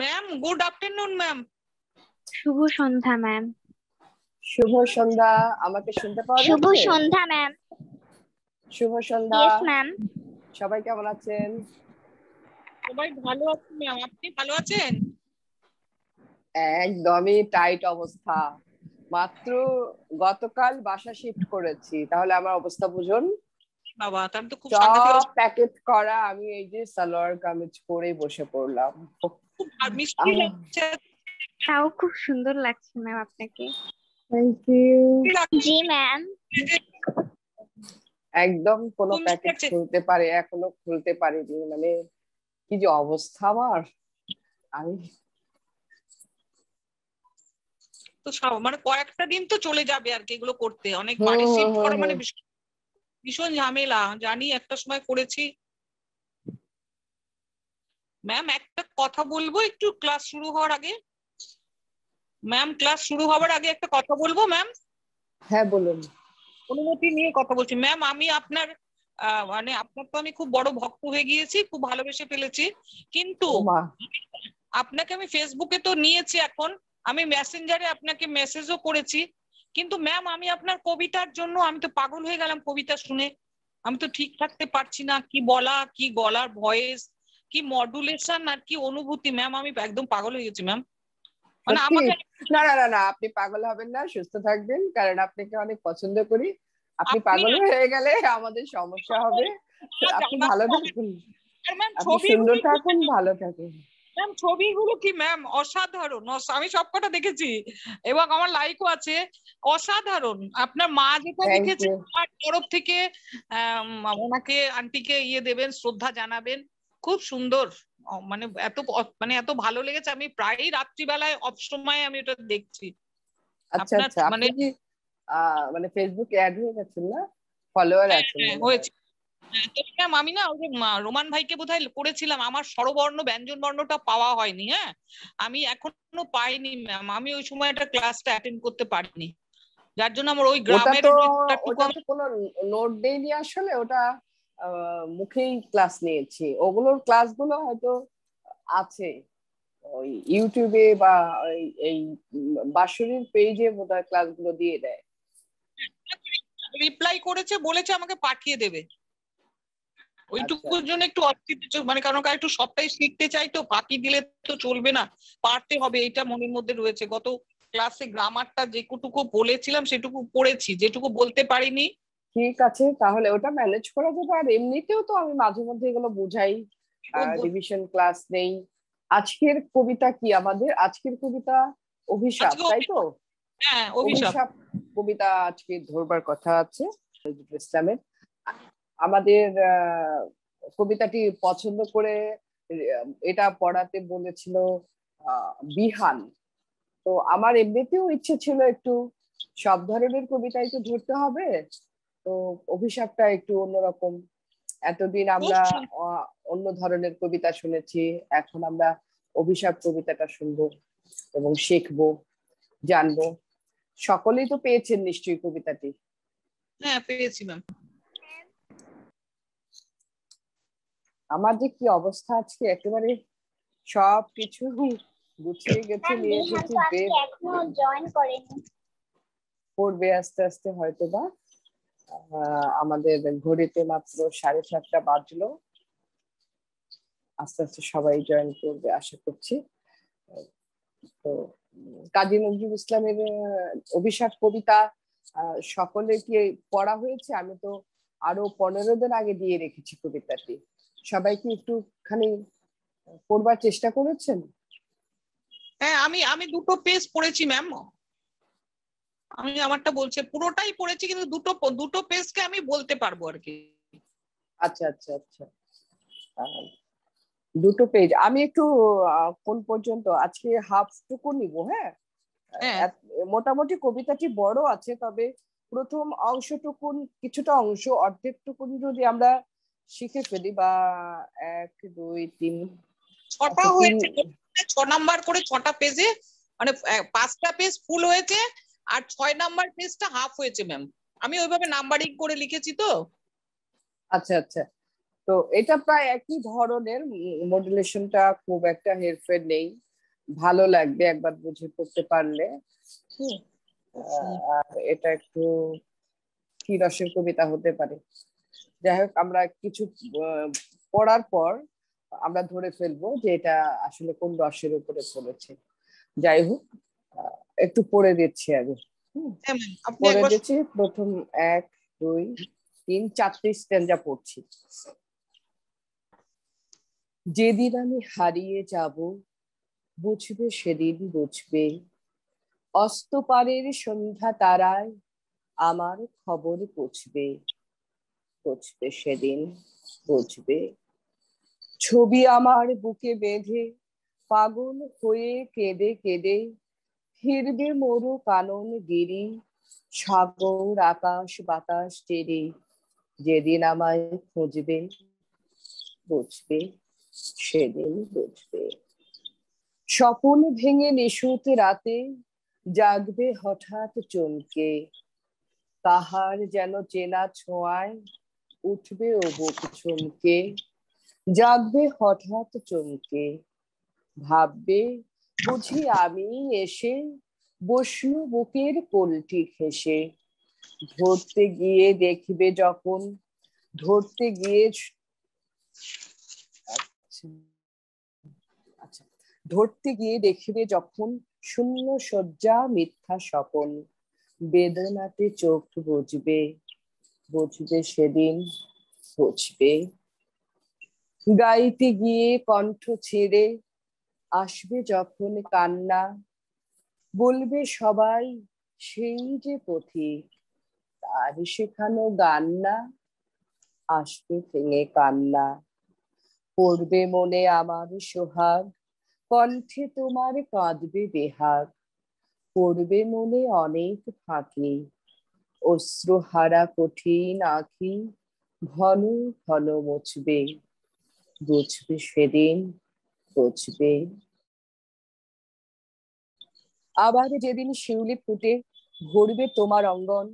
Ma'am good afternoon ma'am. শুভ সন্ধ্যা ma'am. শুভ সন্ধ্যা। আমাকে শুনতে পাওয়া শুভ যাচ্ছে? সন্ধ্যা ম্যাম। শুভ সন্ধ্যা। Yes ma'am. সবাই কেমন আছেন? সবাই ভালো আছি ম্যাম, আপনি ভালো আছেন? একদমই টাইট অবস্থা। মাত্র গতকাল বাসা শিফট করেছি, তাহলে আমার অবস্থা বুঝুন। বাবা তাহলে তো খুব সাংঘাতিক সব অবস্থা। প্যাকেট করা, আমি এই যে সালোয়ার কামিজ পরে বসে পড়লাম। খুব মিষ্টি লাগছে। তাও খুব সুন্দর লাগছে ম্যাম আপনাকে। Thank you. জি ম্যাম। একদম কোনো খুব মিষ্টি প্যাকেট লাগছে। এখনো খুলতে পারিনি, মানে কি যে অবস্থা আমার। আমি তো মানে কয়েকটা দিন তো চলে যাবে আর কি এগুলো করতে, অনেক বাড়ি শিফট করা মানে ভীষণ ঝামেলা, জানি একটা সময় করেছি। ম্যাম একটা কথা বলবো একটু ক্লাস শুরু হওয়ার আগে। ম্যাম ক্লাস শুরু হওয়ার আগে একটা কথা বলবো ম্যাম। হ্যাঁ বলুন। অনুমতি নিয়ে কথা বলছি ম্যাম। আমি আপনার মানে আপনার তো আমি খুব বড় ভক্ত হয়ে গিয়েছি, খুব ভালোবেসে ফেলেছি। কিন্তু ও মা। আপনাকে আমি ফেসবুকে তো নিয়েছি, এখন আমি মেসেঞ্জারে আপনাকে মেসেজও করেছি। কিন্তু ম্যাম আমি আপনার কবিতার জন্য আমি তো পাগল হয়ে গেলাম কবিতা শুনে। আমি তো ঠিক থাকতে পারছি না, কি বলা, কি গলার ভয়েস, কি মডুলেশন আর কি অনুভূতি ম্যাম, আমি একদম পাগল হয়ে গেছি ম্যাম। মানে সত্যি? আমাকে না না না না, আপনি পাগল হবেন না, সুস্থ থাকবেন, কারণ আপনাকে অনেক পছন্দ করি। আপনি আপনি পাগল হয়ে গেলে আমাদের সমস্যা হবে। আপনি ভালো থাকুন, ম্যাম আপনি সুন্দর ছবিগুলো থাকুন, ভালো থাকুন। ম্যাম ছবিগুলো কি ম্যাম অসাধারণ, আমি সবকটা দেখেছি এবং আমার লাইকও আছে। অসাধারণ। আপনার মা যেটা থ্যাংক লিখেছে ইউ। আমার তরফ থেকে ওনাকে আন্টিকে দেবেন, শ্রদ্ধা জানাবেন। খুব সুন্দর। মানে এত ভালো লেগেছে, আমি প্রায়ই রাত্রিবেলায় অফ সময় আমি ওটা দেখছি। আচ্ছা আপনার আচ্ছা, মানে আপনি কি মানে ফেসবুকে অ্যাড হয়ে গেছেন না? ফলোয়ার হ্যাঁ আছেন হ্যাঁ মনে হয়। হয়েছে। তো ম্যাম আমি না ওই যে রোমান ভাইকে বোধহয় করেছিলাম, আমার স্বরবর্ণ ব্যঞ্জন বর্ণটা পাওয়া হয়নি। হ্যাঁ আমি এখনো পাইনি ম্যাম, আমি ওই সময় একটা ক্লাসটা অ্যাটেন্ড করতে পারিনি, যার জন্য আমার ওই ওটা গ্রামের তো যেটুকু ওটা তো কোনো নোট দেইনি আসলে, ওটা মুখেই ক্লাস নিয়েছি। ওগুলোর ক্লাসগুলো হয়তো আছে ওই ইউটিউবে বা এই বাঁশরীর পেজে বোধহয় ক্লাসগুলো দিয়ে দেয়। রিপ্লাই করেছে, বলেছে আমাকে পাঠিয়ে দেবে। আচ্ছা ওইটুকুর জন্য একটু অস্থির, মানে কারণ একটু সবটাই শিখতে চাই, তো ফাঁকি দিলে তো চলবে না, পারতে হবে, এটা মনের মধ্যে রয়েছে। গত ক্লাসে গ্রামারটা যেটুকু বলেছিলাম সেটুকু পড়েছি, যেটুকু বলতে পারিনি। ঠিক আছে, তাহলে ওটা ম্যানেজ করা যাবে। আর এমনিতেও তো আমি মাঝে মধ্যে এগুলো বুঝাই, রিভিশন ক্লাস নেই। আজকের কবিতা কি আমাদের? আজকের কবিতা অভিশাপ, আজকে তাই তো? হ্যাঁ অভিশাপ। অভিশাপ কবিতা আজকে ধরবার কথা আছে নজরুল ইসলামের। আমাদের কবিতাটি পছন্দ করে এটা পড়াতে বলেছিল বিহান। তো আমার এমনিতেও ইচ্ছে ছিল একটু সব ধরনের কবিতাই তো ধরতে হবে, তো অভিশাপটা একটু অন্যরকম। এতদিন খুব আমরা সুন্দর। অন্য ধরনের কবিতা শুনেছি, এখন আমরা অভিশাপ কবিতাটা শুনবো এবং শিখবো, জানবো। সকলেই তো পেয়েছেন নিশ্চয়ই কবিতাটি। হ্যাঁ পেয়েছি ম্যাম। আমার যে কি অবস্থা আজকে, একেবারে সব কিছু গুছিয়ে গেছে নিয়ে এসেছি, বের এখনো জয়েন করেনি। পড়বে আস্তে আস্তে হয়তো বা। আমাদের ঘড়িতে মাত্র 7:30 বাজলো, আস্তে আস্তে সবাই জয়েন করবে আশা করছি। তো কাজী নজরুল ইসলামের অভিশাপ কবিতা সকলে কি পড়া হয়েছে? আমি তো আরো 15 দিন আগে দিয়ে রেখেছি কবিতাটি। সবাই কি একটুখানি পড়বার চেষ্টা করেছেন? হ্যাঁ আমি আমি দুটো পেজ পড়েছি ম্যাম। আমি আমারটা বলছি, পুরোটাই পড়েছি কিন্তু দুটো দুটো পেজকে আমি বলতে পারবো আর কি। আচ্ছা আচ্ছা আচ্ছা। আহ, দুটো পেজ আমি একটু কোন পর্যন্ত আজকে হাফ টুকু নিব। হ্যাঁ, হ্যাঁ মোটামুটি কবিতাটি বড় আছে, তবে প্রথম অংশটুকুন, কিছুটা অংশ অর্ধেকটুকুন যদি আমরা শিখে ফেলি, বা 1 2 3, ছটা আচ্ছা 3। হয়েছে, 6 নাম্বার করে 6টা পেজে, মানে 5টা পেজ ফুল হয়েছে আর 6 নাম্বার পেজটা হাফ হয়েছে ম্যাম। আমি ওইভাবে নাম্বারিং করে লিখেছি তো। আচ্ছা আচ্ছা, তো এটা প্রায় একই ধরনের, মডুলেশনটা খুব একটা হেরফের নেই, ভালো লাগবে একবার বুঝে পড়তে পারলে। আর এটা একটু কি রসের কবিতা হতে পারে। যাই হোক, আমরা কিছু পড়ার পর আমরা ধরে ফেলবো যে এটা আসলে কোন রসের উপরে পড়েছে। যাই হোক, একটু পড়ে দিচ্ছি আমি। পড়ে দিচ্ছি, প্রথম 1 2 3 4টি স্ট্যান্জা পড়ছি। যেদিন আমি হারিয়ে যাব, বুঝবে সেদিন বুঝবে, অস্তপারের সন্ধ্যা তারায় আমার খবর পৌঁছবে, পৌঁছবে সেদিন বুঝবে। ছবি আমার বুকে বেঁধে পাগল হয়ে কেঁদে কেঁদে ফিরবে মরু কানন গিরি, সাগর আকাশ বাতাস টেরে, যেদিন আমায় খুঁজবে, বুঝবে সেদিন বুঝবে। স্বপন ভেঙে নিশুত রাতে জাগবে হঠাৎ চমকে, কাহার যেন চেনা ছোঁয়ায় উঠবে ও বুক চমকে, জাগবে হঠাৎ চমকে, ভাববে বুঝি আমি এসে বসলু বুকের কোলটি ঘেঁষে, ধরতে গিয়ে দেখবে যখন, ধরতে গিয়ে আচ্ছা, ধরতে গিয়ে দেখবে যখন শূন্য শয্যা মিথ্যা স্বপন, বেদনাতে চোখ বুঝবে, বুঝবে সেদিন বুঝবে। গাইতে গিয়ে কণ্ঠ ছেড়ে আসবে যখন কান্না, বলবে সবাই সেই যে পথিক, তার শেখানো গান না, আসবে ভেঙে কান্না। পড়বে মনে আমার সোহাগ, কণ্ঠে তোমার কাঁদবে বেহাগ, পড়বে মনে অনেক ফাঁকি, অশ্রুহারা কঠিন আঁখি ঘন ঘন মুছবে, বুঝবে সেদিন বুঝবে। আবার যেদিন শিউলি ফুটে ভরবে তোমার অঙ্গন,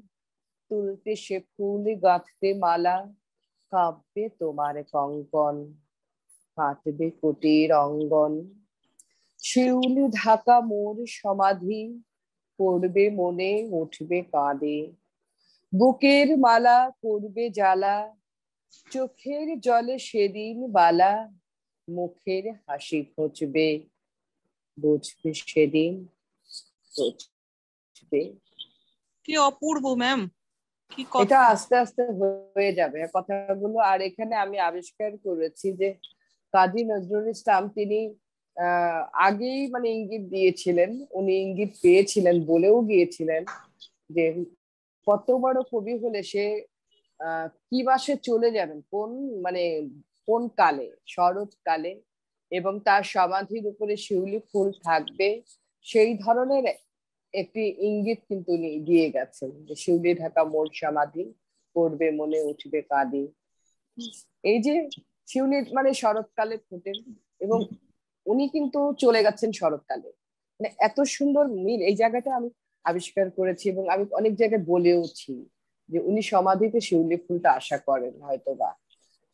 তুলতে সে ফুল গাঁথতে মালা, কাঁপবে তোমার কঙ্কন, কাটবে কুটির অঙ্গন। শিউলি ঢাকা মোর সমাধি, পড়বে মনে উঠবে কাঁদে, বুকের মালা পড়বে জ্বালা, চোখের জলে সেদিন বালা, মুখের হাসি ঘুচবে, বুঝবে সেদিন বুঝবে। কি অপূর্ব ম্যাম, কি এটা কথা। আস্তে আস্তে হয়ে যাবে কথাগুলো। আর এখানে আমি আবিষ্কার করেছি যে কাজী নজরুল ইসলাম তিনি আগেই মানে ইঙ্গিত দিয়েছিলেন, উনি ইঙ্গিত পেয়েছিলেন, বলেও গিয়েছিলেন যে কত বড় কবি হলে সে কি মাসে চলে যাবেন, কোন মানে কোন কালে, শরৎকালে, এবং তার সমাধির উপরে শিউলি ফুল থাকবে, সেই ধরনের একটি ইঙ্গিত কিন্তু উনি দিয়ে গেছেন যে শিউলি ঢাকা মোর সমাধি, পড়বে মনে উঠবে কাঁদে। এই যে শিউলি মানে শরৎকালে ফোটেন, এবং উনি কিন্তু চলে গেছেন শরৎকালে, মানে এত সুন্দর মিল এই জায়গাটা আমি আবিষ্কার করেছি। এবং আমি অনেক জায়গায় বলেওছি যে উনি সমাধিতে শিউলি ফুলটা আশা করেন, হয়তো বা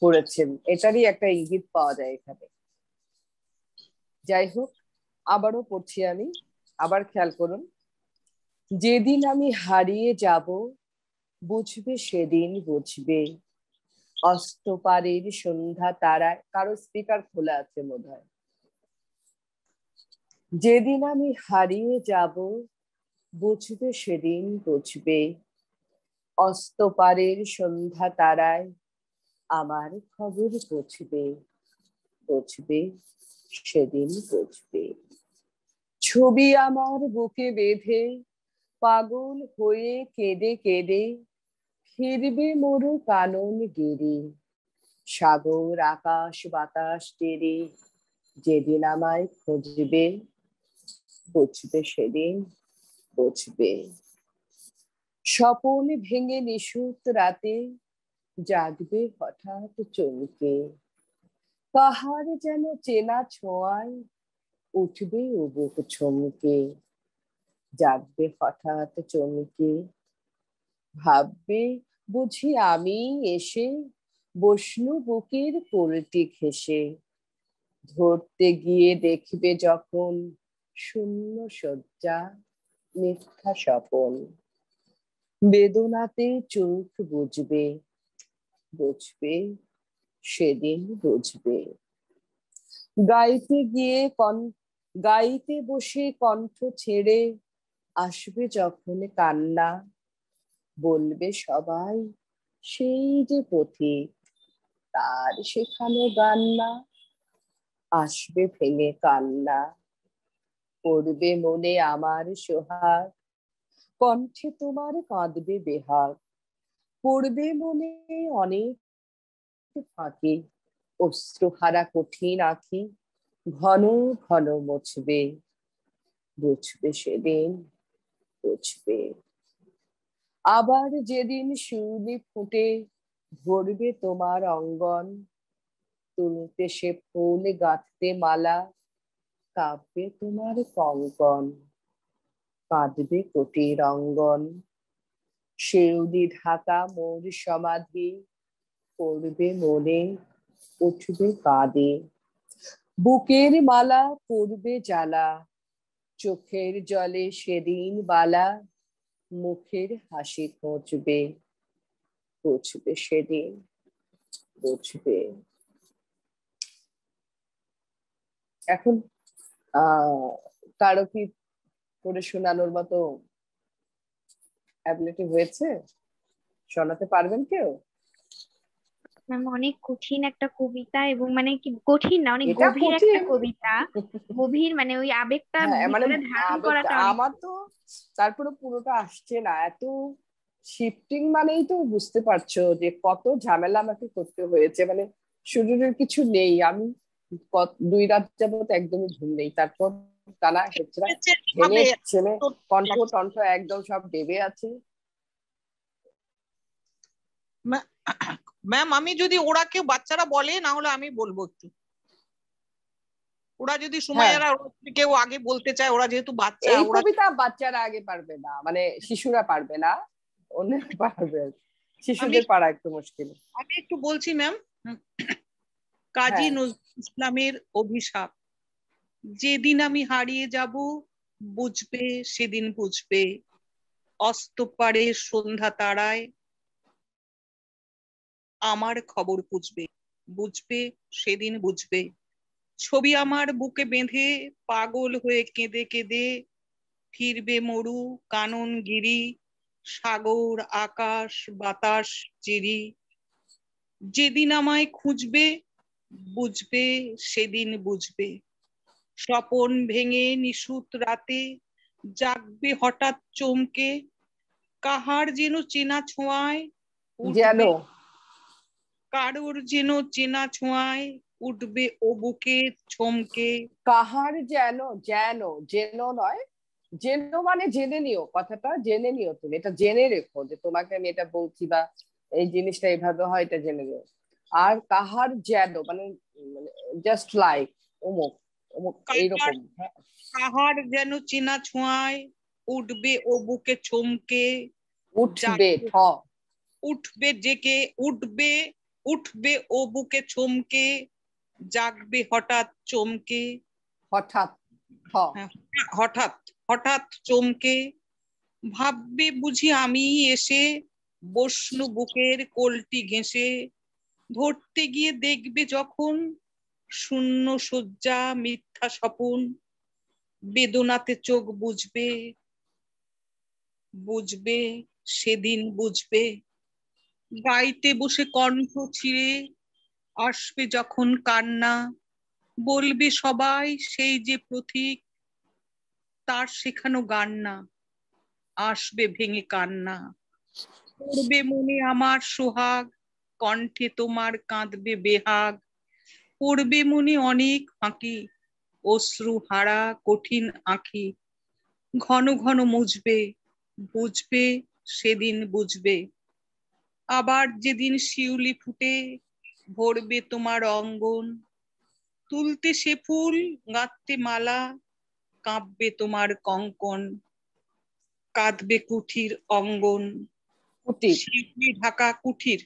করেছেন, এটারই একটা ইঙ্গিত পাওয়া যায় এখানে। যাই হোক, আবারও পড়ছি আমি, আবার খেয়াল করুন। যেদিন আমি হারিয়ে যাব, বুঝবে সেদিন বুঝবে, অস্তপারের সন্ধ্যা তারায়, কারো স্পিকার খোলা আছে বোধহয়। যেদিন আমি হারিয়ে যাব, বুঝবে সেদিন বুঝবে, অস্তপারের সন্ধ্যা তারায় আমার খবর পৌঁছবে, বুঝবে সেদিন বুঝবে। ছবি আমার বুকে বেঁধে পাগল হয়ে কেঁদে কেঁদে ফিরবে মরু কানন গিরি, সাগর আকাশ বাতাস টেরে, যেদিন আমায় খুঁজবে, বুঝবে সেদিন বুঝবে। স্বপন ভেঙে নিশুত রাতে জাগবে হঠাৎ চমকে, কাহার যেন চেনা ছোঁয়ায় উঠবে ও বুক চমকে, জাগবে হঠাৎ চমকে, ভাববে বুঝি আমি এসে বসনু বুকের কোলটি ঘেঁষে, ধরতে গিয়ে দেখবে যখন শূন্য শয্যা মিথ্যা স্বপন, বেদনাতে চোখ বুঝবে, বুঝবে সেদিন বুঝবে। গাইতে গিয়ে গাইতে বসে কণ্ঠ ছেড়ে আসবে যখন কান্না, বলবে সবাই সেই যে পথিক, তার শেখানো গান না। আসবে ভেঙে কান্না, পড়বে মনে আমার সোহাগ, কণ্ঠে তোমার কাঁদবে বেহাগ। পড়বে মনে অনেক ফাঁকে, অশ্রুহারা কঠিন আঁখি, ঘন ঘন মুছবে, বুঝবে সেদিন বুঝবে। আবার যেদিন শিউলি ফুটে ভরবে তোমার অঙ্গন, তুলতে সে ফুল গাঁথতে মালা, কাঁপবে তোমার কঙ্কন, কাঁদবে কোটির অঙ্গন। শিউলি ঢাকা মোর সমাধি, পড়বে মনে উঠবে কাঁদে, বুকের মালা পড়বে জ্বালা, চোখের জলে সেদিন বালা, মুখের হাসি ঘুচবে, বুঝবে সেদিন বুঝবে। এখন কারো কি পড়ে শোনানোর মতো অ্যাবিলিটি হয়েছে? শোনাতে পারবেন কেউ? ম্যাম অনেক কঠিন একটা কবিতা, এবং মানে কি কঠিন না, অনেক এটা গভীর একটা কঠিন। কবিতা। গভীর মানে ওই আবেগটা হ্যাঁ মানে ভিতরে ধারণ করাটা অনেক। আমার তো তারপরে পুরোটা আসছে না, এত শিফটিং মানেই তো বুঝতে পারছো যে কত ঝামেলা আমাকে করতে হয়েছে। মানে শরীরের কিছু নেই, আমি 2 রাত যাবত একদমই ঘুম নেই, তারপর টানা হেঁচড়া ভেঙে ছেলে, কণ্ঠ টণ্ঠ একদম সব ডেবে আছে। ম্যাম আমি যদি ওরা কেউ বাচ্চারা বলে, না হলে আমি বলবো একটু। ওরা যদি হ্যাঁ, সুমাইয়ারা কেউ আগে বলতে চায়, ওরা যেহেতু বাচ্চা। এই ওরা কবিতা বাচ্চারা আগে পারবে না, মানে শিশুরা পারবে না, অন্যরা পারবে। আমি শিশুদের পারা একটু মুশকিল। আমি একটু বলছি ম্যাম। কাজী হ্যাঁ, নজরুল ইসলামের অভিশাপ। যেদিন আমি হারিয়ে যাব, বুঝবে সেদিন বুঝবে, অস্ত পারে সন্ধ্যা তারায় আমার খবর বুঝবে, বুঝবে সেদিন বুঝবে। ছবি আমার বুকে বেঁধে পাগল হয়ে কেঁদে কেঁদে ফিরবে মরু কানন গিরি, সাগর আকাশ বাতাস চিরি। যেদিন আমায় খুঁজবে, বুঝবে সেদিন বুঝবে। স্বপন ভেঙে নিশুত রাতে জাগবে হঠাৎ চমকে, কাহার যেন চেনা ছোঁয়ায় যেন উঠবে, কারোর যেন চেনা ছোঁয়ায় উঠবে ও বুকে চমকে। কাহার যেন, যেন যেন নয়, যেন মানে জেনে নিও, কথাটা জেনে নিও, তুমি এটা জেনে রেখো যে তোমাকে আমি এটা বলছি, বা এই জিনিসটা এইভাবে হয়, এটা জেনে নিও। আর কাহার যেন মানে জাস্ট লাইক অমুক অমুক কাহার এইরকম। হ্যাঁ, কাহার যেন চেনা ছোঁয়ায় উঠবে ও বুকে চমকে, উঠবে জাগবে ঠ, উঠবে জেগে উঠবে, উঠবে ও বুকে চমকে, জাগবে হঠাৎ চমকে। হঠাৎ ঠ, হ্যাঁ, হঠাৎ হঠাৎ চমকে, ভাববে বুঝি আমি এসে বসনু বুকের কোলটি ঘেঁষে, ধরতে গিয়ে দেখবে যখন শূন্য শয্যা মিথ্যা স্বপন, বেদনাতে চোখ বুঝবে, বুঝবে সেদিন বুঝবে। গাইতে বসে কণ্ঠ ছিঁড়ে আসবে যখন কান্না, বলবে সবাই সেই যে পথিক, তার শেখানো গান না। আসবে ভেঙে কান্না, পড়বে মনে আমার সোহাগ, কণ্ঠে তোমার কাঁদবে বেহাগ। পড়বে মনে অনেক ফাঁকি, অশ্রু হারা কঠিন আঁখি, ঘন ঘন মুছবে, বুঝবে সেদিন বুঝবে। আবার যেদিন শিউলি ফুটে ভরবে তোমার অঙ্গন, তুলতে সে ফুল গাঁথতে মালা, কাঁপবে তোমার কঙ্কন, কাঁদবে কুঠির অঙ্গন। কুটির, শিউলি ঢাকা কুঠির,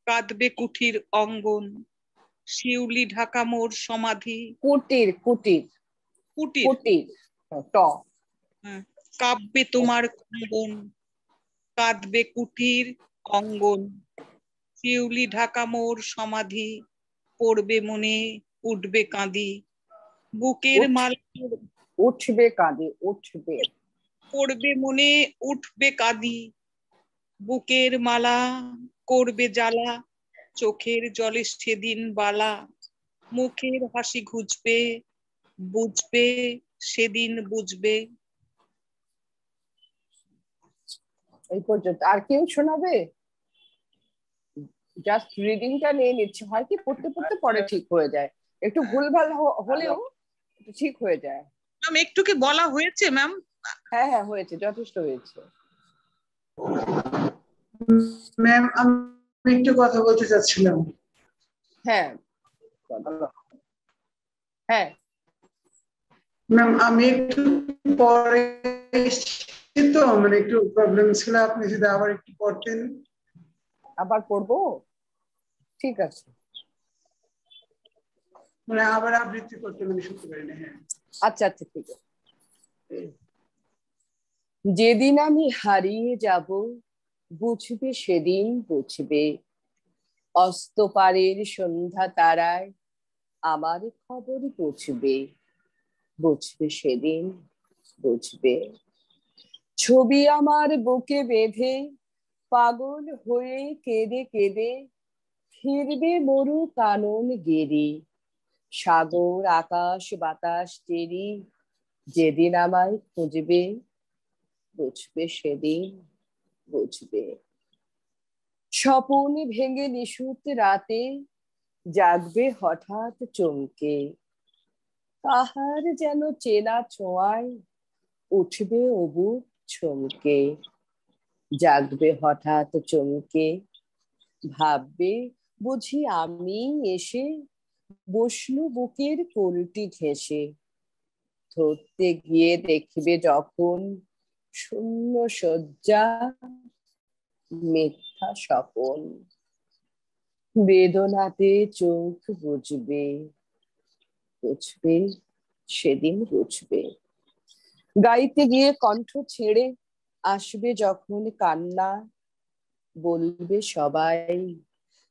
কাঁদবে কুঠির অঙ্গন, শিউলি ঢাকা মোর সমাধি। কুটির কুটির কুটির, কুটির ট হ্যাঁ। কাব্যে তোমার কঙ্গন, কাঁদবে কুঠির অঙ্গন, শিউলি ঢাকা মোর সমাধি। পড়বে মনে উঠবে কাঁদি, বুকের মালা উঠবে কাঁদে উঠবে পড়বে মনে উঠবে কাঁদি, বুকের মালা করবে জ্বালা, চোখের জলে সেদিন বালা। মুখের হাসি ঘুচবে, বুঝবে সেদিন বুঝবে। এই পর্যন্ত। আর কেউ শোনাবে? জাস্ট রিডিংটা নিয়ে নিচ্ছে, হয় কি পড়তে পড়তে পরে ঠিক হয়ে যায়, একটু ভুলভাল হলেও ঠিক হয়ে যায়। ম্যাম একটু কি বলা হয়েছে ম্যাম? হ্যাঁ হ্যাঁ হয়েছে, যথেষ্ট হয়েছে। ম্যাম আমি একটু কথা বলতে চাচ্ছিলাম। হ্যাঁ হ্যাঁ ম্যাম আমি একটু পরে এসেছি তো, মানে একটু প্রবলেম ছিল, আপনি যদি আবার একটু পড়তেন। আবার পড়বো, ঠিক আছে। মানে আবার আবৃত্তি করতে মানে শুনতে পারি না। হ্যাঁ আচ্ছা আচ্ছা ঠিক আছে। যেদিন আমি হারিয়ে যাব, বুঝবে সেদিন বুঝবে, অস্তপারের সন্ধ্যা তারায় আমার খবর পৌঁছবে, বুঝবে সেদিন বুঝবে। ছবি আমার বুকে বেঁধে পাগল হয়ে কেঁদে কেঁদে ফিরবে মরু কানন গেরি, সাগর আকাশ বাতাস টেরি, যেদিন আমায় খুঁজবে, বুঝবে সেদিন বুঝবে। স্বপন ভেঙে নিশুত রাতে জাগবে হঠাৎ চমকে, কাহার যেন চেনা ছোঁয়ায় উঠবে অবুক চমকে, জাগবে হঠাৎ চমকে, ভাববে বুঝি আমি এসে বসলু বুকের কোলটি ঘেঁষে, ধরতে গিয়ে দেখবে যখন শূন্য শয্যা মিথ্যা স্বপন, বেদনাতে চোখ বুঝবে, বুঝবে সেদিন বুঝবে। গাইতে গিয়ে কণ্ঠ ছেড়ে আসবে যখন কান্না, বলবে সবাই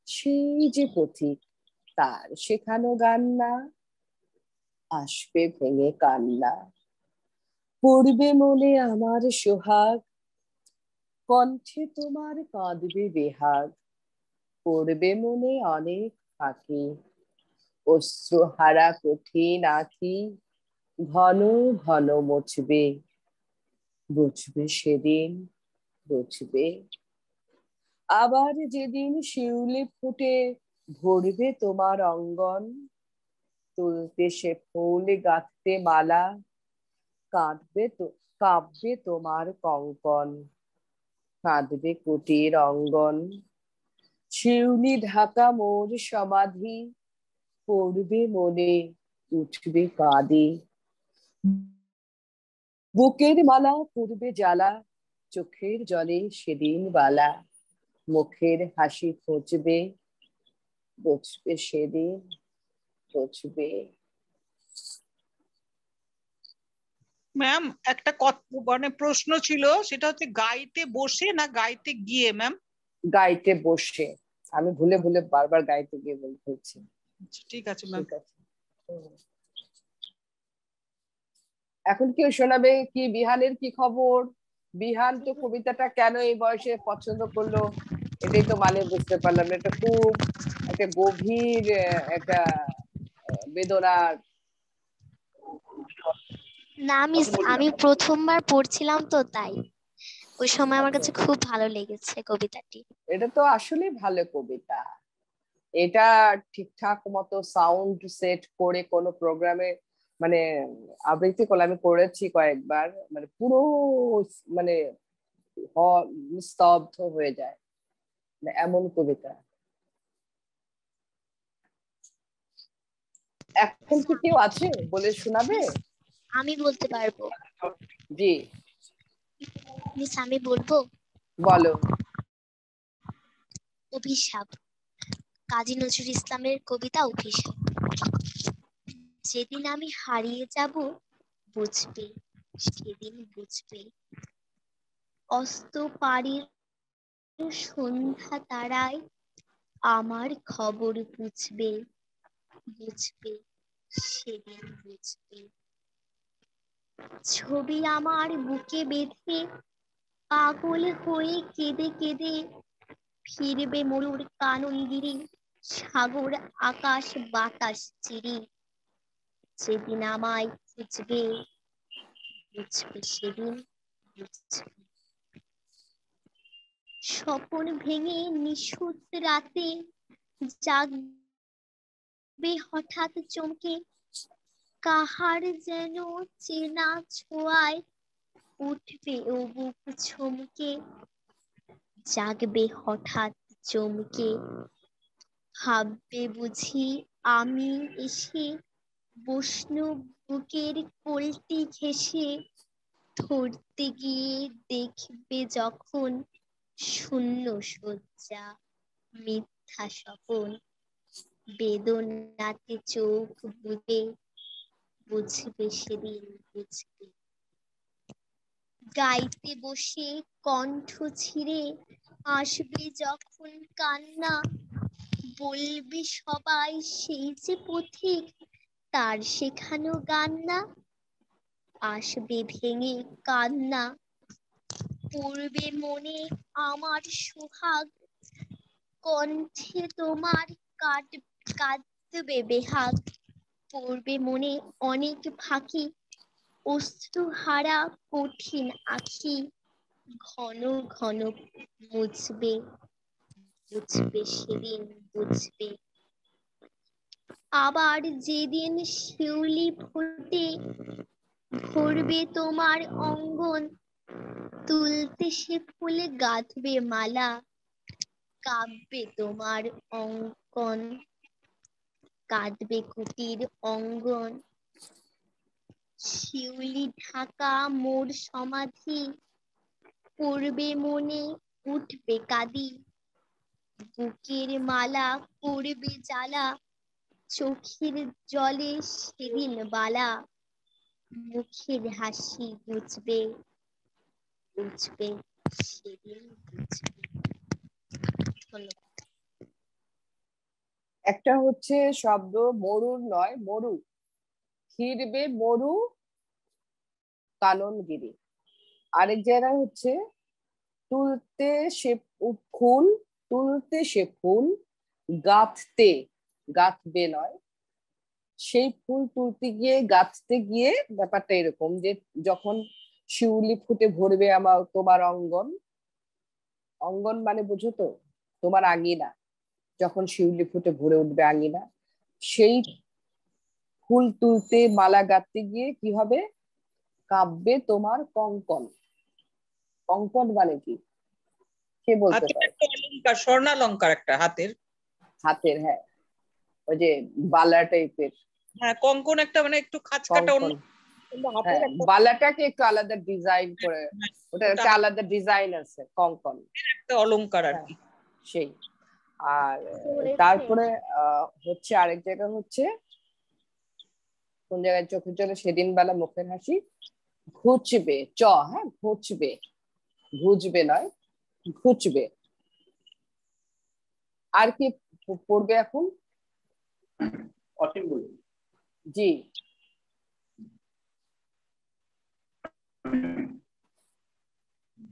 সেই যে পথিক তার শেখানো গান না, আসবে ভেঙে কান্না। পড়বে মনে আমার সোহাগ, কণ্ঠে তোমার কাঁদবে বেহাগ, পড়বে মনে অনেক ফাঁকি, অশ্রুহারা কঠিন আঁখি ঘন ঘন মুছবে, বুঝবে সেদিন বুঝবে। আবার যেদিন শিউলি ফুটে ভরবে তোমার অঙ্গন, তুলতে সে ফুল গাঁথতে মালা, কাঁদবে তোমার কঙ্কন, কাঁদবে কুটির অঙ্গন, শিউলি ঢাকা মোর সমাধি, পড়বে মনে উঠবে কাঁদি, বুকের মালা পড়বে জ্বালা, চোখের জলে সেদিন বালা, মুখের হাসি খুঁজবে, বুঝবে সেদিন বুঝবে। ম্যাম একটা মানে প্রশ্ন ছিল, সেটা হচ্ছে গাইতে বসে না গাইতে গিয়ে ম্যাম? গাইতে বসে, আমি ভুলে ভুলে বারবার গাইতে গিয়ে বলছি। ঠিক আছে ম্যাম। ঠিক আছে। এখন কেউ শোনাবে কি? বিহানের কি খবর? বিহান তো কবিতাটা কেন এই বয়সে পছন্দ করলো, এটাই তো মানে বুঝতে পারলাম না। এটা খুব একটা গভীর একটা বেদনার। না আমি প্রথমবার পড়ছিলাম তো, তাই ওই সময় আমার কাছে খুব ভালো লেগেছে কবিতাটি। এটা তো আসলে ভালো কবিতা। এটা ঠিকঠাক মতো সাউন্ড সেট করে কোনো প্রোগ্রামে মানে আবৃত্তি করলে, আমি করেছি কয়েকবার, মানে পুরো মানে স্তব্ধ হয়ে যায়, মানে এমন কবিতা। এখন কি কেউ আছে বলে শোনাবে? আমি বলতে পারবো। জি মিস আমি বলবো। বলো। অভিশাপ। কাজী নজরুল ইসলামের কবিতা অভিশাপ। যেদিন আমি হারিয়ে যাব বুঝবে, সেদিন বুঝবে, অস্ত পাড়ির সন্ধ্যা তারায় আমার খবর বুঝবে, বুঝবে, সেদিন বুঝবে। ছবি আমার বুকে বেঁধে পাগল হয়ে কেঁদে কেঁদে ফিরবে মরুর কাননগিরি, সাগর আকাশ বাতাস চিরি। যেদিন আমায় খুঁজবে বুঝবে, সেদিন বুঝবে। স্বপন ভেঙে নিশুত রাতে জাগবে হঠাৎ চমকে, কাহার যেন চেনা ছোঁয়ায় উঠবে ও বুক ছমকে। জাগবে হঠাৎ চমকে, ভাববে বুঝি আমি এসে বৈষ্ণব বুকের কোলটি ঘেঁষে, ধরতে গিয়ে দেখবে যখন শূন্য শয্যা মিথ্যা স্বপন। বেদনাতে চোখ বুজে বুঝবে, সেদিন বুঝবে। গাইতে বসে কণ্ঠ ছিঁড়ে আসবে যখন কান্না, বলবে সবাই সেই যে পথিক, তার শেখানো গান না। আসবে ভেঙে কান্না, পড়বে মনে আমার সোহাগ, কণ্ঠে তোমার কাঁদবে বেহাগ। পড়বে মনে অনেক ফাঁকি, অশ্রুহারা কঠিন আঁখি, ঘন ঘন মুছবে, বুঝবে, সেদিন বুঝবে। আবার যেদিন শিউলি ফুটে ভরবে তোমার অঙ্গন, তুলতে সে ফুলে গাঁথবে মালা, কাব্যে তোমার অঙ্কন, কাঁদবে কুটির অঙ্গন। শিউলি ঢাকা মোর সমাধি, পড়বে মনে উঠবে কাঁদি, বুকের মালা করবে জ্বালা, চোখের জলে সেদিন বালা। মুখের হাসি বুঝবে, বুঝবে, সেদিন বুঝবে। ধন্যবাদ। একটা হচ্ছে শব্দ মরুর নয়, মরু। ফিরবে মরু কাননগিরি। আরেক জায়গায় হচ্ছে তুলতে সে ফুল, তুলতে সে ফুল, গাঁথতে, গাঁথবে নয়, সেই ফুল তুলতে গিয়ে গাঁথতে গিয়ে। ব্যাপারটা এরকম যে যখন শিউলি ফুটে ভরবে আমার তোমার অঙ্গন, অঙ্গন মানে বুঝো তো তোমার আঙিনা, যখন শিউলি ফুটে ভরে উঠবে আঙিনা, সেই ফুল তুলতে মালা গাঁথতে গিয়ে কি হবে, কাব্যে তোমার কঙ্কন। কঙ্কন মানে কি কে বলতে হাতের পারে? একটা অলংকার, স্বর্ণালংকার একটা হাতের। হাতের, হ্যাঁ, ওই যে বালা টাইপের। হ্যাঁ, কঙ্কন একটা মানে একটু খাঁজ কাটা অন্য, কঙ্কন, কিন্তু হাতের হ্যাঁ, একটা, বালাটাকে একটু আলাদা ডিজাইন করে, হ্যাঁ, ওটা ওটা একটা হাতের আলাদা ডিজাইন আছে কঙ্কন। একটা অলংকার আর হ্যাঁ, কি। সেই। আর হয়েছে। তারপরে হচ্ছে আরেক জায়গা হচ্ছে কোন জায়গায় চোখের জলে সেদিন বেলা মুখের হাসি, ঘুচবে, হ্যাঁ, ঘুচবে, ঘুচবে নয়, ঘুচবে। আর কি পড়বে এখন? অসীম বলছি। জি।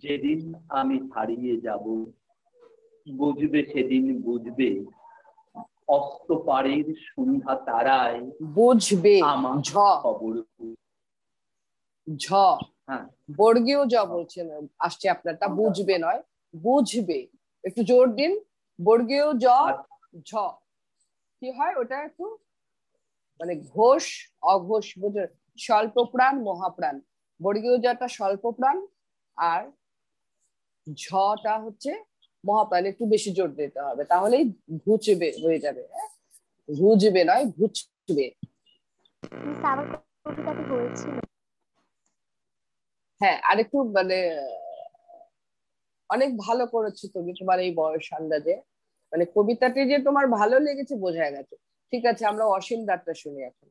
যেদিন আমি হারিয়ে যাব বুঝবে, সেদিন বুঝবে, অস্ত পাড়ের সন্ধ্যা তারায় বুঝবে, আমার ঝ, খবর। ঝ, হ্যাঁ, বর্গীয় জ বলছেন, আসছে আপনারটা, বুঝবে নয়, বুঝবে। একটু জোর দিন, বর্গীয় জ, ঝ। কি হয় ওটা একটু মানে ঘোষ অঘোষ বুঝে, স্বল্প প্রাণ মহাপ্রাণ। বর্গীয় জটা স্বল্প প্রাণ আর ঝটা হচ্ছে মহাপ্রাণ, একটু বেশি জোর দিতে হবে, তাহলেই ঘুচবে হয়ে যাবে। ঘুচবে নয়, ঘুচবে। আবার কবিতাটি হয়েছিল। হ্যাঁ, আরেকটু মানে অনেক ভালো করেছো তুমি তোমার এই বয়স আন্দাজে। মানে কবিতাটি যে তোমার ভালো লেগেছে বোঝা গেছে। ঠিক আছে, আমরা অসীম দারটা শুনি এখন।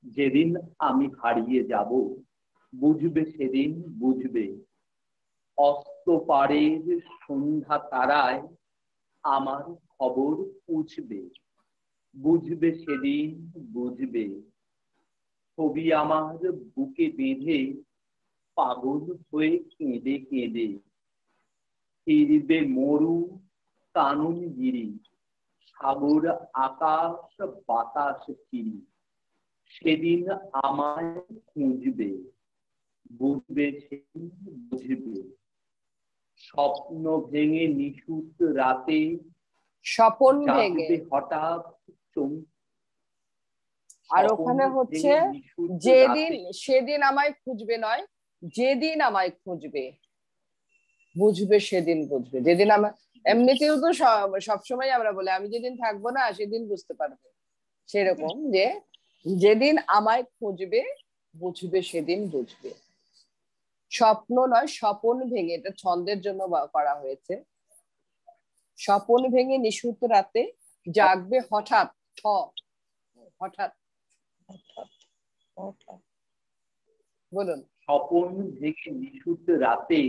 যেদিন আমি হারিয়ে যাব বুঝবে সেদিন বুঝবে, অস্ত পারের সন্ধ্যা তারায় আমার খবর পুছবে, বুঝবে সেদিন বুঝবে। ছবি আমার বুকে বেঁধে পাগল হয়ে কেঁদে কেঁদে, ফিরবে মরু কানন গিরি, সাগর আকাশ বাতাস ফিরি, সেদিন আমায় খুঁজবে, বুঝবে সেদিন বুঝবে। স্বপ্ন ভেঙে নিশুত রাতে স্বপন ভেঙে, জাগবে হঠাৎ আর ওখানে হচ্ছে যেদিন সেদিন আমায় খুঁজবে নয়, যেদিন আমায় খুঁজবে বুঝবে সেদিন বুঝবে। যেদিন আমার এমনিতেও তো সবসময় আমরা বলি আমি যেদিন থাকবো না সেদিন বুঝতে পারবে, সেরকম যে যেদিন আমায় খুঁজবে বুঝবে সেদিন বুঝবে। স্বপ্ন নয়, স্বপন ভেঙে, এটা ছন্দের জন্য করা হয়েছে। স্বপন ভেঙে নিশুত রাতে জাগবে হঠাৎ, হঠাৎ বলুন। স্বপন ভেঙে নিশুত রাতে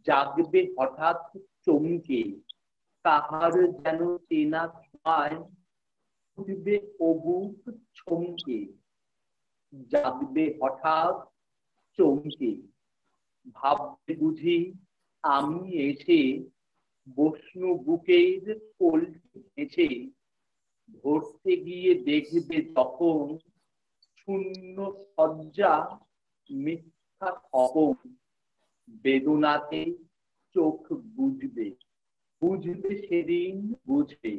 জাগবে হঠাৎ চমকে, কাহার যেন চেনা ছোঁয়ায় উঠবে অবুক চমকে, জাগবে হঠাৎ চমকে। ভাববে বুঝি আমি এসে বসনু বুকের কোলটি এসে, ধরতে গিয়ে দেখবে যখন শূন্য সজ্জা মিথ্যা খবর, বেদনাতে চোখ বুঝবে, বুঝবে সেদিন বুঝবে।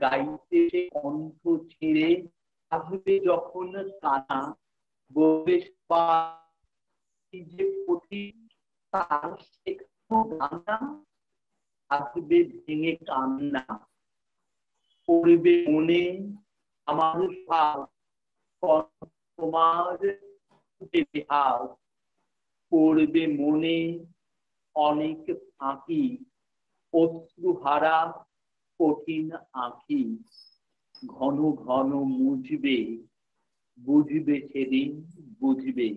গাইতে সে কণ্ঠ ছেড়ে আসবে যখন কানা, বলবে যে পথি তার শেখানো গানা, আসবে ভেঙে কান্না, পড়বে মনে আমার ভাব, তোমার হাত পড়বে মনে অনেক ফাঁকি, অশ্রুহারা কঠিন আঁখি, ঘন ঘন মুছবে, বুঝবে সেদিন বুঝবে।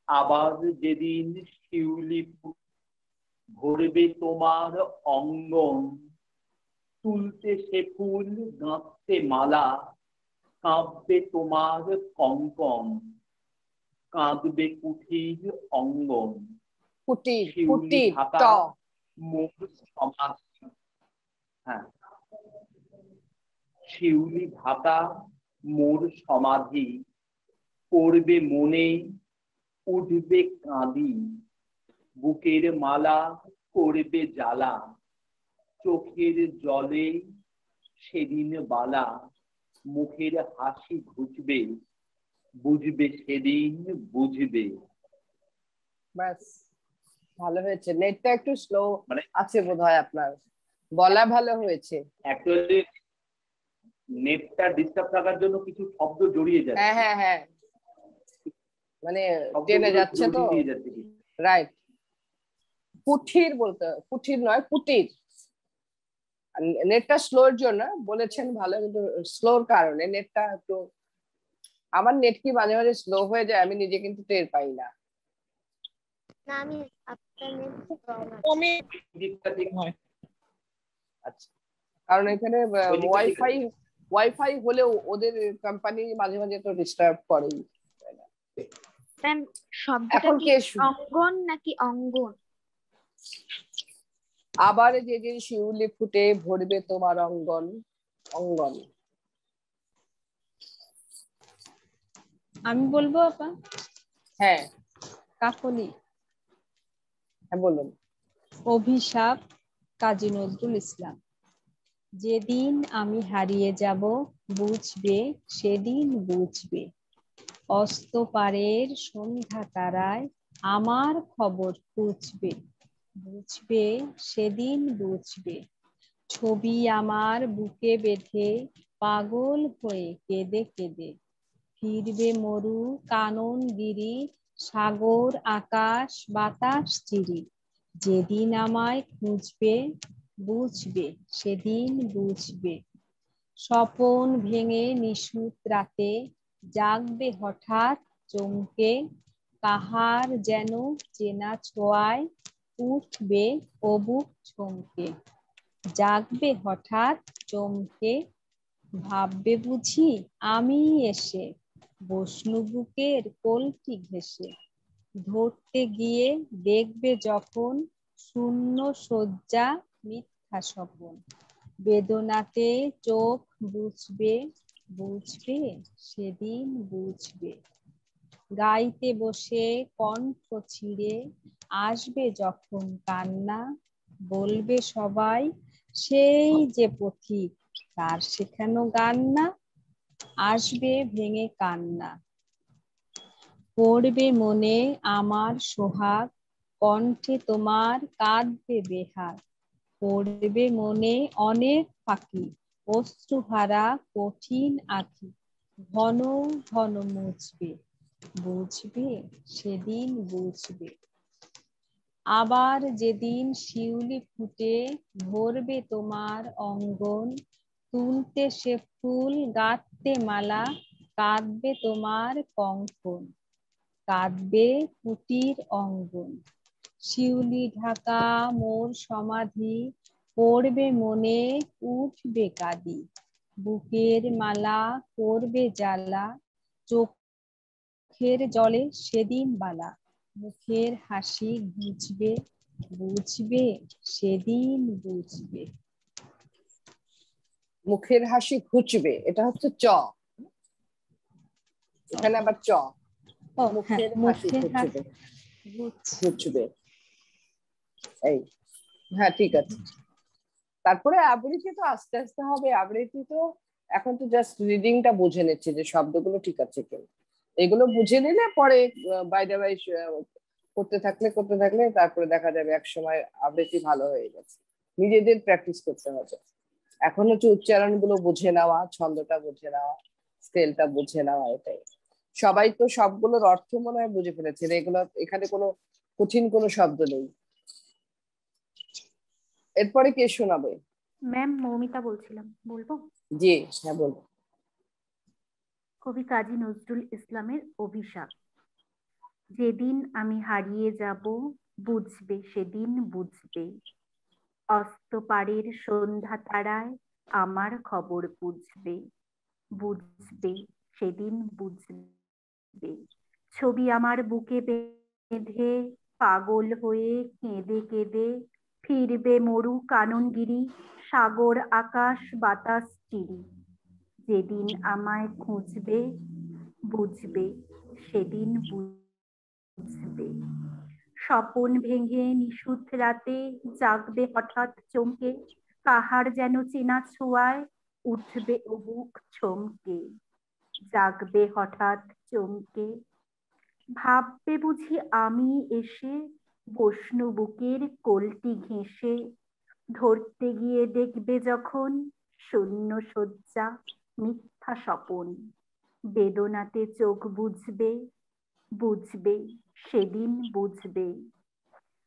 আবার যেদিন শিউলি ভরবে তোমার অঙ্গন, তুলতে সে ফুল গাঁথতে মালা, কাঁদবে তোমার কঙ্কন, কাঁদবে কুঠির অঙ্গন, কুটির, শিউলি কুটির ঢাকা মোর সমাধি। হ্যাঁ, শিউলি ঢাকা মোর সমাধি, পড়বে মনে উঠবে কাঁদি, বুকের মালা করবে জ্বালা, চোখের জলে সেদিন বালা, মুখের হাসি ঘুচবে, বুঝবে সেদিন বুঝবে। ব্যাস, ভালো হয়েছে। নেটটা একটু স্লো মানে আছে বোধহয় আপনার, বলা ভালো হয়েছে। অ্যাকচুয়ালি নেটটা ডিস্টার্ব থাকার জন্য কিছু শব্দ জড়িয়ে যাচ্ছে। হ্যাঁ হ্যাঁ হ্যাঁ, মানে টেনে যাচ্ছে তো, রাইট। কুঠির বলতে, কুঠির নয় কুটির। নেটটা স্লোর জন্য বলেছেন ভালো, কিন্তু স্লোর কারণে নেটটা একটু, আমার নেট কি মাঝে মাঝে স্লো হয়ে যায়, আমি নিজে কিন্তু টের পাই না। না আমি আপনার নেট আচ্ছা, কারণ এখানে ওয়াইফাই হলেও ওদের কোম্পানি মাঝে মাঝে তো ডিস্টার্ব করেই। ম্যাম শব্দটা এখন কি কে অঙ্গন নাকি অঙ্গন? আবার যেদিন শিউলি ফুটে ভরবে তোমার অঙ্গন, অঙ্গন। আমি বলবো আপা? হ্যাঁ কাকলি। হ্যাঁ বলুন। অভিশাপ, কাজী নজরুল ইসলাম। যেদিন আমি হারিয়ে যাব বুঝবে সেদিন বুঝবে, অস্ত পারের সন্ধ্যা তারায় আমার খবর পুছবে, বুঝবে সেদিন বুঝবে। ছবি আমার বুকে বেঁধে পাগল হয়ে কেঁদে কেঁদে, ফিরবে মরু কানন গিরি, সাগর আকাশ বাতাস চিরি, যেদিন আমায় খুঁজবে বুঝবে সেদিন বুঝবে। স্বপন ভেঙে নিশুত রাতে জাগবে হঠাৎ চমকে, কাহার যেন চেনা ছোঁয়ায় উঠবে অবুক চমকে। জাগবে হঠাৎ চমকে, ভাববে বুঝি আমি এসে, বসনু বুকের কোলটি ঘেঁষে। ধরতে গিয়ে দেখবে যখন শূন্য শয্যা মিথ্যা স্বপন, বেদনাতে চোখ বুঝবে বুঝবে সেদিন বুঝবে। গাইতে বসে কণ্ঠ ছিঁড়ে আসবে যখন কান্না, বলবে সবাই সেই যে পথিক তার শেখানো গান না, আসবে ভেঙে কান্না। পড়বে মনে আমার সোহাগ, কণ্ঠে তোমার কাঁদবে বেহাগ। পড়বে মনে অনেক ফাঁকি, অশ্রুহারা কঠিন আঁখি, ঘন ঘন মুছবে বুঝবে সেদিন বুঝবে। আবার যেদিন শিউলি ফুটে ভরবে তোমার অঙ্গন, তুলতে সে ফুল গাঁথতে মালা, কাঁদবে তোমার কঙ্কন, কাঁদবে কুটির অঙ্গন। শিউলি ঢাকা মোর সমাধি, পড়বে মনে উঠবে কাঁদি, বুকের মালা করবে জ্বালা, চোখের জলে সেদিন বালা। মুখের হাসি ঘুচবে বুঝবে সেদিন বুঝবে। মুখের হাসি ঘুচবে, এটা হচ্ছে চ, এখানে আবার চ। ও হ্যাঁ, মুখের হাসি মুখের ঘুচবে হাসি ঘুচবে, এই হ্যাঁ ঠিক আছে। তারপরে আবৃত্তি তো আস্তে আস্তে হবে। আবৃত্তি তো এখন তো জাস্ট রিডিংটা বুঝে নিচ্ছে যে শব্দগুলো ঠিক আছে কিনা, এগুলো বুঝে নিলে পরে বাইরে বাই করতে থাকলে তারপরে দেখা যাবে এক সময় আবৃত্তি ভালো হয়ে গেছে। নিজেদের প্র্যাকটিস করতে হবে। এখন হচ্ছে উচ্চারণ গুলো বুঝে নেওয়া, ছন্দটা বুঝে নেওয়া, স্কেলটা বুঝে নেওয়া, এটাই। সবাই তো সবগুলোর অর্থ মনে হয় বুঝে ফেলেছে, এগুলো এখানে কোনো কঠিন কোনো শব্দ নেই। এরপরে কে শোনাবে? ম্যাম মৌমিতা বলছিলাম, বলবো? জি হ্যাঁ বলবো। কবি কাজী নজরুল ইসলামের অভিশাপ। যেদিন আমি হারিয়ে যাব বুঝবে সেদিন বুঝবে, অস্ত পারের সন্ধ্যা তারায় আমার খবর বুঝবে, বুঝবে সেদিন বুঝবে। ছবি আমার বুকে বেঁধে পাগল হয়ে কেঁদে কেঁদে ফিরবে মরু কাননগিরি, সাগর আকাশ বাতাস চিরি। যেদিন আমায় খুঁজবে বুঝবে সেদিন বুঝবে। স্বপন ভেঙে নিশুত রাতে জাগবে হঠাৎ চমকে, কাহার যেন চেনা ছোঁয়ায় উঠবে অবুক চমকে। জাগবে হঠাৎ চমকে, ভাববে বুঝি আমি এসে, বসনু বুকের কোলটি ঘেঁষে। ধরতে গিয়ে দেখবে যখন শূন্য শয্যা মিথ্যা স্বপন, বেদনাতে চোখ বুঝবে বুঝবে সেদিন বুঝবে।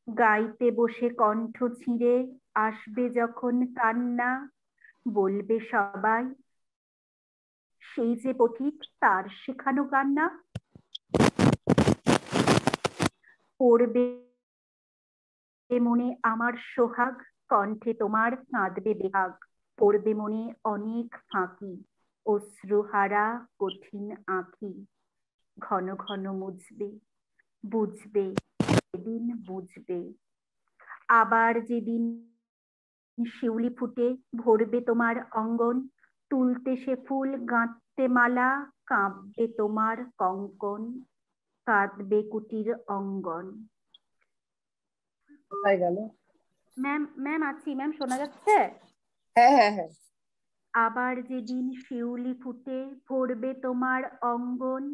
গাইতে বসে কণ্ঠ ছিঁড়ে আসবে যখন কান্না, বলবে সবাই সেই যে পথিক তার শেখানো গান না। পড়বে মনে আমার সোহাগ, কণ্ঠে তোমার কাঁদবে বেহাগ। পড়বে মনে অনেক ফাঁকি, অশ্রুহারা কঠিন আঁখি, ঘন ঘন মুছবে বুঝবে সেদিন বুঝবে। আবার যেদিন শিউলি ফুটে ভরবে তোমার অঙ্গন, তুলতে সে ফুল গাঁথতে মালা, কাঁপবে তোমার কঙ্কন, কাঁদবে কুটির অঙ্গন। কোথায় গেল? ম্যাম আছি ম্যাম, শোনা যাচ্ছে? হ্যাঁ হ্যাঁ হ্যাঁ। আবার যেদিন শিউলি ফুটে ভরবে তোমার অঙ্গন,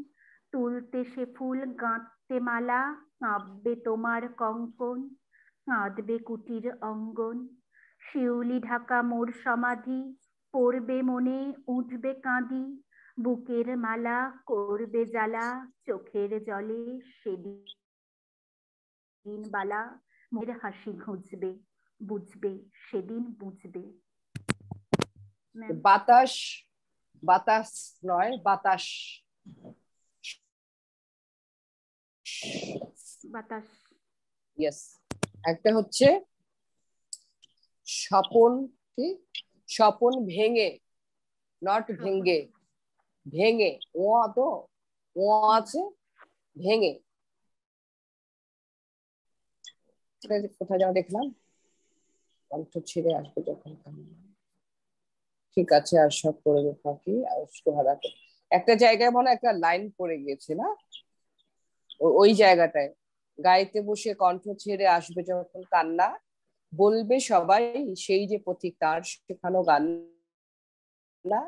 তুলতে সে ফুল গাঁথতে মালা, কাঁপবে তোমার কঙ্কন, কাঁদবে কুটির অঙ্গন। শিউলি ঢাকা মোর সমাধি, পড়বে মনে উঠবে কাঁদি, বুকের মালা করবে জ্বালা, চোখের জলে সেদিন বালা, মুখের হাসি ঘুচবে, বুঝবে সেদিন বুঝবে। ম্যাম বাতাস, বাতাস নয়, বাতাস। বাতাস। ইয়েস। একটা হচ্ছে স্বপন, কি স্বপন ভেঙে, নট ভেঙ্গে, ভেঙে, ও তো ও আছে, ভেঙে। কোথায় যাওয়া দেখলাম, কণ্ঠ ছিঁড়ে আসবে যখন কান্না। ঠিক আছে, আর সব করে ফাঁকি আর সোহারাকে একটা জায়গায় মনে একটা লাইন পড়ে গিয়েছে না, ওই জায়গাটায় গাইতে বসে কণ্ঠ ছেড়ে আসবে যখন কান্না, বলবে সবাই সেই যে পথিক তার শেখানো গান না,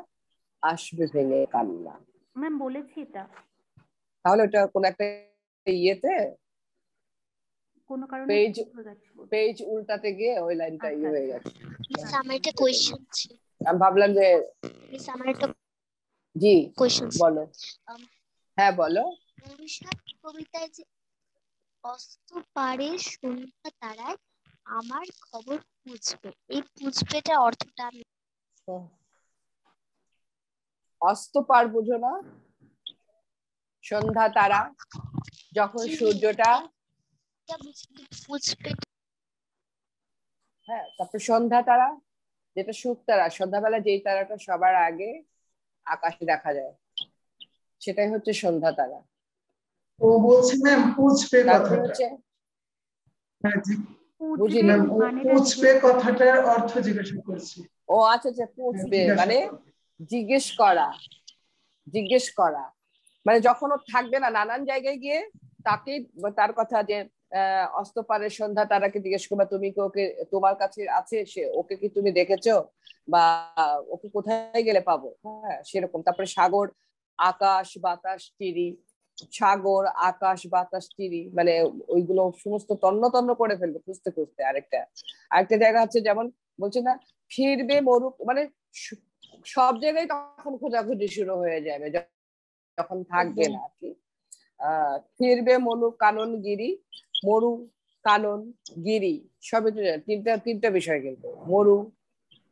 আসবে ভেঙে কান্না। ম্যাম বলেছি এটা, তাহলে ওটা কোন একটা ইয়েতে কোনো কারণে পেজ skip হয়ে গেছে বোধহয়। পেজ উল্টাতে গিয়ে ওই লাইনটা আচ্ছা, ইয়ে হয়ে আচ্ছা। গেছে। মিস আমার একটা কোয়েশ্চেন ছিল। আমি ভাবলাম যে মিস আমার একটা জি কোয়েশ্চেন ছিল। বলো। হ্যাঁ বলো। পুরুষার কবিতায় যে অস্ত পারে সন্ধ্যা তারায় আমার খবর বুঝবে, এই বুঝবেটা অর্থটা আমি অস্ত পার বুঝো না, সন্ধ্যা তারা যখন সূর্যটা, বুঝবে। হ্যাঁ তারপর সন্ধ্যা তারা যেটা সুখ তারা, সন্ধ্যাবেলা যেই তারাটা সবার আগে আকাশে দেখা যায় সেটাই হচ্ছে সন্ধ্যা তারা। ও বলছি ম্যাম বুঝবে তারপর কথাটা। হচ্ছে হ্যাঁ জি বুঝিনি। ম্যাম, ও মানেটা বুঝবে জিজ্ঞেস করছি। কথাটার অর্থ জিজ্ঞাসা করছি। ও আচ্ছা আচ্ছা, হ্যাঁ, পুছবে জিজ্ঞাসা মানে করো। জিজ্ঞেস করা, জিজ্ঞেস করা মানে যখন ও থাকবে না নানান জায়গায় গিয়ে তাকে তার কথা যে অস্তপারের সন্ধ্যা তারাকে জিজ্ঞেস করবা তুমি কি ওকে, তোমার কাছে আছে সে, ওকে কি তুমি দেখেছো, বা ওকে কোথায় গেলে পাবো, হ্যাঁ সেরকম। তারপরে সাগর আকাশ বাতাস চিরি, সাগর আকাশ বাতাস চিরি মানে ওইগুলো সমস্ত তন্ন তন্ন করে ফেলবে খুঁজতে খুঁজতে। আরেকটা জায়গা হচ্ছে যেমন বলছে না, ফিরবে মরুক মানে সব জায়গায় তখন খোঁজাখুঁজি শুরু হয়ে যাবে যখন থাকবে না আর কি। ফিরবে মরু কানন গিরি, মরু কানন গিরি সবই তো তিনটা বিষয়, কিন্তু মরু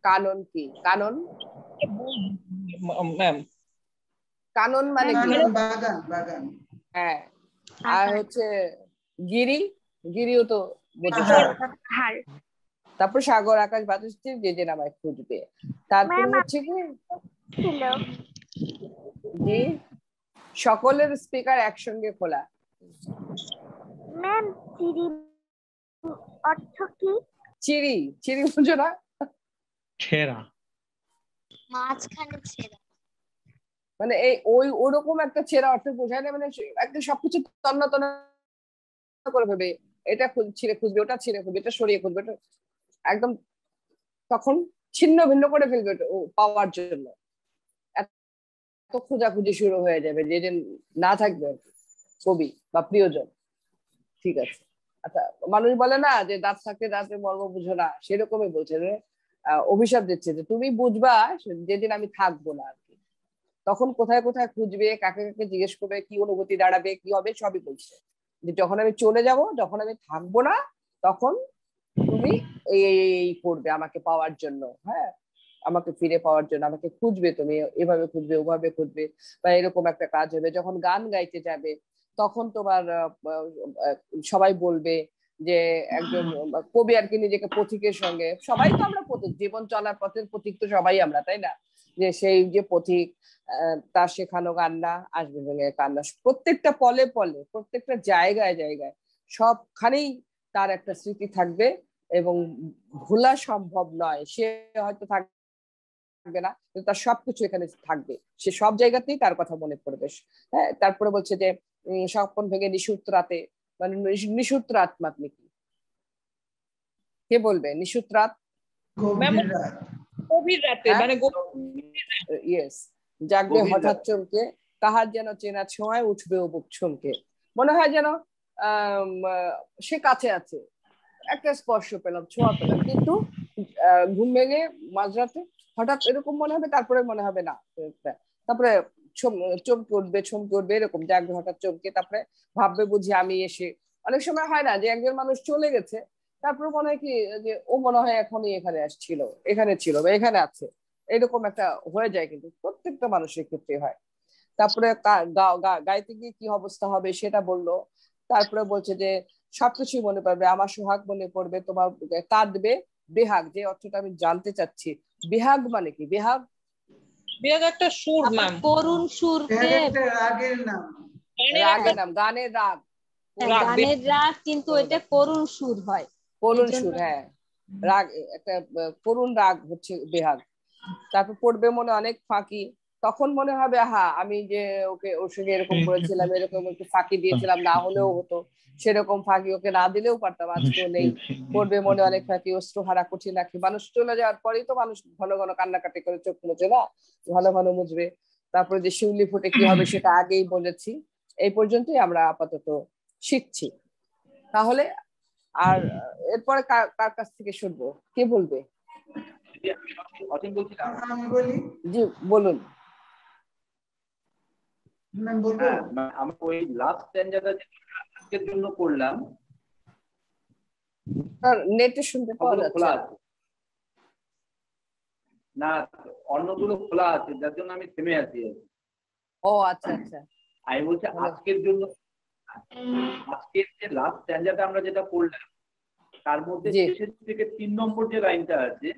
কানন কি, কানন ম্যাম কানন মানে কি, বাগান বাগান বাগান। হ্যাঁ আর হচ্ছে গিরি, গিরিও তো বোঝো পাহাড়। পাহাড়। তারপর সাগর আকাশ বাতাস যে যে নামায় খুঁজবে। তারপর হচ্ছে কি ছিল জি, সকলের স্পিকার একসঙ্গে খোলা। ম্যাম চিরি অর্থ কি? চিরি, চিরি বুঝো না, ছেঁড়া। মাঝখানে ছেড়া। মানে এই ওই ওরকম একটা ছেঁড়া অর্থ বোঝায় না, মানে একটা সবকিছু তন্ন তন্ন করে ফেলবে, এটা ছিঁড়ে খুঁজবে, ওটা ছিঁড়ে খুঁজবে, এটা সরিয়ে খুঁজবে, এটা একদম তখন ছিন্ন ভিন্ন করে ফেলবে ও পাওয়ার জন্য। এত খোঁজাখুঁজি শুরু হয়ে যাবে যে যে না থাকবে কবি বা প্রিয়জন। ঠিক আছে, আচ্ছা মানুষ বলে না যে দাঁত থাকতে দাঁতের মর্ম বুঝো না, সেরকমই বলছে যে অভিশাপ দিচ্ছে যে তুমি বুঝবা যেদিন আমি থাকবো না আর কি, তখন কোথায় কোথায় খুঁজবে, কাকে কাকে জিজ্ঞেস করবে, কি অনুভূতি দাঁড়াবে, কি হবে, সবই বলছে যে যখন আমি চলে যাব, যখন আমি থাকবো না, তখন তুমি এই করবে আমাকে পাওয়ার জন্য, হ্যাঁ আমাকে ফিরে পাওয়ার জন্য আমাকে খুঁজবে, তুমি এভাবে খুঁজবে ওভাবে খুঁজবে, বা এরকম একটা কাজ হবে। যখন গান গাইতে যাবে তখন তোমার সবাই বলবে যে একজন কবি আর কি নিজেকে পথিকের সঙ্গে, সবাই তো আমরা পথিক, জীবন চলার পথের পথিক তো সবাই আমরা, তাই না, যে সেই যে পথিক তার শেখানো কান্না আসবে ভেঙে কান্না, প্রত্যেকটা পলে পলে প্রত্যেকটা জায়গায় জায়গায় সবখানেই তার একটা স্মৃতি থাকবে এবং ভোলা সম্ভব নয়। সে হয়তো থাকবে না কিন্তু তার সবকিছু এখানে থাকবে, সে সব জায়গাতেই তার কথা মনে পড়বে। হ্যাঁ তারপরে বলছে যে স্বপ্ন ভেঙে নিশুত রাতে, মানে নিশুত রাত মানে কি, কে বলবে নিশুত রাত, গভীর রাত। গভীর রাতে মানে ইয়েস, জাগবে গভীর হঠাৎ রাতে। চমকে, কাহার যেন চেনা ছোঁয়ায় উঠবে ও বুক চমকে, মনে হয় যেন সে কাছে আছে, একটা স্পর্শ পেলাম, ছোঁয়া পেলাম, কিন্তু ঘুম ভেঙে মাঝরাতে হঠাৎ এরকম মনে হবে, তারপরে মনে হবে না। তারপরে চমকে উঠবে, চমকে উঠবে, এরকম জাগবে হঠাৎ চমকে, তারপরে ভাববে বুঝি আমি এসে। অনেক সময় হয় না যে একজন মানুষ চলে গেছে, তারপরে মনে হয় কি যে ও মনে হয় এখনই এখানে আসছিল, এখানে ছিল বা এখানে আছে, এরকম একটা হয়ে যায়, কিন্তু প্রত্যেকটা মানুষের ক্ষেত্রে হয়। তারপরে গাইতে গিয়ে কি অবস্থা হবে সেটা বললো। তারপরে বলছে যে সবকিছুই মনে পড়বে, আমার সোহাগ মনে পড়বে, তোমার কাঁদবে বেহাগ, যে অর্থটা আমি জানতে চাচ্ছি। বেহাগ মানে কি? বেহাগ বেহাগ একটা সুর আবার ম্যাম, করুণ সুরকে একটা রাগের নাম। রাগের নাম, গানের রাগ, রাগ, গানের রাগ, কিন্তু এটা করুণ সুর হয়, এই করুণ জন্য সুর, হ্যাঁ রাগ, একটা করুণ রাগ হচ্ছে বেহাগ। তারপর পড়বে মনে অনেক ফাঁকি, তখন মনে হবে হা আমি যে ওকে ওর সঙ্গে এরকম করেছিলাম, এরকম একটু ফাঁকি দিয়েছিলাম, না হলেও হতো, সেরকম ফাঁকি ওকে না দিলেও পারতাম, আজকেও নেই। পড়বে মনে অনেক ফাঁকি, অশ্রুহারা কঠিন রাখি, মানুষ চলে যাওয়ার পরেই তো মানুষ ঘন ঘন কান্নাকাটি করে চোখ মুছে না, ঘন ঘন মুছবে। তারপরে যে শিউলি ফুটে কি হবে সেটা আগেই বলেছি। এই পর্যন্তই আমরা আপাতত শিখছি। তাহলে আর এরপরে কার কাছ থেকে শুনবো, কে বলবে? অসীম বলছিলাম। আমি বলি। জি বলুন। ম্যাম বলবো? হ্যাঁ, আমি ওই লাস্ট স্ট্যান্ডার্ডটা আজকের জন্য করলাম, নেটে শুনতে পাওয়া যাচ্ছে খোলা না। আছে না, অন্যগুলো খোলা আছে, যার জন্য আমি থেমে আছি। ও আচ্ছা আচ্ছা, আমি বলছি আজকের জন্য, আজকের যে লাস্ট স্ট্যান্ডার্ডটা আমরা যেটা করলাম, তার মধ্যে শেষের থেকে 3 নম্বর যে লাইনটা আছে,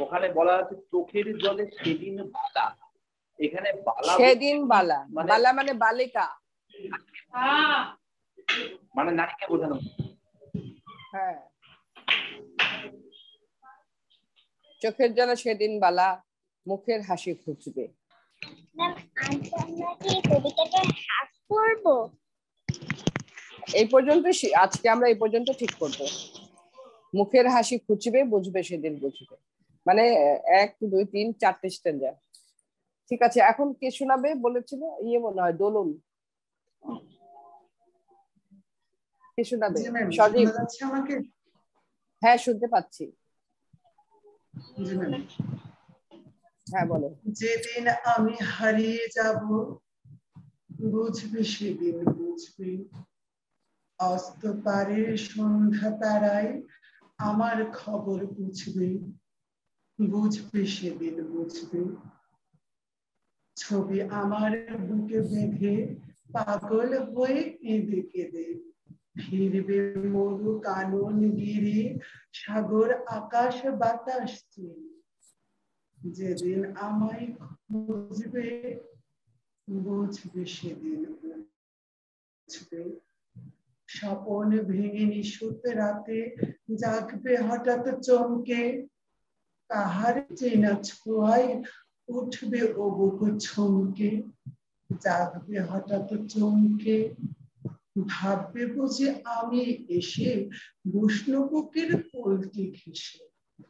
ওখানে বলা আছে চোখের জলে সেদিন বালা। এখানে বালা, সেদিন বালা, বালা মানে বালিকা, মানে নারীকে বোঝানো। হ্যাঁ, চোখের জলে সেদিন বালা, মুখের হাসি খুঁজবে। কবিতাটা হাফ করবো। এই পর্যন্ত আজকে আমরা এই পর্যন্ত ঠিক করব। মুখের হাসি খুঁজবে, বুঝবে সেদিন বুঝবে, মানে 1 2 3 4টে স্ট্যান্ডা। ঠিক আছে, এখন কে শোনাবে বলেছিল? মনে হয় দোলন, কে শোনাবে? জি ম্যাম, সজীব? শোনা যাচ্ছে আমাকে? হ্যাঁ শুনতে পাচ্ছি। জি ম্যাম। হ্যাঁ বলো। যেদিন আমি হারিয়ে যাব, বুঝবে সেদিন বুঝবে, অস্ত পারের সন্ধ্যা তারায় আমার খবর বুঝবে, বুঝবে সেদিন বুঝবে। ছবি আমার বুকে বেঁধে পাগল হয়ে কেঁদে কেঁদে ফিরবে মরু কানন গিরি, সাগর আকাশ বাতাস চিরে। যেদিন আমায় খুঁজবে, বুঝবে সেদিন বুঝবে। স্বপন ভেঙে নিশুত রাতে জাগবে হঠাৎ চমকে, কাহার চেনা ছোঁয়ায় উঠবে ও বুক ছমকে। জাগবে হঠাৎ চমকে, ভাববে বুঝি আমি এসে বৈষ্ণবকের কোলটি ঘেঁষে।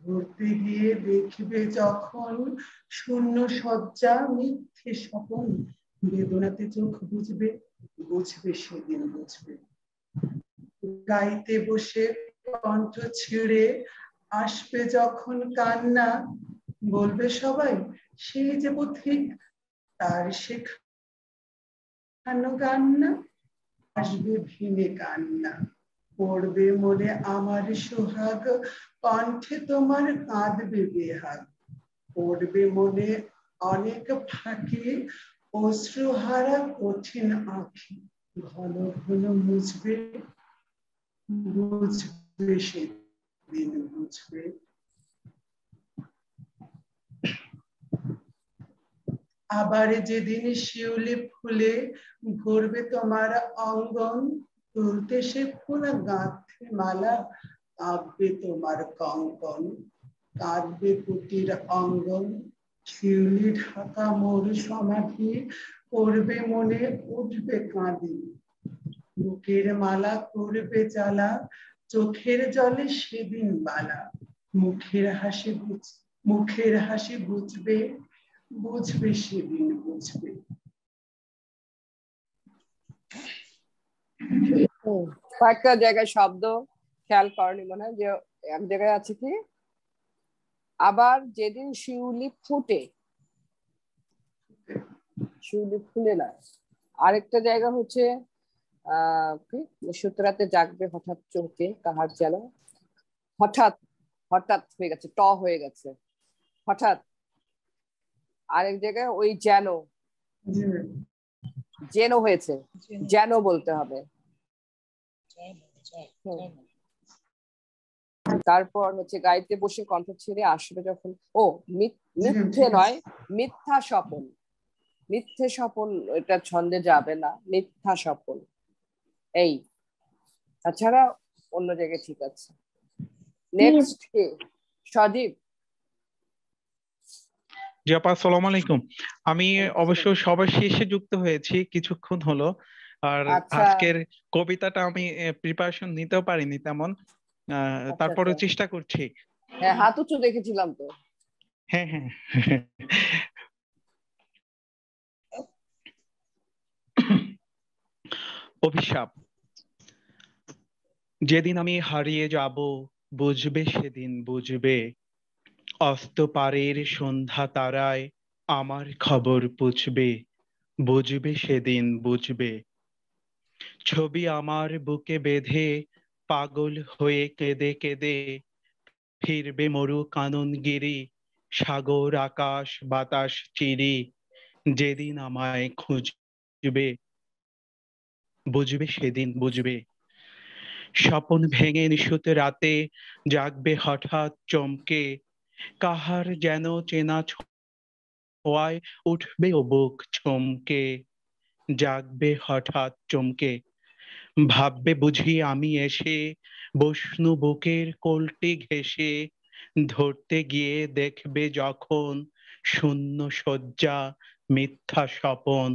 ধরতে গিয়ে দেখবে যখন শূন্য শয্যা মিথ্যে স্বপন, বেদনাতে চোখ বুঝবে, বুঝবে সেদিন বুঝবে। গাইতে বসে কণ্ঠ ছিঁড়ে আসবে যখন কান্না, বলবে সবাই সেই যে পথিক, তার শেখানো গান না। আসবে ভেঙে কান্না, পড়বে মনে আমার সোহাগ, কণ্ঠে তোমার কাঁদবে বেহাগ। পড়বে মনে অনেক ফাঁকি, অশ্রুহারা কঠিন আঁখি, ঘন ঘন মুছবে, বুঝবে সেদিন বুঝবে। আবার যেদিন শিউলি ফুলে ভরবে তোমার অঙ্গন, তুলতে সে ফুল গাঁথে মালা, কাঁদবে তোমার কঙ্কন, কাঁদবে কুটির অঙ্গন। শিউলি ঢাকা মোর সমাধি, করবে মনে উঠবে কাঁদি, বুকের মালা করবে জ্বালা, চোখের জলে সেদিন বালা। মুখের হাসি বুঝবে, বুঝবে সেদিন বুঝবে। কয়েকটা জায়গায় শব্দ খেয়াল করনি মনে হয়, যে এক জায়গায় আছে কি, আবার যেদিন শিউলি ফুটে, শিউলি ফুলে না। আরেকটা জায়গা হচ্ছে কি সুতরাতে জাগবে হঠাৎ চমকে কাহার যেন, হঠাৎ হঠাৎ হয়ে গেছে, ট হয়ে গেছে হঠাৎ। আরেক জায়গায় ওই যেন, যেন হয়েছে, যেন বলতে হবে। তারপর হচ্ছে গাইতে বসে কণ্ঠ ছেড়ে আসবে যখন, ও মিথ্যে নয়, মিথ্যা স্বপন, মিথ্যে স্বপন এটা ছন্দে যাবে না, মিথ্যা স্বপন। এই তাছাড়া অন্য জায়গায় ঠিক আছে। নেক্সট কে? সজীব। জি আপা, আসসালামু আলাইকুম। আমি অবশ্য সবার শেষে যুক্ত হয়েছি কিছুক্ষণ হলো, আর আজকের কবিতাটা আমি প্রিপারেশন নিতেও পারিনি তেমন, তারপরেও চেষ্টা করছি। হ্যাঁ, হাত উঁচু দেখেছিলাম তো। হ্যাঁ হ্যাঁ। অভিশাপ। যেদিন আমি হারিয়ে যাব বুঝবে, সেদিন বুঝবে, অস্ত পারের সন্ধ্যা তারায় আমার খবর পুছবে, বুঝবে সেদিন বুঝবে। ছবি আমার বুকে বেঁধে পাগল হয়ে কেঁদে কেঁদে ফিরবে মরু কাননগিরি, সাগর আকাশ বাতাস চিরি, যেদিন আমায় খুঁজবে, বুঝবে সেদিন বুঝবে। স্বপন ভেঙে নিশুত রাতে জাগবে হঠাৎ চমকে, কাহার যেন চেনা ছোঁয়ায় উঠবে ও বুক চমকে, জাগবে হঠাৎ চমকে। ভাববে বুঝি আমি এসে বসনু বুকের কোলটি ঘেঁষে, ধরতে গিয়ে দেখবে যখন শূন্য শয্যা মিথ্যা স্বপন,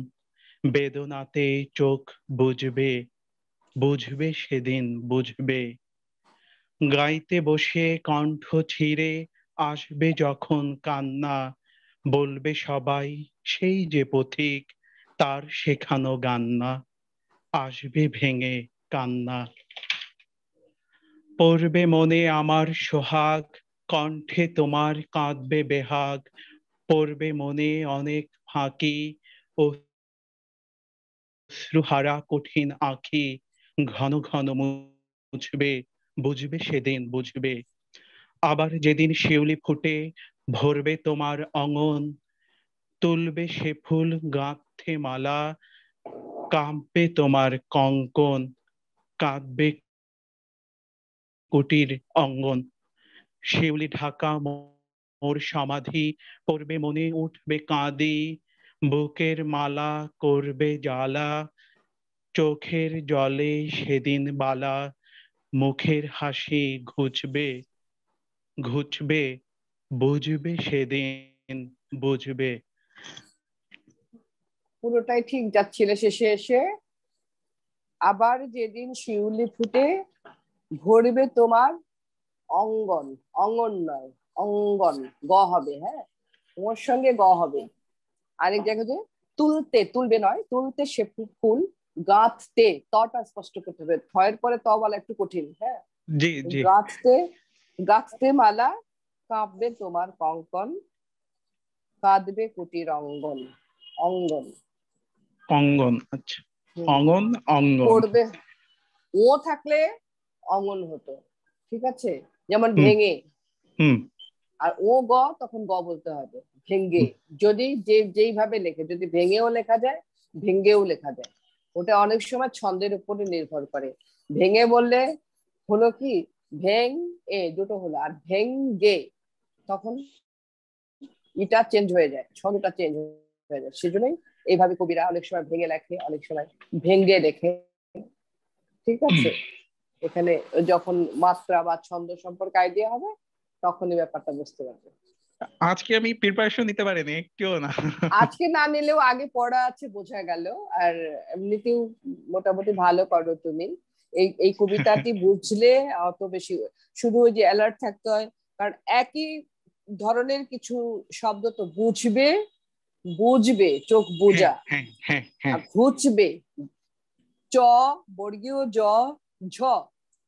বেদনাতে চোখ বুঝবে, বুঝবে সেদিন বুঝবে। গাইতে বসে কণ্ঠ ছিঁড়ে আসবে যখন কান্না, বলবে সবাই সেই যে পথিক তার শেখানো গান না, আসবে ভেঙে কান্না। পড়বে মনে আমার সোহাগ, কণ্ঠে তোমার কাঁদবে বেহাগ, পড়বে মনে অনেক ফাঁকি অশ্রুহারা কঠিন আঁখি, ঘন ঘন মুছবে, বুঝবে সেদিন বুঝবে। আবার যেদিন শিউলি ফুটে ভরবে তোমার অঙ্গন, তুলবে সে ফুল গাঁথে মালা, কাঁপবে তোমার কঙ্কন, কাঁদবে কুটির অঙ্গন। শিউলি ঢাকা মোর সমাধি, পড়বে মনে উঠবে কাঁদি, বুকের মালা করবে জ্বালা, চোখের জলে সেদিন বালা, মুখের হাসি ঘুচবে, ঘুচবে, বুঝবে সেদিন বুঝবে। পুরোটাই ঠিক যাচ্ছিল, শেষে এসে আবার যেদিন শিউলি ফুটে ভরবে তোমার অঙ্গন, অঙ্গন নয় অঙ্গন, গ হবে, হ্যাঁ ওর সঙ্গে গ হবে। আরেক জায়গাতে তুলতে, তুলবে নয়, তুলতে সে ফুল গাঁথতে, তটা স্পষ্ট করতে হবে, থয়ের পরে ত বলা একটু কঠিন, হ্যাঁ। জি জি। গাঁথতে, গাঁথতে মালা, কাঁপবে তোমার কঙ্কন, কাঁদবে কুটির অঙ্গন, অঙ্গন অঙ্গন, আচ্ছা অঙ্গন অঙ্গন। করবে, ও থাকলে অঙ্গন হতো, ঠিক আছে, যেমন ভেঙে, আর ও গ তখন গ বলতে হবে, ভেঙ্গে। যদি যেইভাবে লেখে, যদি ভেঙেও লেখা যায় ভেঙ্গেও লেখা যায়, ওটা অনেক সময় ছন্দের উপরে নির্ভর করে। ভেঙে বললে হলো কি ভেং এ দুটো হলো, আর ভেঙ্গে তখন এটা চেঞ্জ হয়ে যায়, ছন্দটা চেঞ্জ হয়ে যায়। সেজন্যই এইভাবে কবিরা অনেক সময় ভেঙে লেখে, অনেক সময় ভেঙ্গে লেখে, ঠিক আছে। এখানে যখন মাত্রা বা ছন্দ সম্পর্কে আইডিয়া হবে তখনই ব্যাপারটা বুঝতে পারবে। আজকে আমি প্রিপারেশন নিতে পারিনি একটুও না। আজকে না নিলেও আগে পড়া আছে, বোঝা গেল। আর এমনিতেও মোটামুটি ভালো করো তুমি। এই কবিতাটি বুঝলে অত বেশি, শুধু ওই যে অ্যালার্ট থাকতে হয়, কারণ একই ধরনের কিছু শব্দ তো বুঝবে, বুঝবে চোখ বোঝা, আর ঘুচবে চ বর্গীয় জ ঝ,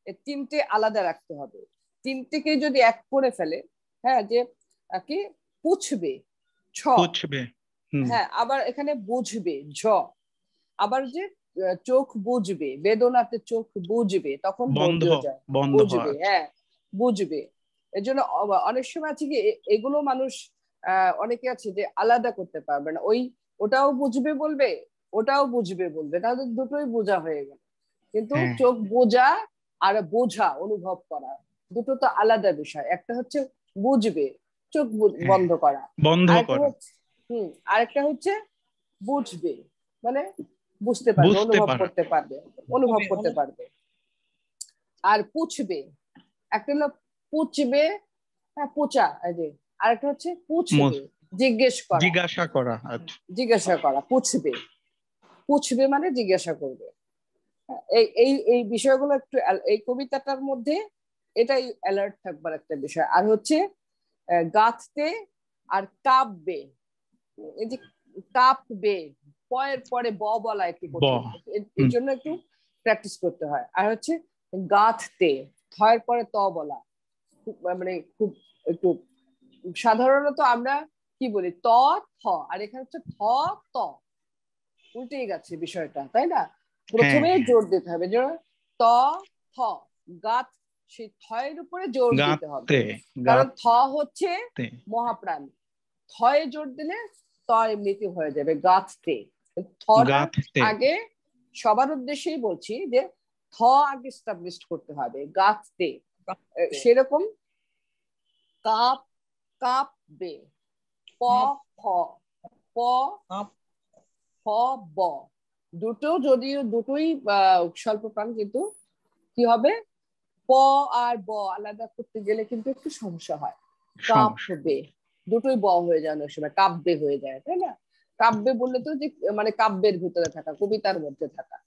এই তিনটে আলাদা রাখতে হবে। তিনটেকে যদি এক করে ফেলে, হ্যাঁ, যে কি পুছবে ছ, হ্যাঁ, আবার এখানে বুঝবে ঝ, আবার যে চোখ বুঝবে, বেদনাতে চোখ বুঝবে, তখন বর্গীয় যায়, বুঝবে, হ্যাঁ বুঝবে। এর জন্য অনেক সময় আছে কি এগুলো মানুষ অনেকে আছে যে আলাদা করতে পারবে না, ওটাও বুঝবে বলবে, ওটাও বুঝবে বলবে, তাহলে দুটোই বোঝা হয়ে গেল। কিন্তু চোখ বোঝা আর বোঝা, অনুভব করা, দুটো তো আলাদা বিষয়। একটা হচ্ছে বুঝবে, চোখ বন্ধ করা, আরেকটা হচ্ছে বুঝবে, মানে বুঝতে পারবে, অনুভব করতে পারবে, অনুভব করতে পারবে। আর পুছবে, একটা হলো পুছবে, হ্যাঁ পোচা, আরেকটা হচ্ছে পুছবে, জিজ্ঞেস করা, জিজ্ঞাসা করা, জিজ্ঞাসা করা, পুছবে, পুছবে মানে জিজ্ঞাসা করবে। এই এই এই বিষয়গুলো একটু এই কবিতাটার মধ্যে এটাই অ্যালার্ট থাকবার একটা বিষয়। আর হচ্ছে গাঁথতে আর কাঁপবে, এই যে কাঁপবে, পয়ের পরে ব বলা একটু কঠিন, এর জন্য একটু প্র্যাকটিস করতে হয়। আর হচ্ছে গাঁথতে, থয়ের পরে ত বলা, মানে খুব একটু, সাধারণত আমরা কি বলি ত থ, আর এখানে হচ্ছে থ ত, উল্টে গেছে বিষয়টা, তাই না? প্রথমে জোর দিতে হবে, যে ত থ, গাত, সেই থয়ের উপরে জোর দিতে হবে, কারণ থ হচ্ছে মহাপ্রাণ, থয়ে জোর দিলে ত এমনিতে হয়ে যাবে, গাছতে। থটা আগে সবার উদ্দেশ্যেই বলছি যে থ আগে এস্টাবলিশ করতে হবে, গাছতে। সেরকম কাপ, কাঁপবে, প ফ, প ফ ব, দুটো যদিও দুটোই স্বল্প প্রাণ, কিন্তু কি হবে প আর ব আলাদা করতে গেলে কিন্তু একটু সমস্যা হয়। কাঁপবে, দুটোই ব হয়ে যায়, অনেক সময় কাব্যে হয়ে যায়, তাই না? কাব্যে বললে তো যে মানে কাব্যের ভিতরে থাকা, কবিতার মধ্যে থাকা।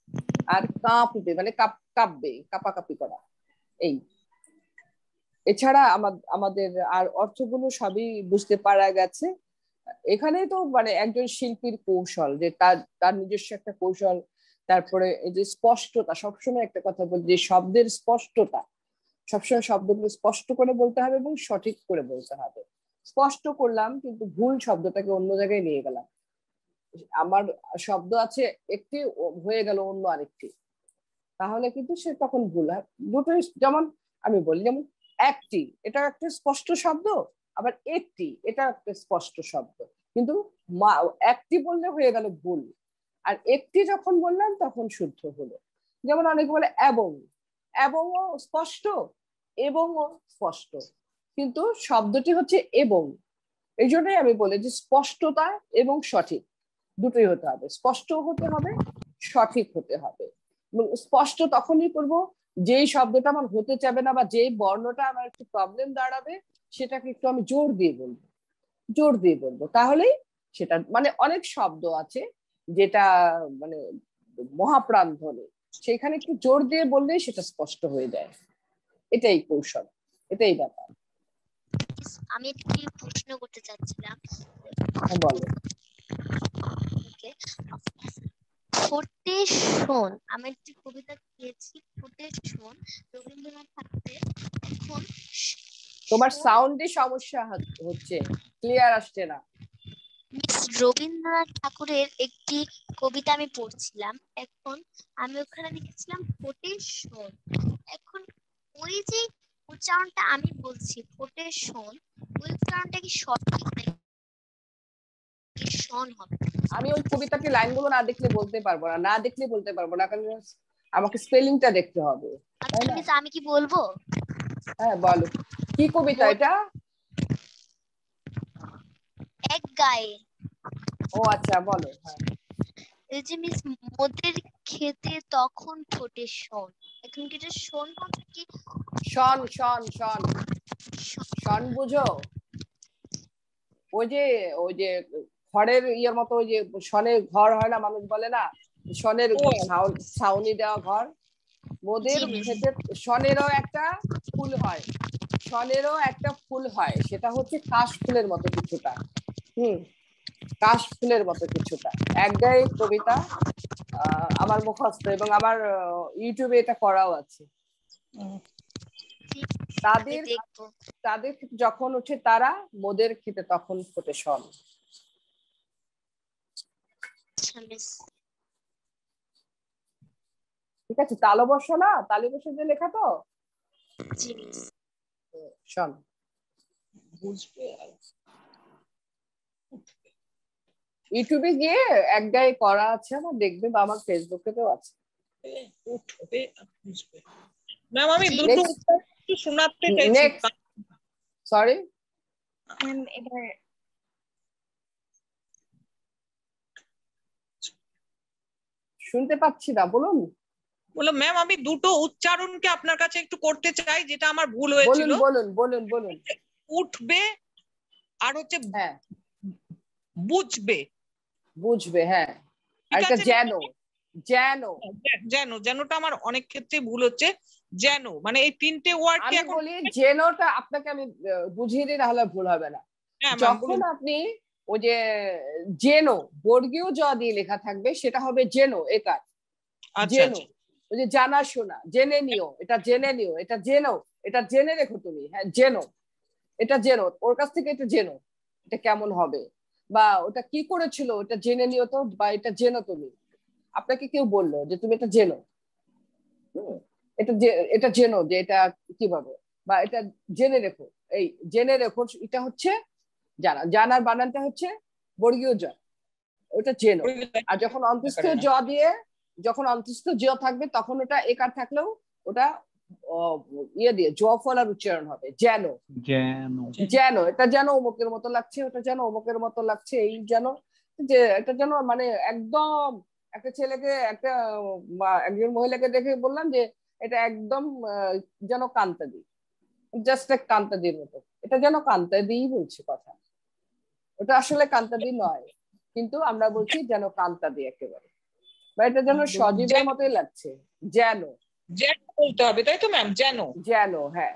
আর কাঁপবে মানে কাব্যে, কাপাকাপি করা। এই এছাড়া আমাদের আর অর্থগুলো সবই বুঝতে পারা গেছে। এখানে তো মানে একজন শিল্পীর কৌশল, যে তার নিজস্ব একটা কৌশল, তারপরে এই যে স্পষ্টতা, সবসময় একটা কথা বলি যে শব্দের স্পষ্টতা, সবসময় শব্দগুলো স্পষ্ট করে বলতে হবে এবং সঠিক করে বলতে হবে। স্পষ্ট করলাম কিন্তু ভুল শব্দটাকে অন্য জায়গায় নিয়ে গেলাম, আমার শব্দ আছে একটি, হয়ে গেল অন্য আরেকটি, তাহলে কিন্তু সে তখন ভুল হয়। দুটোই, যেমন আমি বলি, যেমন একটি, এটা একটা স্পষ্ট শব্দ, আবার একটি, এটা একটা স্পষ্ট শব্দ, কিন্তু একটি বললে হয়ে গেল ভুল, আর একটি যখন বললাম তখন শুদ্ধ হলো। যেমন অনেকে বলে এবং, এবংও স্পষ্ট, এবংও স্পষ্ট, কিন্তু শব্দটি হচ্ছে এবং। এই জন্যই আমি বলি যে স্পষ্টতা এবং সঠিক দুটোই হতে হবে, স্পষ্ট হতে হবে, সঠিক হতে হবে। স্পষ্ট তখনই করবো যেই শব্দটা আমার হতে চাবে না, বা যেই বর্ণটা আমার একটু প্রবলেম দাঁড়াবে, সেটাকে একটু আমি জোর দিয়ে বলবো, জোর দিয়ে বলবো, তাহলেই সেটা, মানে অনেক শব্দ আছে যেটা মানে মহাপ্রাণ ধ্বনি, সেখানে একটু জোর দিয়ে বললেই সেটা স্পষ্ট হয়ে যায়। এটাই কৌশল, এটাই ব্যাপার। আমি একটি প্রশ্ন করতে চাচ্ছিলাম। বলো। ফোটে শোন, আমি একটি কবিতা পেয়েছি, ফোটে শোন, রবীন্দ্রনাথ ঠাকুরের। এখন তোমার সাউন্ডে সমস্যা হচ্ছে, ক্লিয়ার আসছে না। মিস রবীন্দ্রনাথ ঠাকুরের একটি কবিতা আমি পড়ছিলাম, এখন আমি ওখানে লিখেছিলাম ফোটে শোন। এখন ওই যে উচ্চারণটা আমি বলছি ফোটে শোন, ওই উচ্চারণটা কি সঠিক নাকি শোন হবে? আমি ওই কবিতাটি লাইনগুলো না দেখলে বলতে পারবো না, না দেখলে বলতে পারবো না, কারণ আমাকে স্পেলিংটা দেখতে হবে। আচ্ছা, আমি কি বলবো? হ্যাঁ বলো, কি কবিতা এটা? এক গায়ে। ও আচ্ছা, বলো। হ্যাঁ, এই যে মিস মোদের খেতে তখন ফোটে শোন, এখন কি এটা শোন হবে কি শন? শন শন শন বুঝো? ওই যে খড়ের ইয়ের মতো, ওই যে শনের ঘর হয় না, মানুষ বলে না শনের ছাউনি দেওয়া ঘর, মোদের খেতে শনেরও একটা ফুল হয়, শনেরও একটা ফুল হয়, সেটা হচ্ছে কাশ ফুলের মতো কিছুটা। কাশ ফুলের মতো কিছুটা, এক গায়ে কবিতা, আমার মুখস্থ, এবং আমার ইউটিউবে এটা করাও আছে। তাদের যখন ওঠে তারা, মোদের খেতে তখন ফোটে শন। আচ্ছা মিস। ঠিক আছে, তালবস্য না, তালবস্য যে লেখা তো। জি মিস। শোন, বুঝবে ইউটিউবে গিয়ে এক গায়ে করা আছে, আমার দেখবে, বা আমার ফেসবুকেও আছে। উঠবে বুঝবে। ম্যাম আমি দুটো শোনাতে চাইছি। সরি ম্যাম, এবার শুনতে পাচ্ছি না, বলুন। বলো ম্যাম, আমি দুটো উচ্চারণকে আপনার কাছে একটু করতে চাই, যেটা আমার ভুল হয়েছিল। বলুন বলুন বলুন। উঠবে আর হচ্ছে হ্যাঁ, বুঝবে। বুঝবে, হ্যাঁ। আর ঠিক একটা আছে, যেন, যেন যেন, যেনটা আমার অনেক ক্ষেত্রে ভুল হচ্ছে। যেন মানে এই তিনটে ওয়ার্ড আমি কে এখন বলি, যেনটা আপনাকে আমি বুঝিয়ে দিই, তাহলে ভুল হবে না। হ্যাঁ ম্যাম যখন বলুন। আপনি ওই যে যেন বর্গীয় জ দিয়ে লেখা থাকবে, সেটা হবে যেন, একার। আচ্ছা যেন, আচ্ছা ওই যে জানা শোনা, জেনে নিও, এটা জেনে নিও, এটা জেনো, এটা জেনে রেখো তুমি, হ্যাঁ জেনো, এটা জেনো, ওর কাছ থেকে এটা জেনো, এটা কেমন হবে, বা ওটা কি করেছিল এটা জেনে নিও তো, বা এটা জেনো তুমি। আপনাকে কেউ বললো যে তুমি এটা জেনো, এটা জেনো যে এটা কিভাবে, বা এটা জেনে রেখো, এই জেনে রেখো, এটা হচ্ছে জানা। জানার বানানটা হচ্ছে বর্গীয় জ, ওটা জেনো। আর যখন অন্তস্থ জ দিয়ে, যখন অন্তস্থ জ থাকবে, তখন ওটা একার থাকলেও ওটা ইয়ে দিয়ে জ ফলার উচ্চারণ হবে, যেন। যেন, এটা যেন অমুকের মতো লাগছে, ওটা যেন অমুকের মতো লাগছে, এই যেন, যে এটা যেন মানে একদম একটা ছেলেকে, একটা একজন মহিলাকে দেখে বললাম যে এটা একদম যেন কান্তাদি, জাস্ট এক কান্তাদির মতো, এটা যেন কান্তাদি বলছে কথা, ওটা আসলে কান্তাদি নয়, কিন্তু আমরা বলছি যেন কান্তাদি একেবারে, বা এটা যেন সজীবের মতোই লাগছে, যেন। যেন বলতে হবে, তাই তো ম্যাম? যেন, যেন, হ্যাঁ।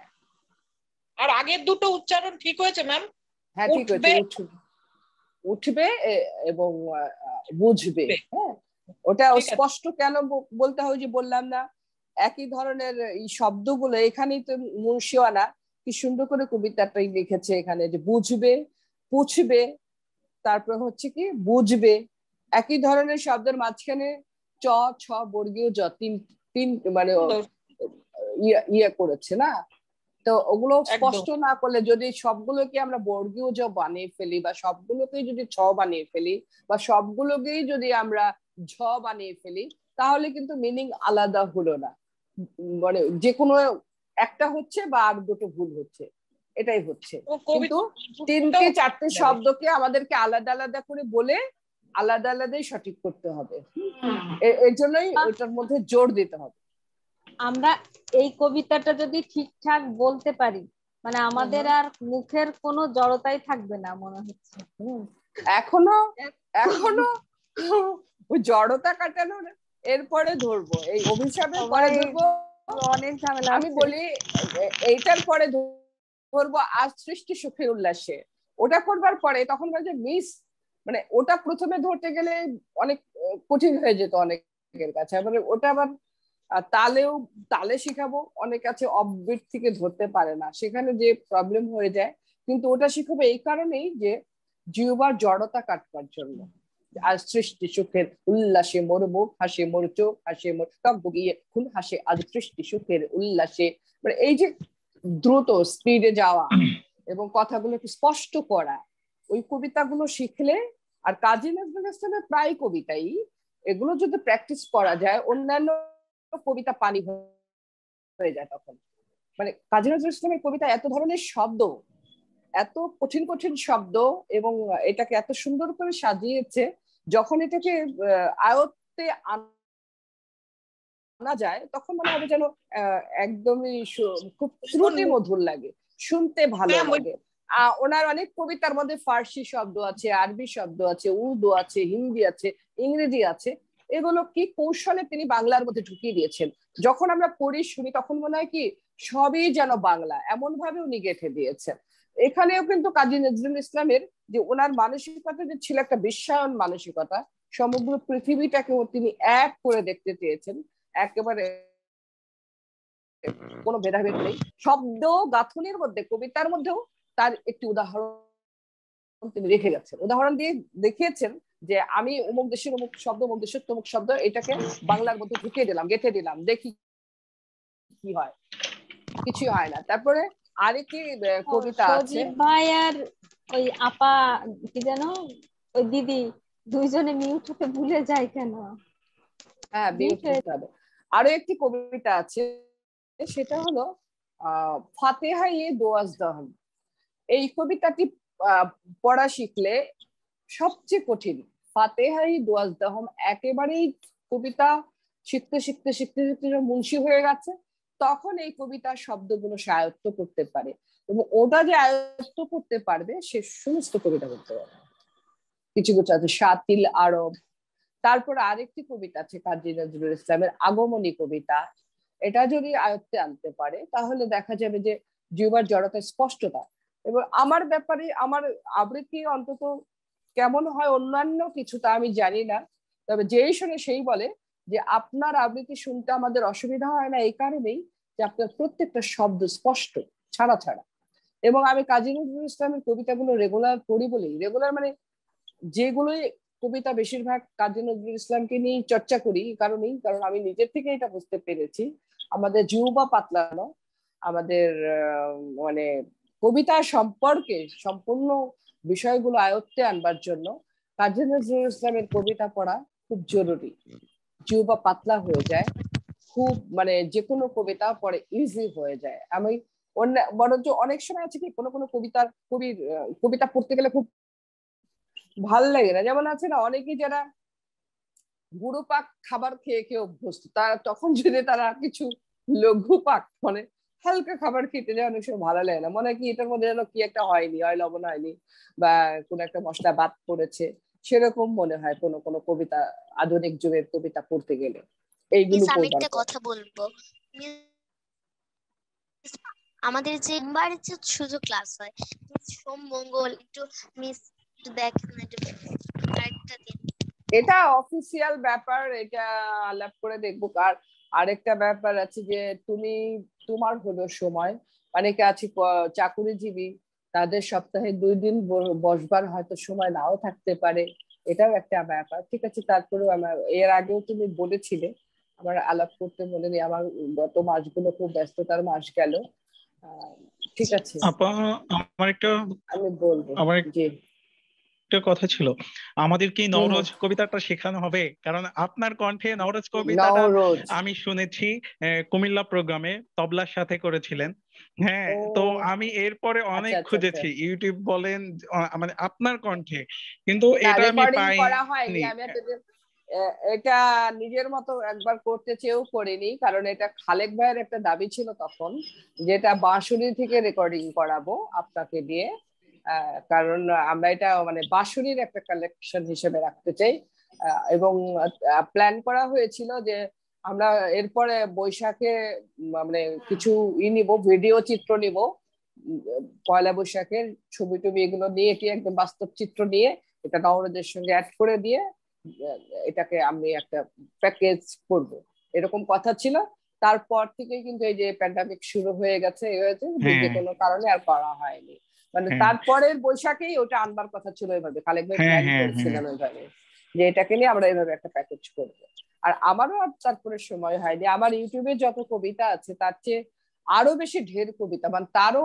আর আগের দুটো উচ্চারণ ঠিক হয়েছে ম্যাম? হ্যাঁ ঠিক হয়েছে, উঠবে এবং বুঝবে, হ্যাঁ। ওটা স্পষ্ট কেন বলতে হয়, যে বললাম না, একই ধরনের এই শব্দগুলো এখানেই তো মুন্সিওয়ানা কি সুন্দর করে কবিতাটাই লিখেছে এখানে, যে বুঝবে, পুছবে, তারপর হচ্ছে কি বুঝবে, একই ধরনের শব্দের মাঝখানে চ ছ বর্গীয় জ, তিন তিন মানে ইয়ে করেছে না। তো ওগুলো স্পষ্ট না করলে, যদি সবগুলোকে আমরা বর্গীয় জ বানিয়ে ফেলি, বা সবগুলোকেই যদি ছ বানিয়ে ফেলি, বা সবগুলোকেই যদি আমরা ঝ বানিয়ে ফেলি, তাহলে কিন্তু মিনিং আলাদা হলো না, মানে যে কোনো একটা হচ্ছে বা আর দুটো ভুল হচ্ছে, এটাই হচ্ছে। কিন্তু তিনটে চারটে শব্দকে আমাদেরকে আলাদা আলাদা করে বলে আলাদা আলাদাই সঠিক করতে হবে, এর জন্যই ওটার মধ্যে জোর দিতে হবে। আমরা এই কবিতাটা যদি ঠিকঠাক বলতে পারি, মানে আমাদের আর মুখের কোনো জড়তাই থাকবে না মনে হচ্ছে। এখনো ওই জড়তা কাটানোর এরপরে ধরবো, এই অভিশাপের পরে ধরবো, অনেক ঝামেলা। আমি বলি এইটার পরে ধরবো আজ সৃষ্টি সুখের উল্লাসে, ওটা করবার পরে তখন বলছে মিস, মানে ওটা প্রথমে ধরতে গেলে অনেক কঠিন হয়ে যেত অনেকের কাছে, মানে ওটা আবার তালে শিখাবো, অনেক আছে অফবিট থেকে ধরতে পারে না, সেখানে যে প্রবলেম হয়ে যায়। কিন্তু ওটা শিখাবো এই কারণেই যে জিহ্বার জড়তা কাটবার জন্য। আজ সৃষ্টি সুখের উল্লাসে মোর মুখ হাসে, মোর চোখ হাসে, মোর টক বগিয়ে খুন হাসে, আজ সৃষ্টি সুখের উল্লাসে, মানে এই যে দ্রুত স্পিডে যাওয়া এবং কথাগুলোকে স্পষ্ট করা, ওই কবিতাগুলো শিখলে, আর কাজী নজরুল ইসলামের প্রায় কবিতাই এগুলো যদি প্র্যাকটিস করা যায়, অন্যান্য কবিতা পানি হয়ে যায় তখন। মানে কাজী নজরুল ইসলামের কবিতা এত ধরনের শব্দ, এত কঠিন কঠিন শব্দ, এবং এটাকে এত সুন্দর করে সাজিয়েছে, যখন এটাকে আয়ত্তে আনা যায় তখন মনে হবে যেন একদমই খুব শ্রুতি মধুর লাগে, শুনতে ভালো লাগে। ওনার অনেক কবিতার মধ্যে ফার্সি শব্দ আছে, আরবি শব্দ আছে, উর্দু আছে, হিন্দি আছে, ইংরেজি আছে, এগুলো কি কৌশলে তিনি বাংলার মধ্যে ঢুকিয়ে দিয়েছেন। যখন আমরা পড়ি শুনি তখন মনে হয় কি সবই যেন বাংলা, এমন ভাবে উনি গেঁথে দিয়েছেন। এখানেও কিন্তু কাজী নজরুল ইসলামের যে ওনার মানসিকতা যে ছিল একটা বিশ্বায়ন মানসিকতা, সমগ্র পৃথিবীটাকে তিনি এক করে দেখতে চেয়েছেন, একেবারে কোনো ভেদাভেদ নেই। শব্দ গাঁথনির মধ্যে, কবিতার মধ্যেও তার একটি উদাহরণ তিনি রেখে গেছেন, উদাহরণ দিয়ে দেখিয়েছেন যে আমি অমুক দেশের অমুক শব্দ, অমুক দেশের তমুক শব্দ, এটাকে বাংলার মধ্যে ঢুকিয়ে দিলাম, গেঁথে দিলাম, দেখি কি হয়। কিছু হয় না। তারপরে আরেকটি কবিতা আছে, সজীব ভাই আর ওই আপা কি যেন ওই দিদি দুইজনে মিউট হতে ভুলে যায় কেন? হ্যাঁ মিউট হতে হবে। আরো একটি কবিতা আছে, সেটা হলো ফাতেহায়ে দোয়াজদাহম। এই কবিতাটি পড়া শিখলে সবচেয়ে কঠিন। ফাতেহায়ে দোয়াজদাহম একেবারেই কবিতা শিখতে শিখতে শিখতে শিখতে মুন্সি হয়ে গেছে, তখন এই কবিতার শব্দগুলো সে আয়ত্ত করতে পারে, এবং ওটা যে আয়ত্ত করতে পারবে সে সমস্ত কবিতা করতে পারবে। কিছু কিছু আছে শাতিল আরব। তারপর আরেকটি কবিতা আছে কাজী নজরুল ইসলামের আগমনী কবিতা। এটা যদি আয়ত্তে আনতে পারে তাহলে দেখা যাবে যে জিহ্বার জড়তার স্পষ্টতা। এবং আমার ব্যাপারে আমার আবৃত্তি অন্তত কেমন হয় অন্যান্য কিছু তা আমি জানি না, তবে যেই শুনে সেই বলে যে আপনার আবৃত্তি শুনতে আমাদের অসুবিধা হয় না এই কারণেই যে আপনার প্রত্যেকটা শব্দ স্পষ্ট ছাড়া ছাড়া। এবং আমি কাজী নজরুল ইসলামের কবিতাগুলো রেগুলার পড়ি বলেই, রেগুলার মানে যেগুলোই কবিতা বেশিরভাগ কাজী নজরুল ইসলামকে নিয়ে চর্চা করি, কারণ আমি নিজের থেকে এটা বুঝতে পেরেছি আমাদের জিহ্বা পাতলানো, আমাদের মানে কবিতা সম্পর্কে সম্পূর্ণ বিষয়গুলো আয়ত্তে আনবার জন্য কাজী নজরুল ইসলামের কবিতা পড়া খুব জরুরি। জিহ্বা পাতলা হয়ে যায়, খুব মানে যে কোনো কবিতা পড়ে ইজি হয়ে যায়। আমি বরঞ্চ অনেক সময় আছে কি কোনো কোনো কবিতা পড়তে গেলে খুব ভাল লাগে না, যেমন আছে না অনেকেই যারা গুরু পাক খাবার খেয়ে খেয়ে অভ্যস্ত, তারা তখন যদি তারা কিছু লঘু পাক মানে হালকা খাবার খেতে যায় অনেক সময় ভালো লাগে না, মনে হয় কি এটার মধ্যে যেন কি একটা হয়নি, হয় লবণ হয়নি বা কোনো একটা মশলা বাদ পড়েছে, সেরকম মনে হয় কোনো কোনো কবিতা আধুনিক যুগের কবিতা পড়তে গেলে। এইগুলো আমি পড়বার একটা কথা বলবো, আমাদের যে সোমবার যে সুযোগ ক্লাস হয়, সোম মঙ্গল একটু মিস দেখেন একটু আরেকটা দিন। এটা অফিসিয়াল ব্যাপার, এটা আলাপ করে দেখবো। আর আরেকটা ব্যাপার আছে যে তোমার হলো সময়, অনেকে আছে চাকুরিজীবী, তাদের সপ্তাহে 2 দিন বসবার হয়তো সময় নাও থাকতে পারে, এটাও একটা ব্যাপার। ঠিক আছে, তারপরেও আমার এর আগেও তুমি বলেছিলে, আমার আলাপ করতে মনে নেই, আমার গত মাসগুলো খুব ব্যস্ততার মাস গেল। ঠিক আছে আপা, আমার একটা বলবো জি একটা কথা ছিল, আমাদের কি নওরোজ কবিতাটা শেখানো হবে? কারণ আপনার কণ্ঠে নওরোজ কবিতাটা আমি শুনেছি কুমিল্লা প্রোগ্রামে তবলার সাথে করেছিলেন। হ্যাঁ, তো আমি এরপরে অনেক খুঁজেছি, ইউটিউব বলেন মানে আপনার কণ্ঠে, কিন্তু এটা আমি পাইনি। এটা নিজের মতো একবার করতে চেয়েও করিনি, কারণ এটা খালেক ভাইয়ের একটা দাবি ছিল তখন, যেটা বাঁশুরি থেকে রেকর্ডিং করাবো আপনাকে দিয়ে, কারণ আমরা এটা মানে বাঁশুরির একটা কালেকশন হিসেবে রাখতে চাই। এবং প্ল্যান করা হয়েছিল যে আমরা এরপরে বৈশাখে মানে কিছু নিব, ভিডিও চিত্র নিব, পয়লা বৈশাখের ছবি টবি এগুলো নিয়ে, এটি একদম বাস্তব চিত্র নিয়ে এটা নওরোজের সঙ্গে অ্যাড করে দিয়ে এটাকে আমি একটা প্যাকেজ করব, এরকম কথা ছিল। তারপর থেকে কিন্তু এই যে প্যান্ডামিক শুরু হয়ে গেছে, যে কোনো কারণে আর করা হয়নি। মানে তারপরের বৈশাখেই ওটা আনবার কথা ছিল, এভাবে খালেক ভাই প্ল্যান করেছিলেন ওইভাবে যে এটাকে নিয়ে আমরা এইভাবে একটা প্যাকেজ করবো। আর আমারও আর তারপরে সময় হয়নি, আমার ইউটিউবে যত কবিতা আছে তার চেয়ে আরো বেশি ঢের কবিতা, মানে তারও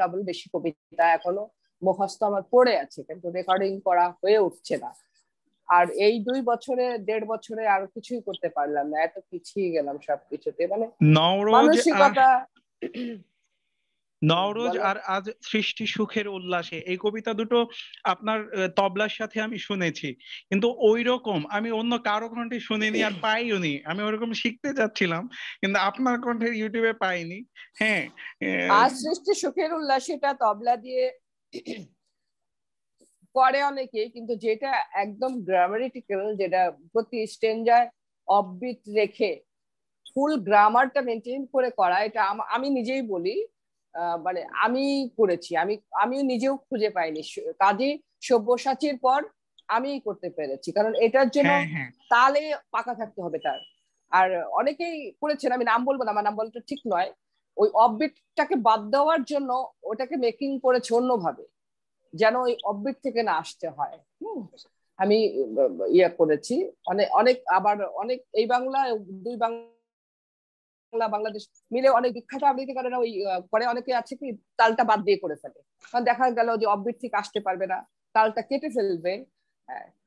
ডাবল বেশি কবিতা এখনো মুখস্থ আমার পড়ে আছে, কিন্তু রেকর্ডিং করা হয়ে উঠছে না। আর এই 1.5 বছরে আরো কিছুই করতে পারলাম না, এত পিছিয়ে গেলাম সবকিছুতে, মানে মানসিকতা। নওরোজ আর আজ সৃষ্টি সুখের উল্লাসে, এই কবিতা দুটো আপনার তবলার সাথে আমি শুনেছি, কিন্তু ওই রকম আমি অন্য কারো কণ্ঠে শুনিনি আর পাইও নি। আমি ওরকম শিখতে যাচ্ছিলাম কিন্তু আপনার কণ্ঠে ইউটিউবে পাইনি। হ্যাঁ, আজ সৃষ্টি সুখের উল্লাসেটা তবলা দিয়ে করে অনেকে, কিন্তু যেটা একদম গ্রামারিটিক্যাল, যেটা প্রতি স্টেঞ্জায় অফবিট রেখে ফুল গ্রামারটা মেনটেন করে করা, এটা আমি নিজেই বলি, মানে আমি করেছি, আমিও নিজেও খুঁজে পাইনি। কাজী সব্যসাচীর পর আমি করতে পেরেছি, কারণ এটার জন্য তালে পাকা থাকতে হবে তার। আর অনেকেই করেছেন, আমি নাম বলবো না, আমার নাম বলতে ঠিক নয়, ওই অফবিটটাকে বাদ দেওয়ার জন্য ওটাকে মেকিং করেছে অন্যভাবে, যেন ওই অফবিট থেকে না আসতে হয়। আমি ইয়ে করেছি, অনেক অনেক আবার অনেক এই বাংলা দুই বাংলা বাংলাদেশ মিলে অনেক বিখ্যাত আবৃত্তিকারেরা ওই করে, অনেকে আছে কি তালটা বাদ দিয়ে করে ফেলে, কারণ দেখা গেল যে অফবিট ঠিক আসতে পারবে না, তালটা কেটে ফেলবে।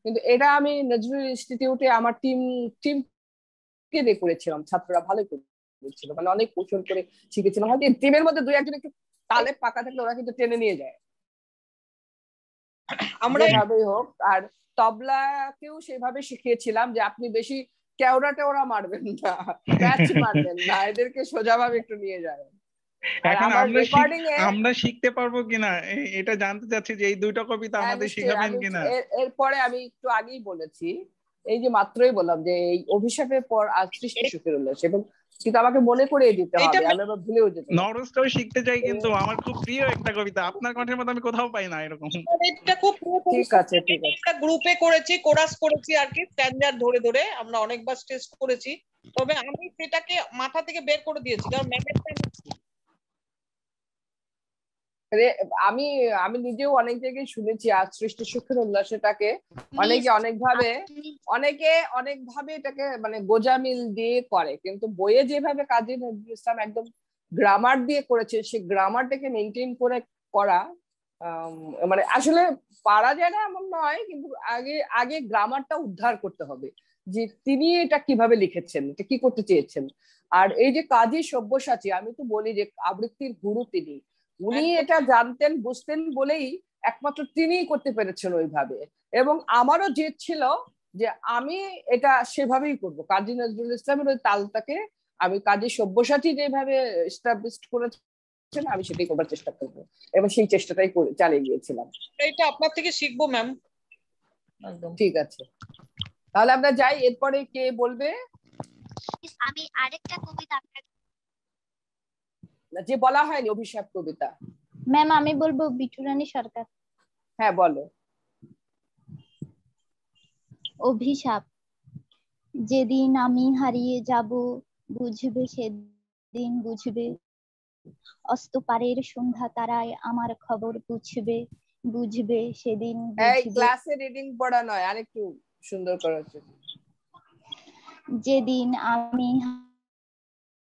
কিন্তু এটা আমি নজরুল ইনস্টিটিউটে আমার টিমকে দিয়ে করেছিলাম, ছাত্ররা ভালোই করেছিল, মানে অনেক কৌশল করে শিখেছিলাম। হয়তো টিমের মধ্যে দুই একজন একটু তালে পাকা থাকলে ওরা কিন্তু টেনে নিয়ে যায় আমরা যেভাবেই হোক। আর তবলাকেও সেভাবে শিখিয়েছিলাম যে আপনি বেশি কেওড়া টেওড়া মারবেন না, প্যাচ মারবেন না, এদেরকে সোজাভাবে একটু নিয়ে যাবেন। এখন আমরা শিখতে পারবো কিনা এটা জানতে চাচ্ছি, যে এই দুইটা কবিতা আমাদের শিখাবেন কিনা। এরপরে আমি একটু আগেই বলেছি, এই যে মাত্রই বললাম যে এই অভিশাপের পর আজ সৃষ্টি সুখের উল্লাস, এবং কিন্তু আমাকে মনে করে দিতে হবে, আমি আবার ভুলেও যেতে নরস্টার শিখতে চাই, কিন্তু আমার খুব প্রিয় একটা কবিতা, আপনার কণ্ঠের মধ্যে আমি কোথাও পাই না এরকম। এটা খুব ঠিক আছে, ঠিক আছে। একটা গ্রুপে করেছি, কোরাস করেছি আর কি, স্ট্যান্ডার্ড ধরে ধরে আমরা অনেকবার টেস্ট করেছি, তবে আমি সেটাকে মাথা থেকে বের করে দিয়েছি, কারণ আমি আমি নিজেও অনেক জায়গায় শুনেছি আজ সৃষ্টি সুখের উল্লাস, এটাকে অনেকে অনেকভাবে এটাকে মানে গোজামিল দিয়ে করে, কিন্তু বইয়ে যেভাবে কাজী নজরুল ইসলাম একদম গ্রামার দিয়ে করেছে, সেই গ্রামারটাকে মেনটেন করে করা মানে আসলে পারা যায় না এমন নয়, কিন্তু আগে গ্রামারটা উদ্ধার করতে হবে, যে তিনি এটা কিভাবে লিখেছেন, এটা কি করতে চেয়েছেন। আর এই যে কাজী সব্যসাচী, আমি তো বলি যে আবৃত্তির গুরু তিনি, উনি এটা জানতেন বুঝতেন বলেই একমাত্র তিনিই করতে পেরেছেন ওইভাবে। এবং আমারও জেদ ছিল যে আমি এটা সেভাবেই করব, কাজী নজরুল ইসলামের ওই তালটাকে আমি কাজী সব্যসাচী যেভাবে এস্টাবলিশ করেছেন আমি সেটাই করার চেষ্টা করবো, এবং সেই চেষ্টাটাই চালিয়ে গিয়েছিলাম। এটা আপনার থেকে শিখবো ম্যাম। ঠিক আছে, তাহলে আমরা যাই, এরপরে কে বলবে? আমি আরেকটা কবিতা যে বলা হয়নি অভিশাপ কবিতা। ম্যাম আমি বলবো বিটুরানী সরকার। হ্যাঁ বলো। অভিশাপ। যেদিন আমি হারিয়ে যাব বুঝবে সেদিন বুঝবে, অস্তপারের সন্ধ্যা তারায় আমার খবর বুঝবে, বুঝবে সেদিন এই ক্লাসে রিডিং পড়া নয়, আরেকটু সুন্দর করা হচ্ছে। যেদিন আমি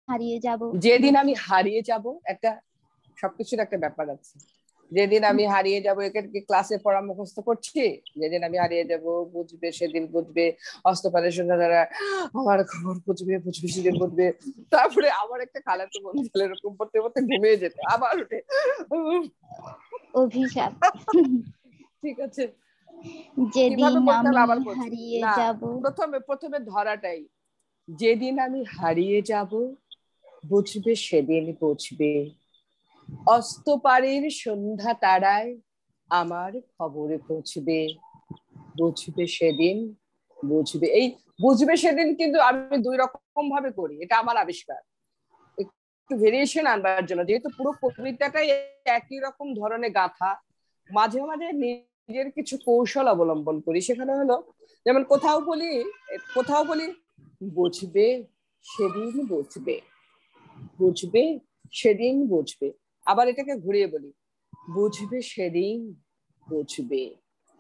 হারিয়ে যাব, যেদিন আমি হারিয়ে যাব, একটা সবকিছুর একটা ব্যাপার আছে। যেদিন আমি হারিয়ে যাব, একে ক্লাসে পড়া মুখস্থ করছি, যেদিন আমি হারিয়ে যাব বুঝবে সেদিন বুঝবে, অস্তপারের সন্ধ্যা দ্বারা আমার খবর বুঝবে, বুঝবে সেদিন বুঝবে। তারপরে আবার একটা খালাতো বোন ছেলে এরকম পড়তে পড়তে ঘুমিয়ে যেত, আবার উঠে অভিশাপ। ঠিক আছে, যেদিন আমি হারিয়ে যাব, প্রথমে ধরাটাই, যেদিন আমি হারিয়ে যাব বুঝবে সেদিন বুঝবে, অস্তপারের সন্ধ্যা তারায় আমার খবরে পৌঁছবে, বুঝবে সেদিন বুঝবে। এই বুঝবে সেদিন কিন্তু আমি দুই রকম ভাবে করি, এটা আমার আবিষ্কার, একটু ভেরিয়েশন আনবার জন্য, যেহেতু পুরো কবিতাটাই একই রকম ধরনের গাথা, মাঝে মাঝে নিজের কিছু কৌশল অবলম্বন করি। সেখানে হলো যেমন কোথাও বলি বুঝবে সেদিন বুঝবে, বুঝবে সেদিন বুঝবে, আবার এটাকে ঘুরিয়ে বলি বুঝবে সেদিন বুঝবে।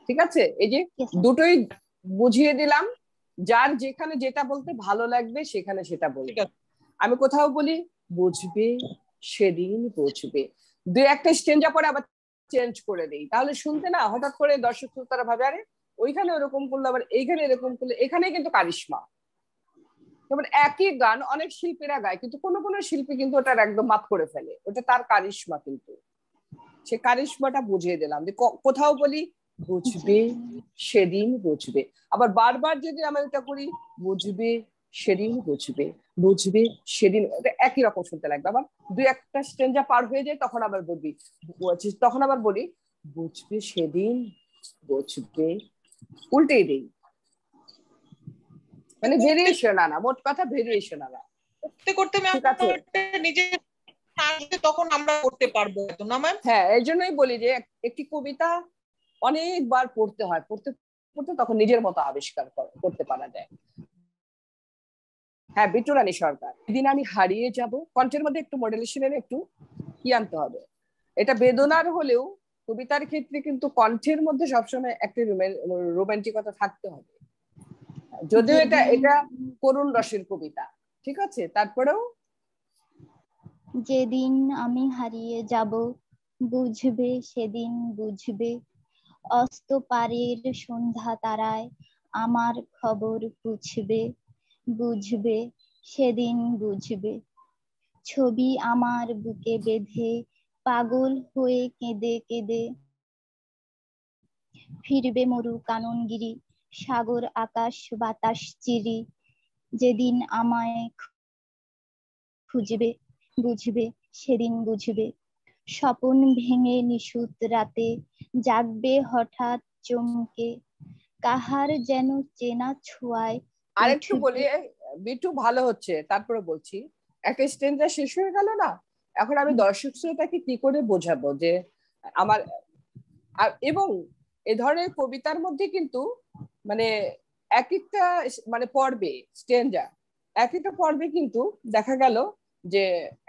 ঠিক আছে, এই যে দুটোই বুঝিয়ে দিলাম, যার যেখানে যেটা বলতে ভালো লাগবে সেখানে সেটা বলবে। আমি কোথাও বলি বুঝবে সেদিন বুঝবে, দুই একটা স্টেঞ্জা পরে আবার চেঞ্জ করে দেই, তাহলে শুনতে না হঠাৎ করে দর্শক শ্রোতারা ভাবে আরে ওইখানে ওরকম করলো, আবার এইখানে এরকম করলো, এখানে কিন্তু কারিশমা। যেমন একই গান অনেক শিল্পীরা গায়, কিন্তু কোনো কোনো শিল্পী কিন্তু ওটার একদম মাত করে ফেলে, ওটা তার কারিশমা, কিন্তু সে কারিশমাটা বুঝিয়ে দিলাম যে কোথাও বলি বুঝবে সেদিন বুঝবে, আবার বারবার যদি আমরা এটা করি বুঝবে সেদিন বুঝবে, বুঝবে সেদিন, একই রকম শুনতে লাগবে। আবার দুই একটা স্টেঞ্জা পার হয়ে যায় তখন আবার বলি বুঝবে সেদিন বুঝবে, উল্টেই দেই, মানে ভেরিয়েশন আনা, মোট কথা ভেরিয়েশন আনা করতে করতে নিজের তখন আমরা করতে পারবো না ম্যাম। হ্যাঁ, এই জন্যই বলি যে একটি কবিতা অনেকবার পড়তে হয়, পড়তে পড়তে তখন নিজের মতো আবিষ্কার করতে পারা যায়। হ্যাঁ, বিটুরানী সরকার। সেদিন আমি হারিয়ে যাব, কণ্ঠের মধ্যে একটু মডুলেশনের একটু কি আনতে হবে, এটা বেদনার হলেও কবিতার ক্ষেত্রে কিন্তু কণ্ঠের মধ্যে সবসময় একটা রোমান্টিকতা থাকতে হবে, যদিও এটা করুণ রসের কবিতা, ঠিক আছে। তারপরেও যেদিন আমি হারিয়ে যাব বুঝবে সেদিন বুঝবে, অস্ত পারের সন্ধ্যা তারায় আমার খবর পুছবে, বুঝবে সেদিন বুঝবে। ছবি আমার বুকে বেঁধে পাগল হয়ে কেঁদে কেঁদে, ফিরবে মরু কাননগিরি সাগর আকাশ বাতাস চিরি, যেদিন আমায় খুঁজবে বুঝবে সেদিন বুঝবে। স্বপন ভেঙে নিশুত রাতে জাগবে হঠাৎ চমকে, কাহার যেন চেনা ছোঁয়ায়। আরেকটু বলি বিটু, ভালো হচ্ছে, তারপরে বলছি। একটা স্টেঞ্জা শেষ হয়ে গেল না, এখন আমি দর্শক শ্রোতাকে কি করে বোঝাবো যে আমার, এবং এ ধরনের কবিতার মধ্যে কিন্তু মানে এক একটা মানে পর্বে স্টেঞ্জা, এক একটা পর্বে কিন্তু দেখা গেল যে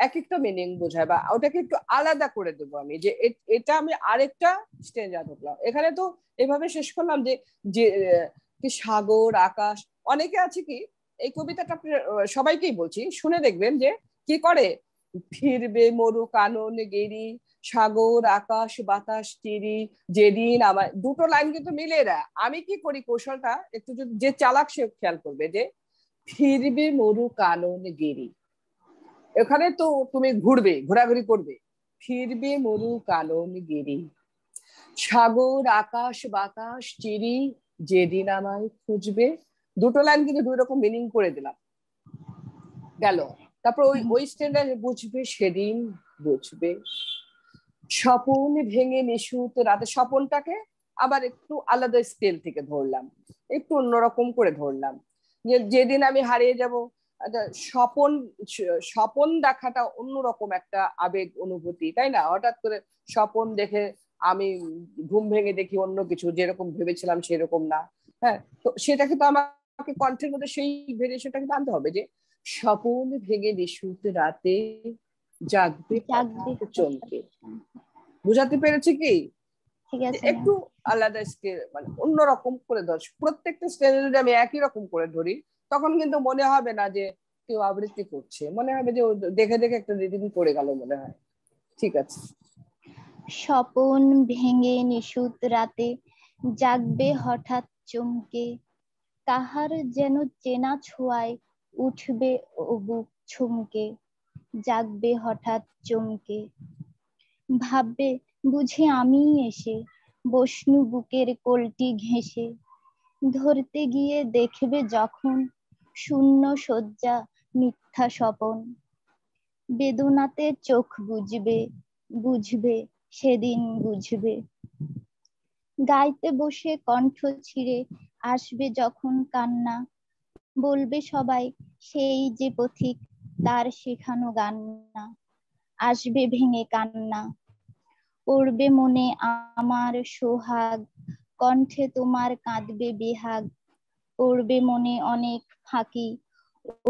এক একটা মিনিং বোঝায়, বা ওটাকে একটু আলাদা করে দেবো আমি, যে এটা আমি আরেকটা স্টেঞ্জা ঢুকলাম এখানে, তো এভাবে শেষ করলাম যে যে সাগর আকাশ। অনেকে আছে কি এই কবিতাটা সবাইকেই বলছি, শুনে দেখবেন যে কি করে, ফিরবে মরু কানন গেরি সাগর আকাশ বাতাস চিরি, যেদিন আমার, দুটো লাইন কিন্তু মিলে না। আমি কি করি কৌশলটা একটু, যে চালাক সে খেয়াল করবে যে ফিরবে মরু কানন গেরি, এখানে তো তুমি ঘুরবে, ঘোরাঘুরি করবে, ফিরবে মরু কানন গেরি সাগর আকাশ বাতাস চিরি, যেদিন আমায় খুঁজবে। দুটো লাইন কিন্তু দুই রকম মিনিং করে দিলাম, গেল। তারপর ওই স্ট্যান্ডার্ড বুঝবে সেদিন বুঝবে, স্বপন ভেঙে নিশুত রাতে, স্বপনটাকে আবার একটু আলাদা স্কেল থেকে ধরলাম, একটু অন্যরকম করে ধরলাম, যে যেদিন আমি হারিয়ে যাব। স্বপন স্বপন দেখাটা অন্যরকম একটা আবেগ অনুভূতি, তাই না? হঠাৎ করে স্বপন দেখে আমি ঘুম ভেঙে দেখি অন্য কিছু, যেরকম ভেবেছিলাম সেরকম না। হ্যাঁ, তো সেটা কিন্তু আমাকে কণ্ঠের মধ্যে সেই ভেরিয়েশনটাকে আনতে হবে, যে স্বপন ভেঙে নিশুত রাতে জাগবে চমকে। বুঝাতে পেরেছি কি? একটু আলাদা স্কেল, মানে অন্যরকম করে ধর, প্রত্যেকটা স্টেজে যদি আমি একই রকম করে ধরি তখন কিন্তু মনে হবে না যে কেউ আবৃত্তি করছে, মনে হবে যে দেখে দেখে একটা রিদিম পড়ে গেল মনে হয়। ঠিক আছে। স্বপন ভেঙে নিশুত রাতে জাগবে হঠাৎ চমকে, কাহার যেন চেনা ছোঁয়ায় উঠবে ও বুক ছমকে, জাগবে হঠাৎ চমকে। ভাববে বুঝি আমি এসে বসনু বুকের কোলটি ঘেঁষে, ধরতে গিয়ে দেখবে যখন শূন্য শয্যা মিথ্যা স্বপন, বেদনাতে চোখ বুঝবে বুঝবে সেদিন বুঝবে। গাইতে বসে কণ্ঠ ছিঁড়ে আসবে যখন কান্না, বলবে সবাই সেই যে পথিক তার শেখানো গান না, আসবে ভেঙে কান্না। পড়বে মনে আমার সোহাগ, কণ্ঠে তোমার কাঁদবে বেহাগ, পড়বে মনে অনেক ফাঁকি,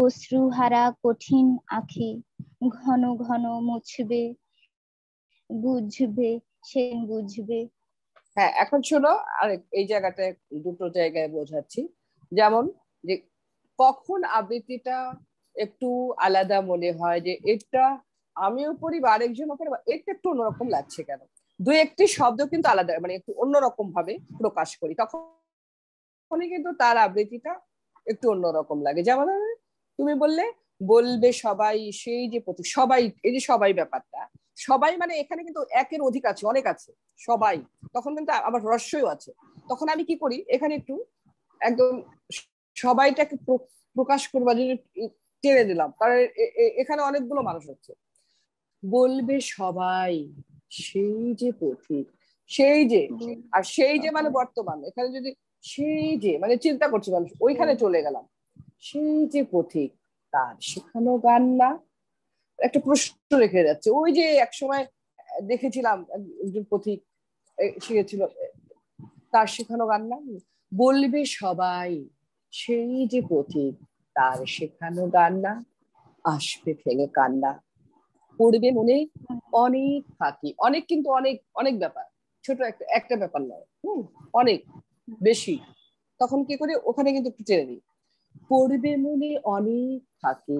অশ্রুহারা কঠিন আঁখি, ঘন ঘন মুছবে বুঝবে সে বুঝবে। হ্যাঁ, এখন শোনো, আর এই জায়গাটায় দুটো জায়গায় বোঝাচ্ছি। যেমন যে কখন আবৃত্তিটা একটু আলাদা মনে হয়, যে এটা আমিও পড়ি বা আরেকজনও পড়ি, এটা একটু অন্যরকম লাগছে কেন, দুই একটি শব্দ কিন্তু আলাদা, মানে একটু অন্যরকম ভাবে প্রকাশ করি, তখনই কিন্তু তার আবৃত্তিটা একটু অন্যরকম লাগে। যেমন তুমি বললে বলবে সবাই সেই যে প্রতীক, সবাই, এই যে সবাই ব্যাপারটা, সবাই মানে এখানে কিন্তু একের অধিক আছে, অনেক আছে সবাই, তখন কিন্তু আবার রস্যও আছে। তখন আমি কি করি, এখানে একটু একদম সবাইটাকে প্রকাশ করবার জন্য টেনে দিলাম, কারণ এখানে অনেকগুলো মানুষ হচ্ছে। বলবে সবাই সেই যে পথিক, সেই যে, আর সেই যে মানে বর্তমান, এখানে যদি সেই যে মানে চিন্তা করছি মানুষ, ওইখানে চলে গেলাম, সেই যে পথিক তার শেখানো গান না, একটা প্রশ্ন রেখে যাচ্ছে। ওই যে একসময় দেখেছিলাম একজন পথিক শিখেছিল, তার শেখানো গান না, বলবে সবাই সেই যে পথিক তার শেখানো গান না, আসবে ফেলে কান্না, পড়বে মনে অনেক ফাঁকি, অনেক কিন্তু অনেক অনেক ব্যাপার, ছোট একটা একটা ব্যাপার নয়, অনেক বেশি। তখন কি করি, ওখানে কিন্তু একটু টেনে দিই, পড়বে মনে অনেক থাকে।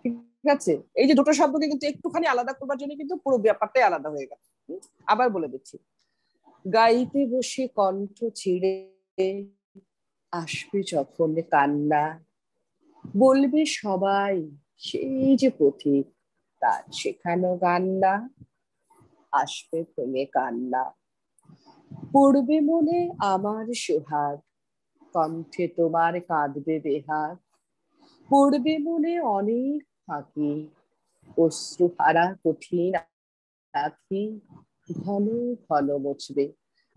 ঠিক আছে, এই যে দুটো শব্দকে কিন্তু একটুখানি আলাদা করবার জন্য কিন্তু পুরো ব্যাপারটাই আলাদা হয়ে গেল। আবার বলে দিচ্ছি, গাইতে বসে কণ্ঠ ছিঁড়ে আসবে যখন কান্না, বলবে সবাই সেই যে পথিক তার শেখানো গান না, আসবে ভেঙে কান্না। পড়বে মনে আমার সোহাগ, কণ্ঠে তোমার কাঁদবে বেহাগ, পড়বে মনে অনেক ফাঁকি, অশ্রু হারা কঠিন আঁখি, ঘন ঘন মুছবে।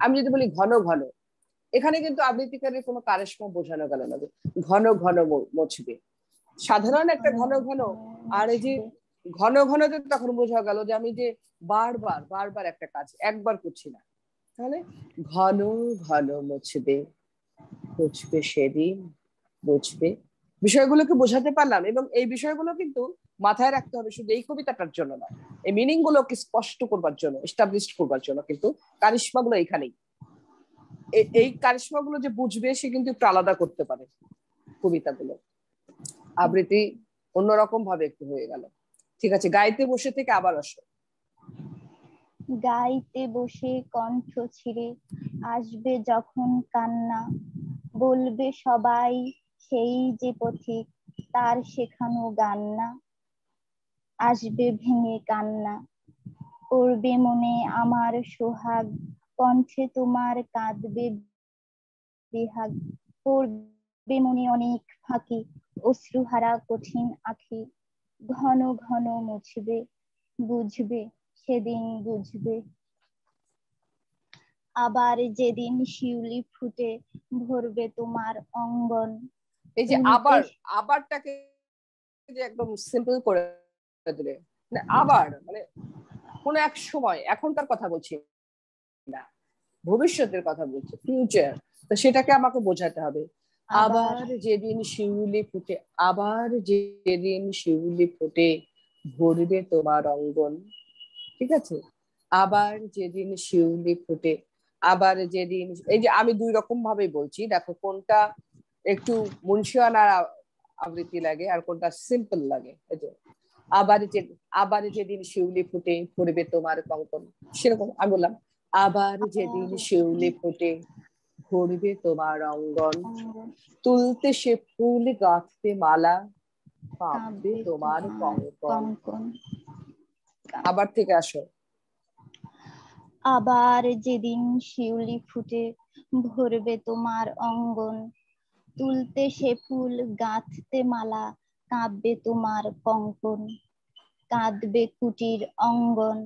আমি যদি বলি ঘন ঘন, এখানে কিন্তু আবৃত্তিকারের কোনো কারিশমা বোঝানো গেল না, ঘন ঘন মুছবে। সাধারণ একটা ঘন ঘন, আর এই যে ঘন ঘন তখন বোঝা গেল যে আমি যে বারবার বারবার একটা কাজ একবার করছি না। তাহলে ঘন ঘন মুছবে, মুছবে সেদিন বুঝবে। বিষয়গুলোকে বোঝাতে পারলাম, এবং এই বিষয়গুলো কিন্তু মাথায় রাখতে হবে শুধু এই কবিতাটার জন্য না, এই মিনিং গুলোকে স্পষ্ট করবার জন্য, এস্টাবলিশ করবার জন্য কিন্তু কারিশমা গুলো এখানেই। এই কারিশমা গুলো যে বুঝবে সে কিন্তু একটু আলাদা করতে পারে কবিতাগুলো। আবৃত্তি অন্যরকম ভাবে একটু হয়ে গেল। ঠিক আছে, গাইতে বসে থেকে আবার আসো। গাইতে বসে কণ্ঠ ছিঁড়ে আসবে যখন কান্না, বলবে সবাই সেই যে পথিক তার শেখানো গান না, আসবে ভেঙে কান্না। পড়বে মনে আমার সোহাগ, কণ্ঠে তোমার কাঁদবে বেহাগ, পড়বে মনে অনেক ফাঁকি, অশ্রুহারা কঠিন আঁখি, ঘন ঘন মুছবে, বুঝবে সেদিন বুঝবে। আবার যেদিন শিউলি ফুটে ভরবে তোমার অঙ্গন। এই যে আবার, আবারটাকে যে একদম সিম্পল করে দিলে, আবার মানে কোন এক সময়, এখনকার কথা বলছি না, ভবিষ্যতের কথা বলছি, ফিউচার। তো সেটাকে আমাকে বোঝাতে হবে। আবার যেদিন শিউলি ফুটে, আবার যেদিন শিউলি ফুটে ভরবে তোমার অঙ্গন। ঠিক আছে, আবার যেদিন শিউলি ফুটে, আবার যেদিন, এই যে আমি দুই রকম ভাবে বলছি, দেখো কোনটা একটু মুন্সিয়ানা আবৃত্তি লাগে আর কোনটা সিম্পল লাগে। এই যে আবার যেদিন শিউলি ফুটে পড়বে তোমার কঙ্কন, সেরকম আমি বললাম আবার যেদিন শিউলি ফুটে ভরবে তোমার অঙ্গন, তুলতে সে ফুল গাঁথতে মালা, কাঁদবে তোমার কঙ্কন। আবার থেকে আসো। আবার যেদিন শিউলি ফুটে ভরবে তোমার অঙ্গন, তুলতে সে ফুল গাঁথতে মালা, কাঁদবে তোমার কঙ্কন। কাঁদবে কুটির অঙ্গন,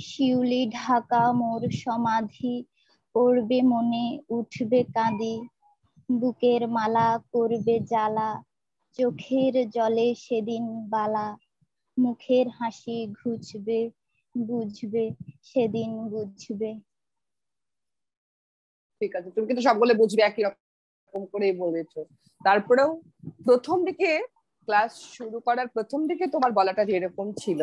শিউলি ঢাকা মোর সমাধি, পড়বে মনে উঠবে কাঁদি, বুকের মালা করবে জ্বালা, চোখের জলে সেদিন বালা, মুখের হাসি ঘুচবে, বুঝবে সেদিন বুঝবে। ঠিক আছে, তুমি কিন্তু সবগুলো বুঝবে, একই রকম করেই বলেছো। তারপরেও প্রথম দিকে, ক্লাস শুরু করার প্রথম দিকে তোমার বলাটা যেরকম ছিল,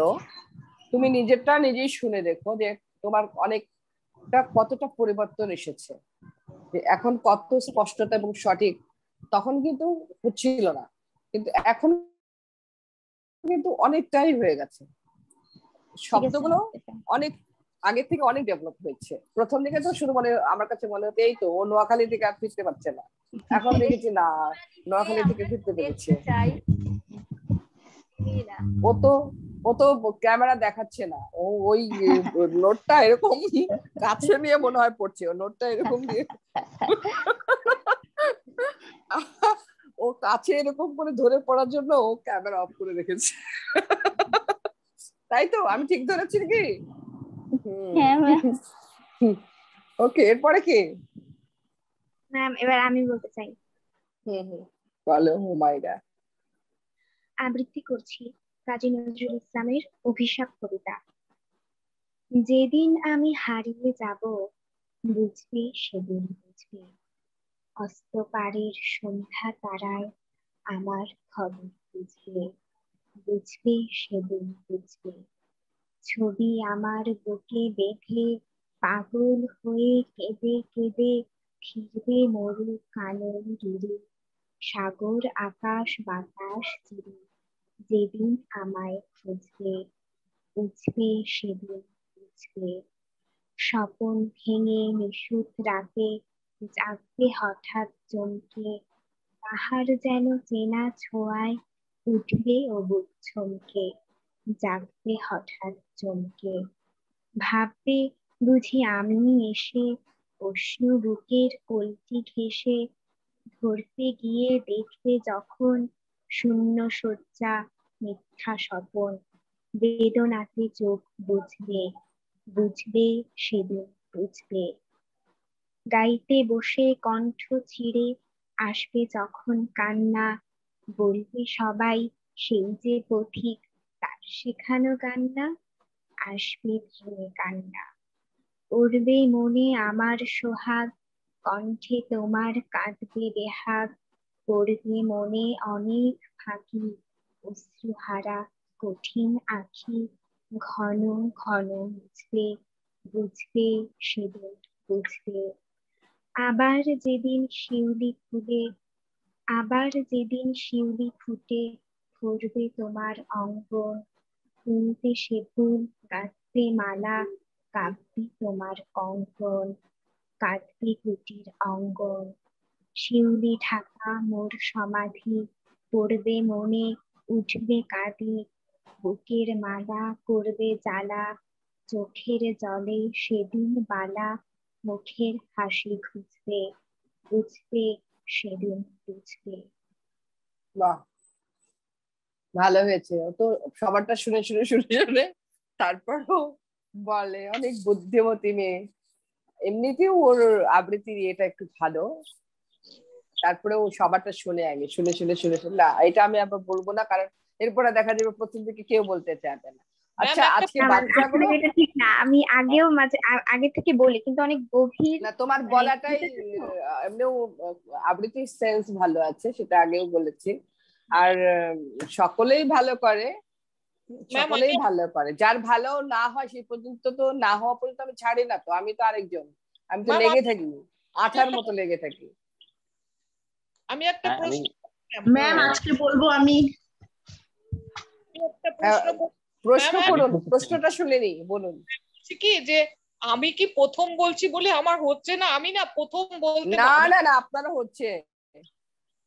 তুমি নিজেরটা নিজেই শুনে দেখো যে তোমার অনেকটা কতটা পরিবর্তন এসেছে, যে এখন কত স্পষ্টতা এবং সঠিক। তখন কিন্তু হচ্ছিল না, কিন্তু এখন কিন্তু অনেকটাই হয়ে গেছে। শব্দগুলো অনেক আগের থেকে অনেক ডেভেলপ হয়েছে। প্রথম দিকে তো শুধু মনে, আমার কাছে মনে হতো এই তো ও নোয়াখালী থেকে আর ফিরতে পারছে না, এখন দেখেছি না নোয়াখালী থেকে ফিরতে পেরেছে। ও তো ক্যামেরা দেখাচ্ছে না, ও ওই নোটটা এরকম কাছে নিয়ে মনে হয় পড়ছে, ও নোটটা এরকম দিয়ে ও কাছে এরকম করে ধরে পড়ার জন্য ও ক্যামেরা অফ করে রেখেছে। তাই তো, আমি ঠিক ধরেছি কি? ওকে, এরপরে কি ম্যাম? এবার আমি বলতে চাই। বলো হুমায়রা। আবৃত্তি করছি কাজী নজরুল ইসলামের অভিশাপ কবিতা। যেদিন আমি হারিয়ে যাব, বুঝবি সেদিন বুঝবি, অস্তপারের সন্ধ্যা তারায় আমার খবর বুঝবে, বুঝবি সেদিন বুঝবি। ছবি আমার বুকে বেঁধে পাগল হয়ে কেঁদে কেঁদে ফিরবে মরু কানন গিরি, সাগর আকাশ বাতাস চিরে, যেদিন আমায় খুঁজবে, বুঝবে সেদিন বুঝবে। স্বপন ভেঙে নিশুত রাতে জাগবে হঠাৎ চমকে, তাহার যেন চেনা ছোঁয়ায় উঠবে ও বুক চমকে, জাগবে হঠাৎ চমকে। ভাববে বুঝি আমি এসে অশ্রু বুকের কলটি ঘেঁষে, ধরতে গিয়ে দেখবে যখন শূন্য শয্যা মিথ্যা স্বপন, বেদনাতে চোখ বুঝবে, বুঝবে সেদিন বুঝবে। গাইতে বসে কণ্ঠ ছিঁড়ে আসবে যখন কান্না, বলবে সবাই সেই যে পথিক তার শেখানো গান না, আসবে ভেঙে কান্না। উড়বে মনে আমার সোহাগ, কণ্ঠে তোমার কাঁদবে বেহাগ, পড়বে মনে অনেক ফাঁকি, অশ্রুহারা কঠিন আঁখি, ঘন ঘন মুছবে, বুঝবে সেদিন বুঝবে। আবার যেদিন শিউলি ফুলে, আবার যেদিন শিউলি ফুটে ভরবে তোমার অঙ্গন, তুলতে সে ফুল গাঁথবে মালা, কাঁদবে তোমার কঙ্কন, কাঁদবে কুটির অঙ্গন। শিউলি ঢাকা মোর সমাধি, পড়বে মনে উঠবে কাঁদি, বুকের মালা করবে জ্বালা, চোখের জলে সেদিন বালা, মুখের হাসি খুঁজবে, বুঝবে সেদিন বুঝবে। বাহ, ভালো হয়েছে। ও তো সবারটা শুনে শুনে শুনে শুনে তারপরও বলে, অনেক বুদ্ধিমতী মেয়ে। এমনিতেও ওর আবৃত্তির এটা একটু ভালো, তারপরে ও সবারটা শুনে আগে শুনে শুনে শুনে শুনে না, এটা আমি আবার বলবো না, কারণ এরপরে দেখা যাবে প্রথম থেকে কেউ বলতে চাইবে না। আচ্ছা, আজকে বাচ্চাগুলো, এটা ঠিক না, আমি আগেও মাঝে আগে থেকে বলি, কিন্তু অনেক গভীর না তোমার বলাটাই এমনিও আবৃত্তির সেন্স ভালো আছে, সেটা আগেও বলেছি। আর সকলেই ভালো করে, সকলেই ভালো করে। যার ভালো না হয় সেই পর্যন্ত তো না হওয়া পর্যন্ত আমি ছাড়ি না, তো আমি তো আরেকজন, আমি তো লেগে থাকি, আঠার মতো লেগে থাকি। আমি একটা প্রশ্ন, ম্যাম আজকে বলবো আমি প্রশ্ন করুন, প্রশ্নটা শুনে নি, বলুন। কি যে আমি কি প্রথম বলছি বলে আমার হচ্ছে না, আমি না প্রথম বলতে না না না, আপনারও হচ্ছে,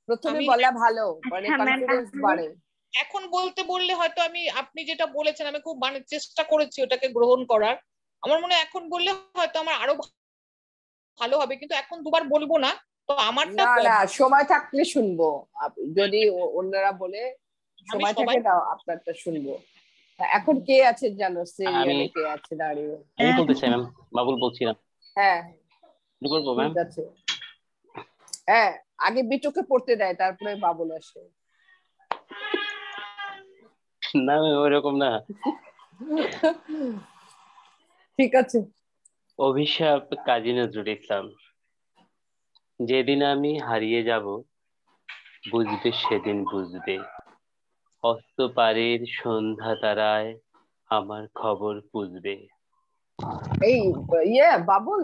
প্রথমে বলা ভালো, মানে কনফিডেন্স বাড়ে। এখন বলতে বললে হয়তো আমি, আপনি যেটা বলেছেন আমি খুব মানে চেষ্টা করেছি ওটাকে গ্রহণ করার, আমার মনে হয় এখন বললে হয়তো আমার আরো ভালো হবে, কিন্তু এখন দুবার বলবো না। তো আমারটা না না, সময় থাকলে শুনবো, যদি অন্যরা বলে সময় থাকে তাও আপনারটা শুনবো। এখন কে আছে জানো সিরিয়ালে, কে আছে দাঁড়িয়ে? আমি বলতে চাই ম্যাম, বাবুল বলছিলাম। হ্যাঁ বলবো ম্যাম। ঠিক আছে, হ্যাঁ আগে বিটুকে পড়তে দেয়, তারপরে বাবুল আসে। না ওইরকম না। ঠিক আছে। অভিশাপ, কাজী নজরুল ইসলাম। যেদিন আমি হারিয়ে যাব, বুঝবে সেদিন বুঝবে, অস্ত পারের সন্ধ্যা তারায় আমার খবর বুঝবে। এই বাবুল,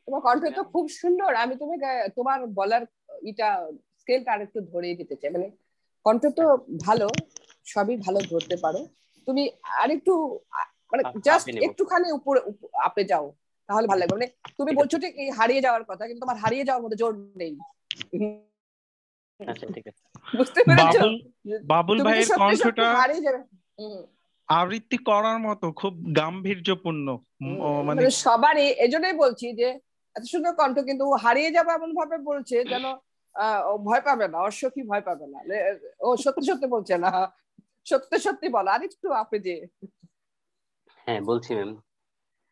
তোমার কণ্ঠ তো খুব সুন্দর, আমি তোমার বলার এটা স্কেলটা আরেকটু ধরিয়ে দিতে চাই, মানে কণ্ঠ তো ভালো, সবই ভালো ধরতে পারো, তুমি আরেকটু মানে জাস্ট একটুখানি উপরে আপে যাও, তাহলে ভালো লাগবে। মানে তুমি বলছো ঠিক হারিয়ে যাওয়ার কথা, কিন্তু তোমার হারিয়ে যাওয়ার মধ্যে জোর নেই। আচ্ছা ঠিক আছে, বুঝতে পেরেছো? বাবুল ভাইয়ের কণ্ঠটা হারিয়ে যাবে, আবৃত্তি করার মতো, খুব গাম্ভীর্যপূর্ণ, মানে সবারই। এজন্যই বলছি যে এত সুন্দর কণ্ঠ, কিন্তু হারিয়ে যাবে এমন ভাবে বলছে যেন ভয় পাবে না, অশ্বকি ভয় পাবে না, ও সত্যি সত্যি বলছে না, সত্যি সত্যি বলো, আর একটু আপে যে। হ্যাঁ বলছি ম্যাম।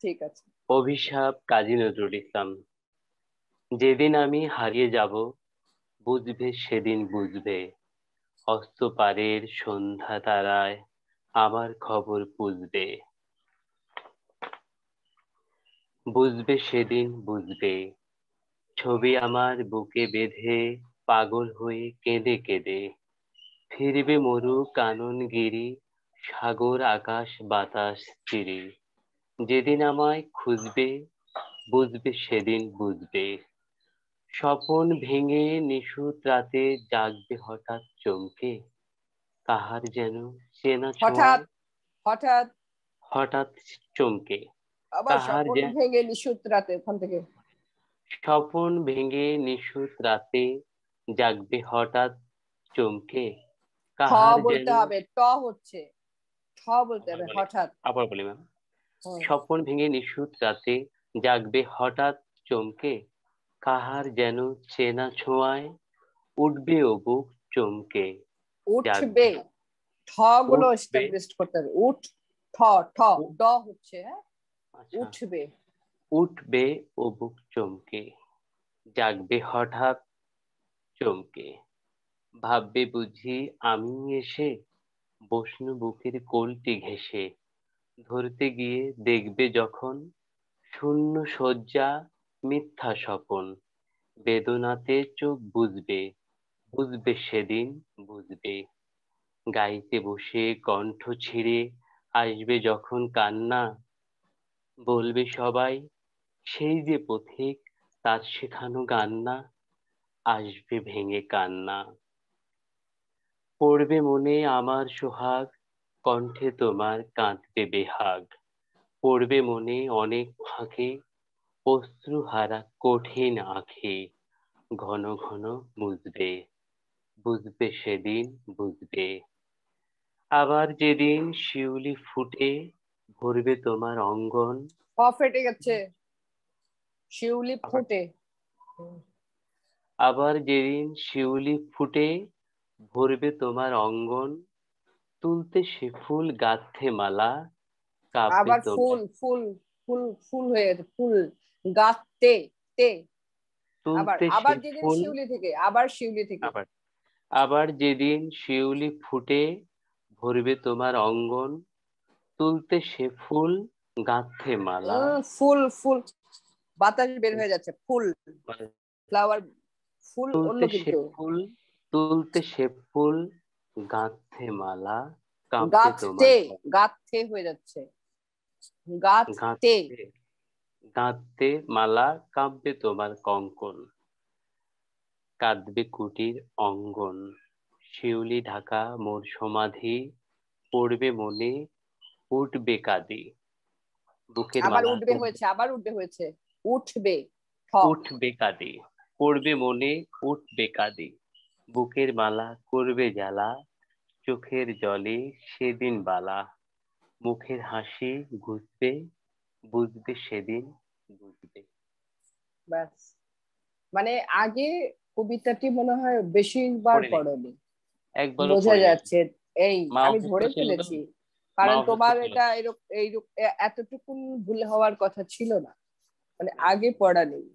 ঠিক আছে। অভিশাপ, কাজী নজরুল ইসলাম। যেদিন আমি হারিয়ে যাব, বুঝবে সেদিন বুঝবে, অস্ত পারের সন্ধ্যা তারায় আমার খবর বুঝবে, বুঝবে সেদিন বুঝবে, ছবি আমার বুকে বেঁধে পাগল হয়ে কেঁদে কেঁদে, ফিরবে মরু কানন গিরি, সাগর আকাশ বাতাস চিরি, যেদিন আমায় খুঁজবে বুঝবে সেদিন বুঝবে। স্বপন ভেঙে নিশুত রাতে জাগবে হঠাৎ চমকে, কাহার যেন চেনা ছোঁয়ায় হঠাৎ হঠাৎ চমকে। আবার কাহার স্বপন ভেঙে নিশুত রাতে, ওখান থেকে স্বপন ভেঙে নিশুত রাতে জাগবে হঠাৎ চমকে, কাহার বলতে যেন হবে, ট হচ্ছে, ঠ বলতে হবে, হঠাৎ। আবার বলি ম্যাম, স্বপন ভেঙে নিশুত রাতে জাগবে হঠাৎ চমকে, কাহার যেন চেনা ছোঁয়ায় উঠবে ও বুক চমকে। উঠবে, ঠ গুলো এস্টাবলিশ করতে হবে। উঠ, ঠ, ঠ, ড হচ্ছে, উঠবে, উঠবে ও বুক চমকে, জাগবে হঠাৎ চমকে। ভাববে বুঝি আমি এসে বসনু বুকের কোলটি ঘেঁষে, ধরতে গিয়ে দেখবে যখন শূন্য শয্যা মিথ্যা স্বপন, বেদনাতে চোখ বুঝবে বুঝবে সেদিন বুঝবে। গাইতে বসে কণ্ঠ ছিঁড়ে আসবে যখন কান্না, বলবে সবাই সেই যে পথিক তার শেখানো গান না, আসবে ভেঙে কান্না। পড়বে মনে আমার সোহাগ, কণ্ঠে তোমার কাঁদবে বেহাগ। পড়বে মনে অনেক ফাঁকে, অশ্রুহারা কঠিন আঁখি, ঘন ঘন মুছবে বুঝবে সেদিন বুঝবে। আবার যেদিন শিউলি ফুটে ভরবে তোমার অঙ্গন, ফেটে গেছে, শিউলি ফুটে। আবার যেদিন শিউলি ফুটে ভরবে তোমার অঙ্গন, তুলতে সে ফুল গাঁথে মালা, আবার ফুল ফুল ফুল ফুল হয়ে গেছে, ফুল গাঁথতে তে। আবার আবার যেদিন শিউলি থেকে, আবার শিউলি থেকে, আবার যেদিন শিউলি ফুটে ভরবে তোমার অঙ্গন, তুলতে সে ফুল গাঁথে মালা। ফুল ফুল বাতাস বের হয়ে যাচ্ছে, ফুল ফ্লাওয়ার, ফুল অন্য কিছু। তুলতে সে ফুল গাঁথে মালা, গাঁথতে, গাঁথতে হয়ে যাচ্ছে, গাঁথতে, গাঁথতে মালা, কাঁপবে তোমার কঙ্কন, কাঁদবে কুটির অঙ্গন। শিউলি ঢাকা মোর সমাধি, পড়বে মনে উঠবে কাঁদি, বুকের আবার মালা উঠবে হয়েছে, আবার উঠবে হয়েছে, উঠবে, উঠবে কাঁদি, পড়বে মনে উঠবে কাঁদি, বুকের মালা করবে জ্বালা, চোখের জলে সেদিন বালা, মুখের হাসি ঘুচবে বুঝবে সেদিন বুঝবে। ব্যাস, মানে আগে কবিতাটি মনে হয় বেশিবার পড়নি, বোঝা যাচ্ছে। এই আমি ধরে ফেলেছি, কারণ তোমার এটা এতটুকুন ভুল হওয়ার কথা ছিল না, মানে আগে পড়া নেই।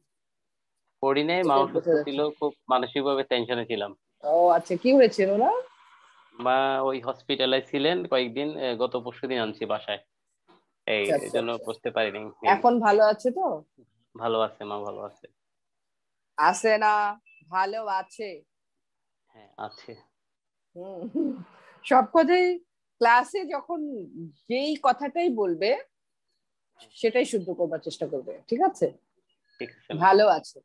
পড়ি নাই, মা অসুস্থ ছিল, খুব মানসিক ভাবে টেনশনে ছিলাম। ও আচ্ছা, কি হয়েছিল না? মা ওই হসপিটালে ছিলেন কয়েকদিন, গত পরশুদিন আনছি বাসায়, এই জন্য বুঝতে পারিনি। এখন ভালো আছে তো? ভালো আছে মা, ভালো আছে। আছে না, ভালো আছে, হ্যাঁ আছে। সব কথাই ক্লাসে যখন যেই কথাটাই বলবে সেটাই শুদ্ধ করবার চেষ্টা করবে, ঠিক আছে? ভালো আছে,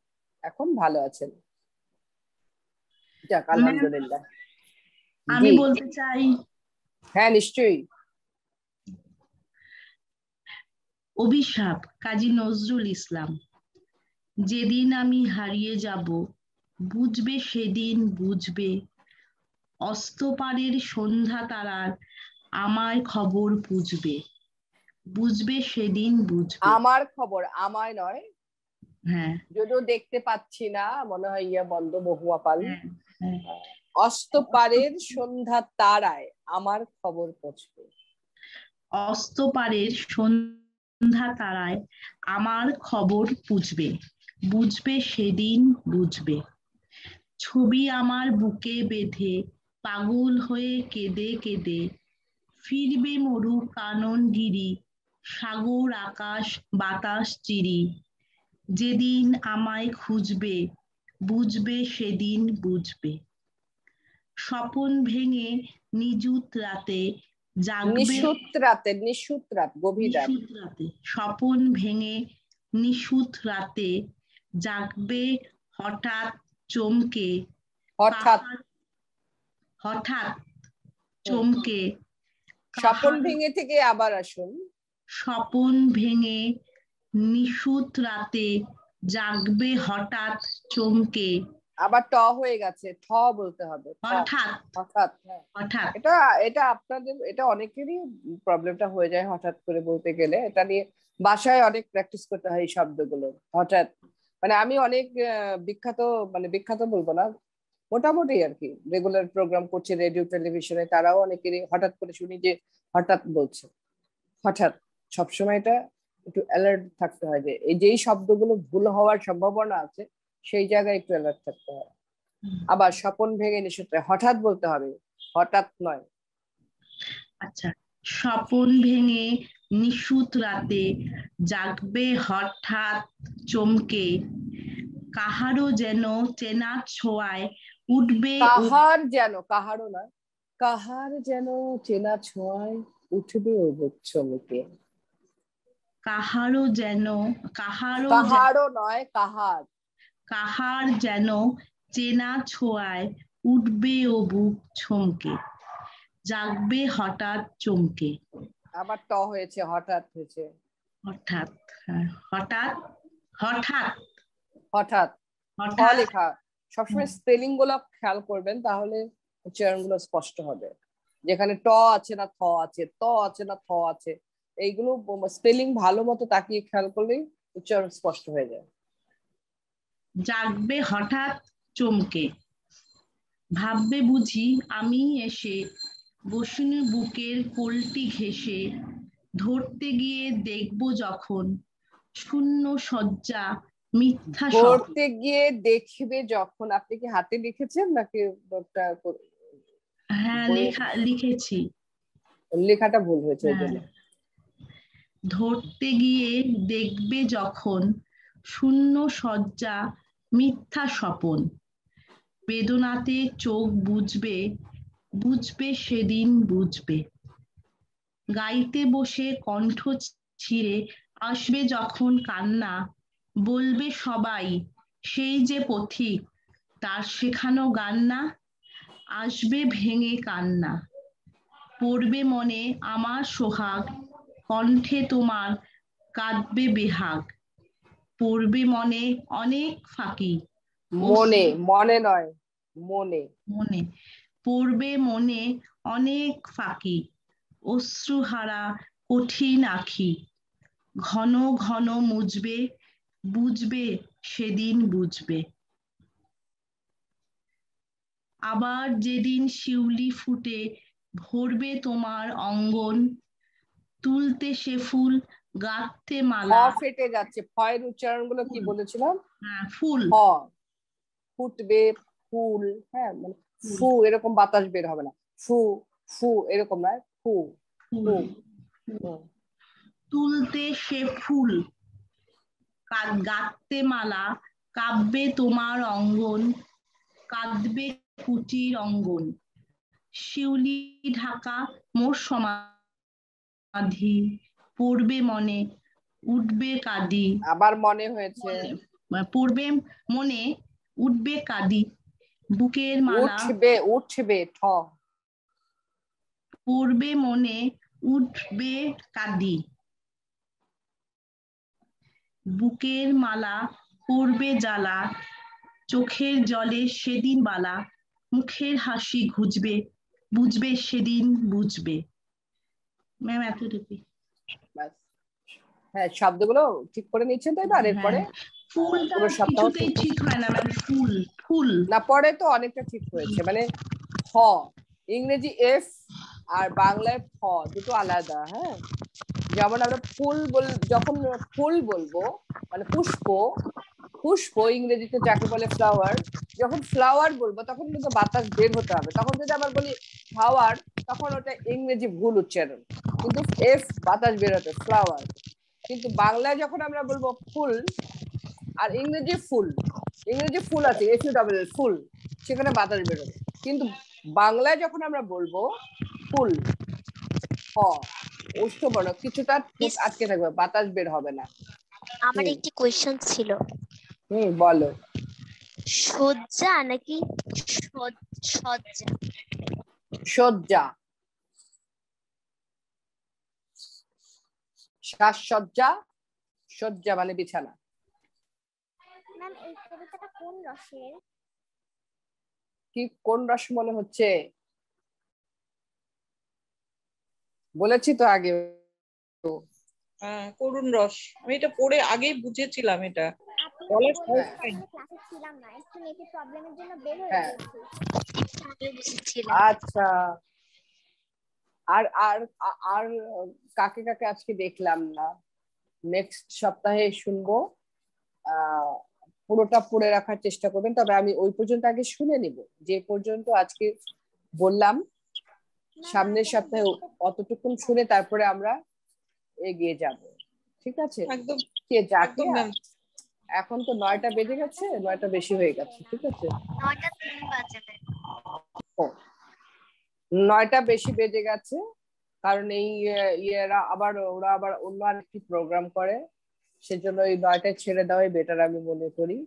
এখন ভালো আছেন, যাক আলহামদুলিল্লাহ। আমি বলতে চাই, হ্যাঁ নিশ্চয়ই। অভিশাপ, কাজী নজরুল ইসলাম। যেদিন আমি হারিয়ে যাব বুঝবে সেদিন বুঝবে, অস্তপারের সন্ধ্যা তারার আমায় খবর বুঝবে, বুঝবে সেদিন বুঝবে। আমার খবর, আমায় নয়, হ্যাঁ, যদিও দেখতে পাচ্ছি না, মনে হয় ইয়া বন্ধ বহুয়া পাল। অস্তপারের সন্ধ্যা তারায় আমার খবর পৌঁছবে, অস্তপারের সন্ধ্যা তারায় আমার খবর বুঝবে, বুঝবে সেদিন বুঝবে। ছবি আমার বুকে বেঁধে পাগল হয়ে কেঁদে কেঁদে, ফিরবে মরু কানন গিরি, সাগর আকাশ বাতাস চিরি, যেদিন আমায় খুঁজবে বুঝবে সেদিন বুঝবে। স্বপন ভেঙে নিযুত রাতে জাগবে নিশুত রাতে, নিশুত রাত, গভীর রাত। নিশুত রাতে, স্বপন ভেঙে নিশুত রাতে জাগবে হঠাৎ চমকে, হঠাৎ হঠাৎ চমকে। স্বপন ভেঙে থেকে আবার আসুন। স্বপন ভেঙে নিশুত রাতে জাগবে হঠাৎ চমকে। আবার ট হয়ে গেছে, ঠ বলতে হবে। হঠাৎ, হঠাৎ, হঠাৎ। এটা আপনাদের, এটা অনেকেরই প্রবলেমটা হয়ে যায় হঠাৎ করে বলতে গেলে। এটা নিয়ে বাসায় অনেক প্র্যাকটিস করতে হয় এই শব্দগুলো। হঠাৎ মানে আমি অনেক বিখ্যাত, মানে বিখ্যাত বলবো না, মোটামুটি আর কি রেগুলার প্রোগ্রাম করছে রেডিও টেলিভিশনে, তারাও অনেকেরই হঠাৎ করে শুনি যে হঠাৎ বলছে। হঠাৎ সবসময় এটা একটু অ্যালার্ট থাকতে হয় যে এই যেই শব্দগুলো ভুল হওয়ার সম্ভাবনা আছে সেই জায়গায় একটু অ্যালার্ট থাকতে হয়। আবার স্বপন ভেঙে নিশুত হঠাৎ বলতে হবে, হঠাৎ নয়। আচ্ছা, স্বপন ভেঙে নিশুত রাতে জাগবে হঠাৎ চমকে, কাহারও যেন চেনা ছোঁয়ায় উঠবে। কাহার যেন, কাহারও নয়, কাহার যেন চেনা ছোঁয়ায় উঠবে ও বুক চমকে। কাহারও যেন, কাহারও নয়, কাহার, কাহার যেন চেনা ছোঁয়ায় উঠবে ও বুক চমকে, জাগবে হঠাৎ চমকে। আবার ট হয়েছে, হঠাৎ হয়েছে। হঠাৎ, হঠাৎ, হঠাৎ, হঠাৎ ঠ লেখা। সবসময় স্পেলিং গুলো খেয়াল করবেন, তাহলে উচ্চারণ গুলো স্পষ্ট হবে। যেখানে ট আছে না থ আছে, ত আছে না থ আছে, এইগুলো স্পেলিং ভালো মতো তাকিয়ে খেয়াল করলেই উচ্চারণ স্পষ্ট হয়ে যায়। জাগবে হঠাৎ চমকে, ভাববে বুঝি আমি এসে বসুনি বুকের কোলটি ঘেঁষে, ধরতে গিয়ে দেখবো যখন শূন্য শয্যা মিথ্যা। ধরতে গিয়ে দেখবে যখন, আপনি কি হাতে লিখেছেন নাকি? হ্যাঁ, লিখেছি, লেখাটা ভুল হয়েছে। ধরতে গিয়ে দেখবে যখন শূন্য শয্যা মিথ্যা স্বপন, বেদনাতে চোখ বুঝবে, বুঝবে সেদিন বুঝবে। গাইতে বসে কণ্ঠ ছিঁড়ে আসবে যখন কান্না, বলবে সবাই সেই যে পথিক তার শেখানো গান না, আসবে ভেঙে কান্না। পড়বে মনে আমার সোহাগ, কণ্ঠে তোমার কাঁদবে বেহাগ। পড়বে মনে অনেক ফাঁকি, মনে, মনে নয় মনে, মনে পড়বে মনে অনেক ফাঁকি, অশ্রুহারা কঠিন আখি। ঘন ঘন মুছবে, বুঝবে সেদিন বুঝবে। আবার যেদিন শিউলি ফুটে ভরবে তোমার অঙ্গন, তুলতে সে ফুল গাঁথতে মালা। ফেটে যাচ্ছে, ফয়ের উচ্চারণ গুলো কি বলেছিলাম? ফুল, ফুটবে, ফুল, হ্যাঁ মানে ফু এরকম বাতাস বের হবে না, ফু ফু এরকম নয়, ফু ফু। তুলতে সে ফুল গাঁথতে মালা, কাব্যে তোমার অঙ্গন, কাঁদবে কুটির অঙ্গন। শিউলি ঢাকা মোর সমাধি, পড়বে মনে উঠবে কাঁদি। আবার মনে হয়েছে, পড়বে মনে উঠবে কাঁদি, বুকের মালা। উঠবে, উঠবে ঠ। পড়বে মনে উঠবে কাঁদি, বুকের মালা পড়বে জ্বালা, চোখের জলে সেদিন বালা। মুখের হাসি ঘুচবে, বুঝবে সেদিন বুঝবে। ম্যাম এতটুকুই। হ্যাঁ, শব্দগুলো ঠিক করে নিচ্ছেন তাই না? আর এরপরে ফুলটা কিছুতেই ঠিক হয় না ম্যাম। ফুল, ফুল না, পরে তো অনেকটা ঠিক হয়েছে। মানে ফ, ইংরেজি এফ আর বাংলায় ফ দুটো আলাদা। হ্যাঁ, যেমন আমরা ফুল যখন ফুল বলবো মানে পুষ্প, পুষ্প ইংরেজিতে যাকে বলে ফ্লাওয়ার, যখন ফ্লাওয়ার বলবো তখন কিন্তু বাতাস বের হতে হবে। তখন যদি আবার বলি ফ্লাওয়ার, তখন ওটা ইংরেজি ভুল উচ্চারণ, কিন্তু এফ বাতাস বের হতে, ফ্লাওয়ার। কিন্তু বাংলায় যখন আমরা বলবো ফুল, আর ইংরেজি ফুল, ইংরেজি ফুল আছে এফ ইউ ডাবল এল, ফুল, সেখানে বাতাস বেরোবে। কিন্তু বাংলায় যখন আমরা বলবো ফুল, ওষ্ঠবর্ণ কিছুটা ঠোঁট আটকে থাকবে, বাতাস বের হবে না। আমার একটি কোয়েশ্চেন ছিল। বলো। সজ্জা নাকি সজ্জা? সজ্জা। সাজসজ্জা, সজ্জা মানে বিছানা। ম্যাম এই কবিতাটা কোন রসের? কি কোন রস মনে হচ্ছে? বলেছি তো আগে, করুণ রস। আমি এটা পড়ে আগেই বুঝেছিলাম এটা। ক্লাসে ছিলাম না, একটু নেটের প্রবলেমের জন্য বের হয়ে গেছি। আচ্ছা। আর আর আর কাকে কাকে আজকে দেখলাম না, নেক্সট সপ্তাহে শুনবো। পুরোটা পড়ে রাখার চেষ্টা করবেন, তবে আমি ওই পর্যন্ত আগে শুনে নিব যে পর্যন্ত আজকে বললাম। সামনের সপ্তাহে অতটুকুন শুনে তারপরে আমরা এগিয়ে যাব, ঠিক আছে? একদম। কে যাকে এখন তো 9টা বেজে গেছে, 9টা বেশি হয়ে গেছে, ঠিক আছে? 9টা 3 বাজে। 9টা বেশি বেজে গেছে, কারণ এই ওরা আবার অন্য আরেকটি প্রোগ্রাম করে, সেজন্য এই 9টায় ছেড়ে দেওয়াই বেটার আমি মনে করি।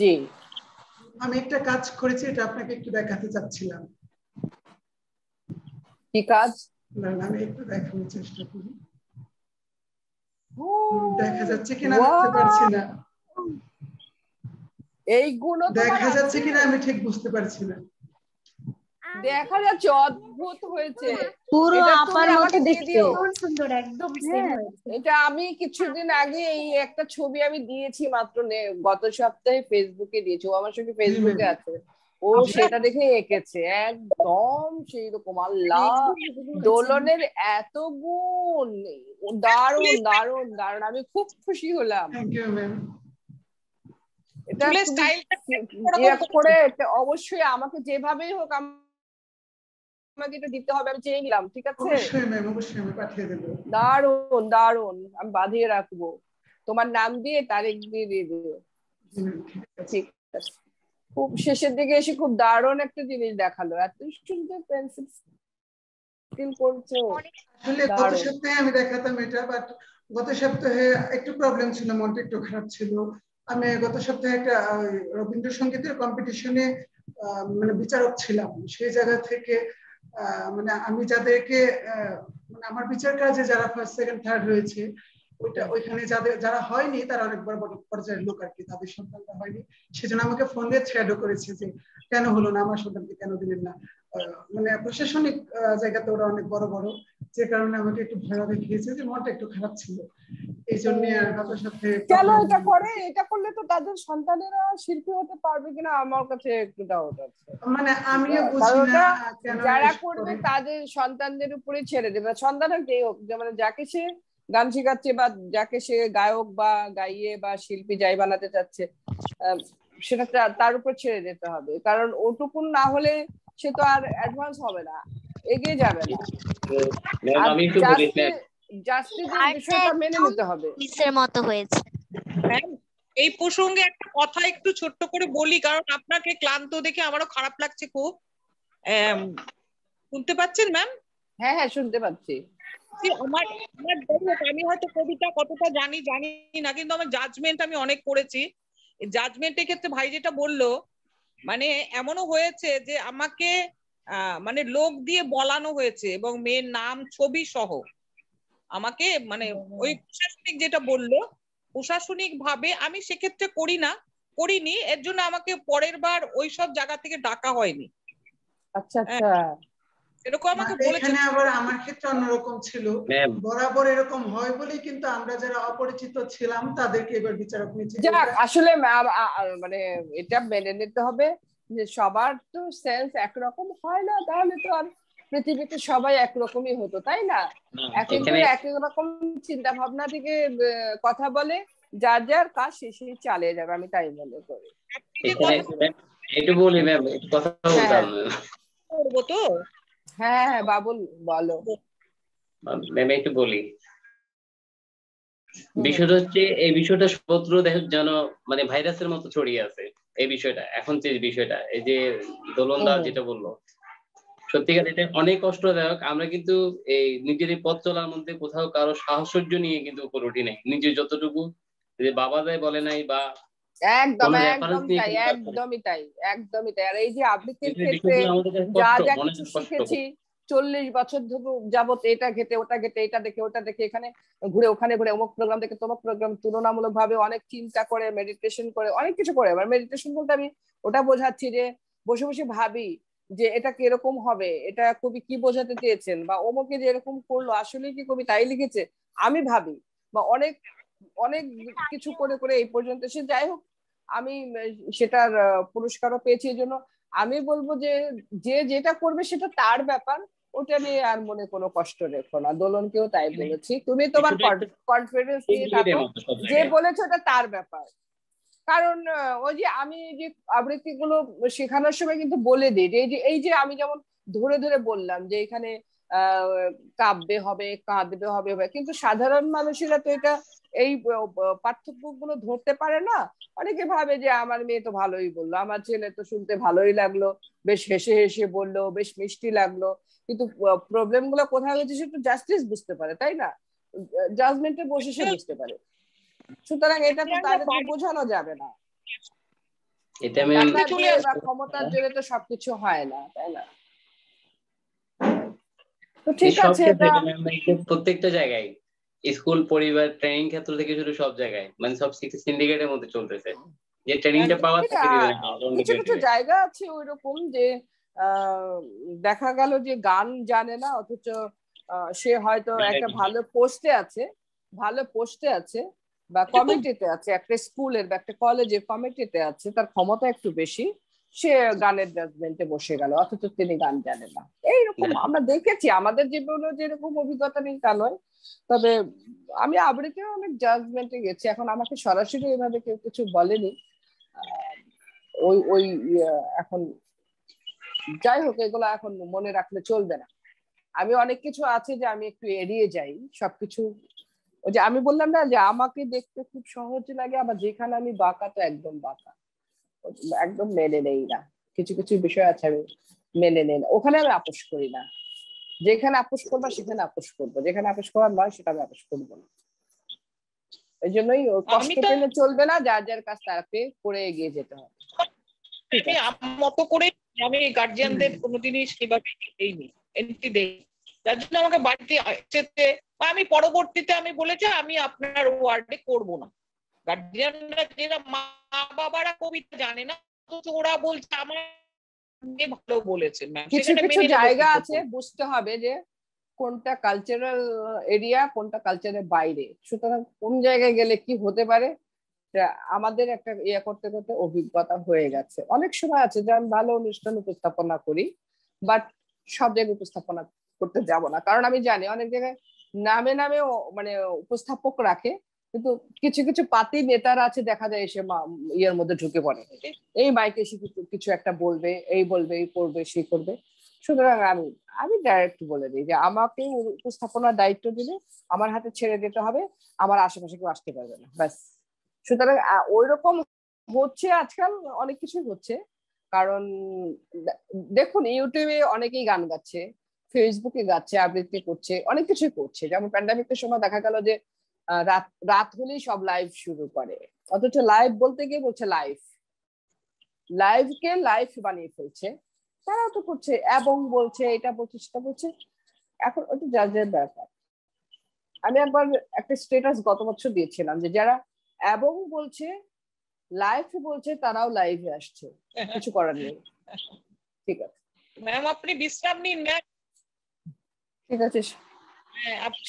জি, আমি একটা কাজ করেছি, এটা আপনাকে একটু দেখাতে চাচ্ছিলাম। কি কাজ? আমি একটু দেখানোর চেষ্টা করি। দেখা যাচ্ছে কিনা বুঝতে পারছি না। এই গুণ দেখা যাচ্ছে কিনা আমি ঠিক বুঝতে পারছি না। দেখা যাচ্ছে, অদ্ভুত হয়েছে, পুরো আপার মতো দেখতে, সুন্দর, একদম সেম হয়েছে। এটা আমি কিছুদিন আগে এই একটা ছবি আমি দিয়েছি মাত্র, গত সপ্তাহে ফেসবুকে দিয়েছি, ও আমার সঙ্গে ফেসবুকে আছে, ও সেটা দেখে এঁকেছে একদম সেই রকম। আল্লাহ, দোলনের এত গুণ, দারুণ দারুণ দারুণ, আমি খুব খুশি হলাম। এটা করে অবশ্যই আমাকে যেভাবেই হোক আমাকে এটা দিতে হবে, আমি চেয়ে নিলাম, ঠিক আছে? দারুণ দারুণ, আমি বাঁধিয়ে রাখবো, তোমার নাম দিয়ে তারিখ দিয়ে দিও, ঠিক আছে? খুব শেষের দিকে এসে খুব দারুণ একটা জিনিস দেখালো, এত সুন্দর পেন্সিল স্কিল করছো। আসলে গত সপ্তাহে আমি দেখাতাম এটা, বাট গত সপ্তাহে একটু প্রবলেম ছিল, মনটা একটু খারাপ ছিল। আমি গত সপ্তাহে একটা রবীন্দ্রসঙ্গীতের কম্পিটিশনে মানে বিচারক ছিলাম, সেই জায়গা থেকে মানে আমি যাদেরকে মানে আমার বিচার কাজে যারা ফার্স্ট সেকেন্ড থার্ড হয়েছে, ওইখানে যারা হয়নি তারা অনেক বড় বড় পর্যায়ের লোক আর কি, তাদের সন্তানটা হয়নি, সেজন্য আমাকে ফোন দিয়ে থ্রেডও করেছে যে কেন হলো না, আমার সন্তানকে কেন দিলেন না। মানে প্রশাসনিক জায়গাতে ওরা অনেক বড় বড়, যে কারণে আমাকে একটু ভয় দেখিয়েছে, যে মনটা একটু খারাপ ছিল, এই জন্য গত সপ্তাহে। চলো এটা করে, এটা করলে তো তাদের সন্তানেরা শিল্পী হতে পারবে কিনা আমার কাছে একটু ডাউট আছে। মানে আমিও বুঝি না যারা করবে তাদের সন্তানদের উপরে ছেড়ে দেবে, সন্তানের যেই হোক, মানে যাকে সে গান শেখাচ্ছে বা যাকে সে গায়ক বা গাইয়ে বা শিল্পী যাই বানাতে চাচ্ছে, সেটা তার উপর ছেড়ে দিতে হবে, কারণ ওটুকুন না হলে সে তো আর অ্যাডভান্স হবে না, এগিয়ে যাবে না। জাস্টিসের বিষয়টা মেনে নিতে হবে। মিসের মতো হয়েছে। এই প্রসঙ্গে একটা কথা একটু ছোট্ট করে বলি, কারণ আপনাকে ক্লান্ত দেখে আমারও খারাপ লাগছে খুব। শুনতে পাচ্ছেন ম্যাম? হ্যাঁ হ্যাঁ শুনতে পাচ্ছি। আমি হয়তো কবিতা কতটা জানি না, কিন্তু আমার জাজমেন্ট আমি অনেক করেছি। জাজমেন্টের ক্ষেত্রে ভাই যেটা বললো, মানে এমনও হয়েছে যে আমাকে মানে লোক দিয়ে বলানো হয়েছে, এবং মেয়ের নাম ছবি সহ আমাকে, মানে ওই প্রশাসনিক যেটা বললো, প্রশাসনিক ভাবে আমি সেক্ষেত্রে করিনি, এর জন্য আমাকে পরের বার ওইসব জায়গা থেকে ডাকা হয়নি। আচ্ছা আচ্ছা, এরকম আমাকে বলেছে। এখানে আবার আমার ক্ষেত্রে অন্যরকম ছিল, বরাবর এরকম হয় বলে কিন্তু আমরা যারা অপরিচিত ছিলাম তাদেরকে এবার বিচারক নিচ্ছে। যাক, আসলে মানে এটা মেনে নিতে হবে যে সবার তো সেন্স একরকম হয় না, তাহলে তো আর পৃথিবীতে সবাই একরকমই হতো, তাই না? একই রকম চিন্তা ভাবনা থেকে কথা বলে, যার যার কাজ শেষে চালিয়ে যাবে, আমি তাই মনে করি। একটু বলি ম্যাম, কথা বলতাম করবো তো। হ্যাঁ হ্যাঁ বাবুল বলো ম্যাম, একটু বলি। বিষয়টা হচ্ছে, এই বিষয়টা সর্বত্র যেন মানে ভাইরাসের মতো ছড়িয়ে আছে এই বিষয়টা। এখন যে বিষয়টা, এই যে দোলনদার যেটা বললো, সত্যিকার এটা অনেক কষ্টদায়ক। আমরা কিন্তু এই নিজের এই পথ চলার মধ্যে কোথাও কারো সাহচর্য নিয়ে কিন্তু উপর উঠি নাই, নিজে যতটুকু যে বাবা দায় বলে নাই বা একদম একদম তাই, একদমই তাই, একদমই তাই। আর এই যে আবৃত্তির ক্ষেত্রে যা যা কিছু শিখেছি 40 বছর যাবত, এটা ঘেটে ওটা ঘেটে, এটা দেখে ওটা দেখে, এখানে ঘুরে ওখানে ঘুরে, অমুক প্রোগ্রাম দেখে তমুক প্রোগ্রাম, তুলনামূলক ভাবে অনেক চিন্তা করে, মেডিটেশন করে, অনেক কিছু করে। এবার মেডিটেশন বলতে আমি ওটা বোঝাচ্ছি যে বসে বসে ভাবি যে এটা কিরকম হবে, এটা কবি কি বোঝাতে চেয়েছেন, বা অমুকে যে এরকম করলো আসলে কি কবি তাই লিখেছে, আমি ভাবি। বা অনেক অনেক কিছু করে করে এই পর্যন্ত সে, যাই হোক, আমি সেটার পুরস্কারও পেয়েছি। এই জন্য আমি বলবো যে যে যেটা করবে সেটা তার ব্যাপার, ওটা নিয়ে আর মনে কোনো কষ্ট রেখো না। দোলনকেও তাই বলেছি, তুমি তোমার কনফিডেন্স নিয়ে থাকো, যে বলেছো এটা তার ব্যাপার। কারণ ওই যে আমি যে আবৃত্তি গুলো শেখানোর সময় কিন্তু বলে দিই যে এই যে আমি যেমন ধরে ধরে বললাম যে এখানে কাব্যে হবে, কাঁদবে হবে, কিন্তু সাধারণ মানুষেরা তো এটা এই পার্থক্য গুলো ধরতে পারে না। অনেকে ভাবে যে আমার মেয়ে তো ভালোই বললো, আমার ছেলে তো শুনতে ভালোই লাগলো, বেশ হেসে হেসে বললো, বেশ মিষ্টি লাগলো, কিন্তু প্রবলেম গুলো কোথায় হয়েছে সেটা জাস্টিস বুঝতে পারে, তাই না? জাজমেন্টে বসে সে বুঝতে পারে। সুতরাং এটা তো তাদেরকে বোঝানো যাবে না, ক্ষমতার জোরে তো সবকিছু হয় না, তাই না? তো ঠিক আছে, প্রত্যেকটা জায়গায়, স্কুল, পরিবার, ট্রেনিং ক্ষেত্র থেকে শুরু সব জায়গায়, মানে সব সিন্ডিকেটের মধ্যে চলতেছে যে ট্রেনিংটা পাওয়া থাকে। কিছু কিছু জায়গা আছে ওইরকম যে দেখা গেল যে গান জানে না, অথচ সে হয়তো একটা ভালো পোস্টে আছে বা কমিটিতে আছে, একটা স্কুলের বা একটা কলেজের কমিটিতে আছে, তার ক্ষমতা একটু বেশি, সে গানের জাজমেন্টে বসে গেল, অথচ তিনি গান জানে না। এইরকম আমরা দেখেছি, আমাদের জীবনে যেরকম অভিজ্ঞতা নেই তা নয়, তবে আমি আবৃত্তিও অনেক জাজমেন্টে গেছি। এখন আমাকে সরাসরি এভাবে কেউ কিছু বলেনি, ওই এখন যাই হোক, এগুলো এখন মনে রাখলে চলবে না। আমি অনেক কিছু আছে যে আমি একটু এড়িয়ে যাই সবকিছু। ওই যে আমি বললাম না যে আমাকে দেখতে খুব সহজ লাগে, আবার যেখানে আমি বাঁকা তো একদম বাঁকা, একদম মেনে নেই না। কিছু কিছু বিষয় আছে আমি মেনে নেই না, ওখানে আমি আপোষ করি না। যেখানে আপোষ করবা সেখানে আপোষ করবো, যেখানে আপোষ করার নয় সেটা আমি আপোষ করবো না। এই জন্যই কষ্ট পেলে চলবে না, যার যার কাজ তাকে করে এগিয়ে যেতে হবে। আমি আমার মতো করে আমি গার্জিয়ানদের কোনোদিনই সেভাবে এন্ট্রি দেই, যার জন্য আমাকে বাড়িতে যেতে, আমি পরবর্তীতে আমি বলেছি আমি আপনার ওয়ার্ডে করব না। গার্জিয়ানরা যারা মা বাবারা কবিতা জানে না, ওরা বলছে আমার ভালো বলেছেন। কিছু কিছু জায়গা আছে বুঝতে হবে যে কোনটা কালচারাল এরিয়া, কোনটা কালচারের বাইরে, সুতরাং কোন জায়গায় গেলে কি হতে পারে আমাদের একটা ইয়ে করতে করতে অভিজ্ঞতা হয়ে গেছে। অনেক সময় আছে যে আমি ভালো অনুষ্ঠান উপস্থাপনা করি, বাট সব জায়গায় উপস্থাপনা করতে যাব না, কারণ আমি জানি অনেক জায়গায় নামে নামে মানে উপস্থাপক রাখে, কিন্তু কিছু কিছু পাতি নেতারা আছে দেখা যায় এসে ইয়ের মধ্যে ঢুকে পড়ে, এই মাইকে এসে কিছু একটা বলবে, এই বলবে, এই করবে, সেই করবে। সুতরাং আমি ডাইরেক্ট বলে দিই যে আমাকে উপস্থাপনার দায়িত্ব দিলে আমার হাতে ছেড়ে দিতে হবে, আমার আশেপাশে কেউ আসতে পারবে না, ব্যাস। সুতরাং ওইরকম হচ্ছে আজকাল, অনেক কিছু হচ্ছে। কারণ দেখুন ইউটিউবে অনেকেই গান গাচ্ছে, ফেসবুকে গাচ্ছে, আবৃত্তি করছে, অনেক কিছুই করছে। যেমন প্যান্ডামিকের সময় দেখা গেল যে রাত হলেই সব লাইভ শুরু করে, অথচ লাইভ বলতে গিয়ে বলছে লাইভকে লাইভ বানিয়ে ফেলছে, তারা তো করছে এবং বলছে এটা বলছে সেটা বলছে। এখন ওটা জাজের ব্যাপার। আমি একবার একটা স্ট্যাটাস গত বছর দিয়েছিলাম যে যারা এবং বলছে, লাইভ বলছে, তারাও লাইভে আসছে, কিছু করার নেই। ঠিক আছে ম্যাম, আপনি বিশ্রাম নিন ম্যাম। ঠিক আছে,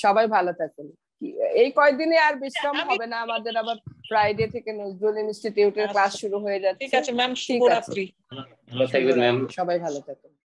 সবাই ভালো থাকুন। এই কয়েকদিনে আর বিশ্রাম হবে না আমাদের, আবার ফ্রাইডে থেকে নজরুল ইনস্টিটিউটের ক্লাস শুরু হয়ে যাচ্ছে। ঠিক আছে ম্যাম, শুভরাত্রি। ভালো থাকবেন ম্যাম, সবাই ভালো থাকুন।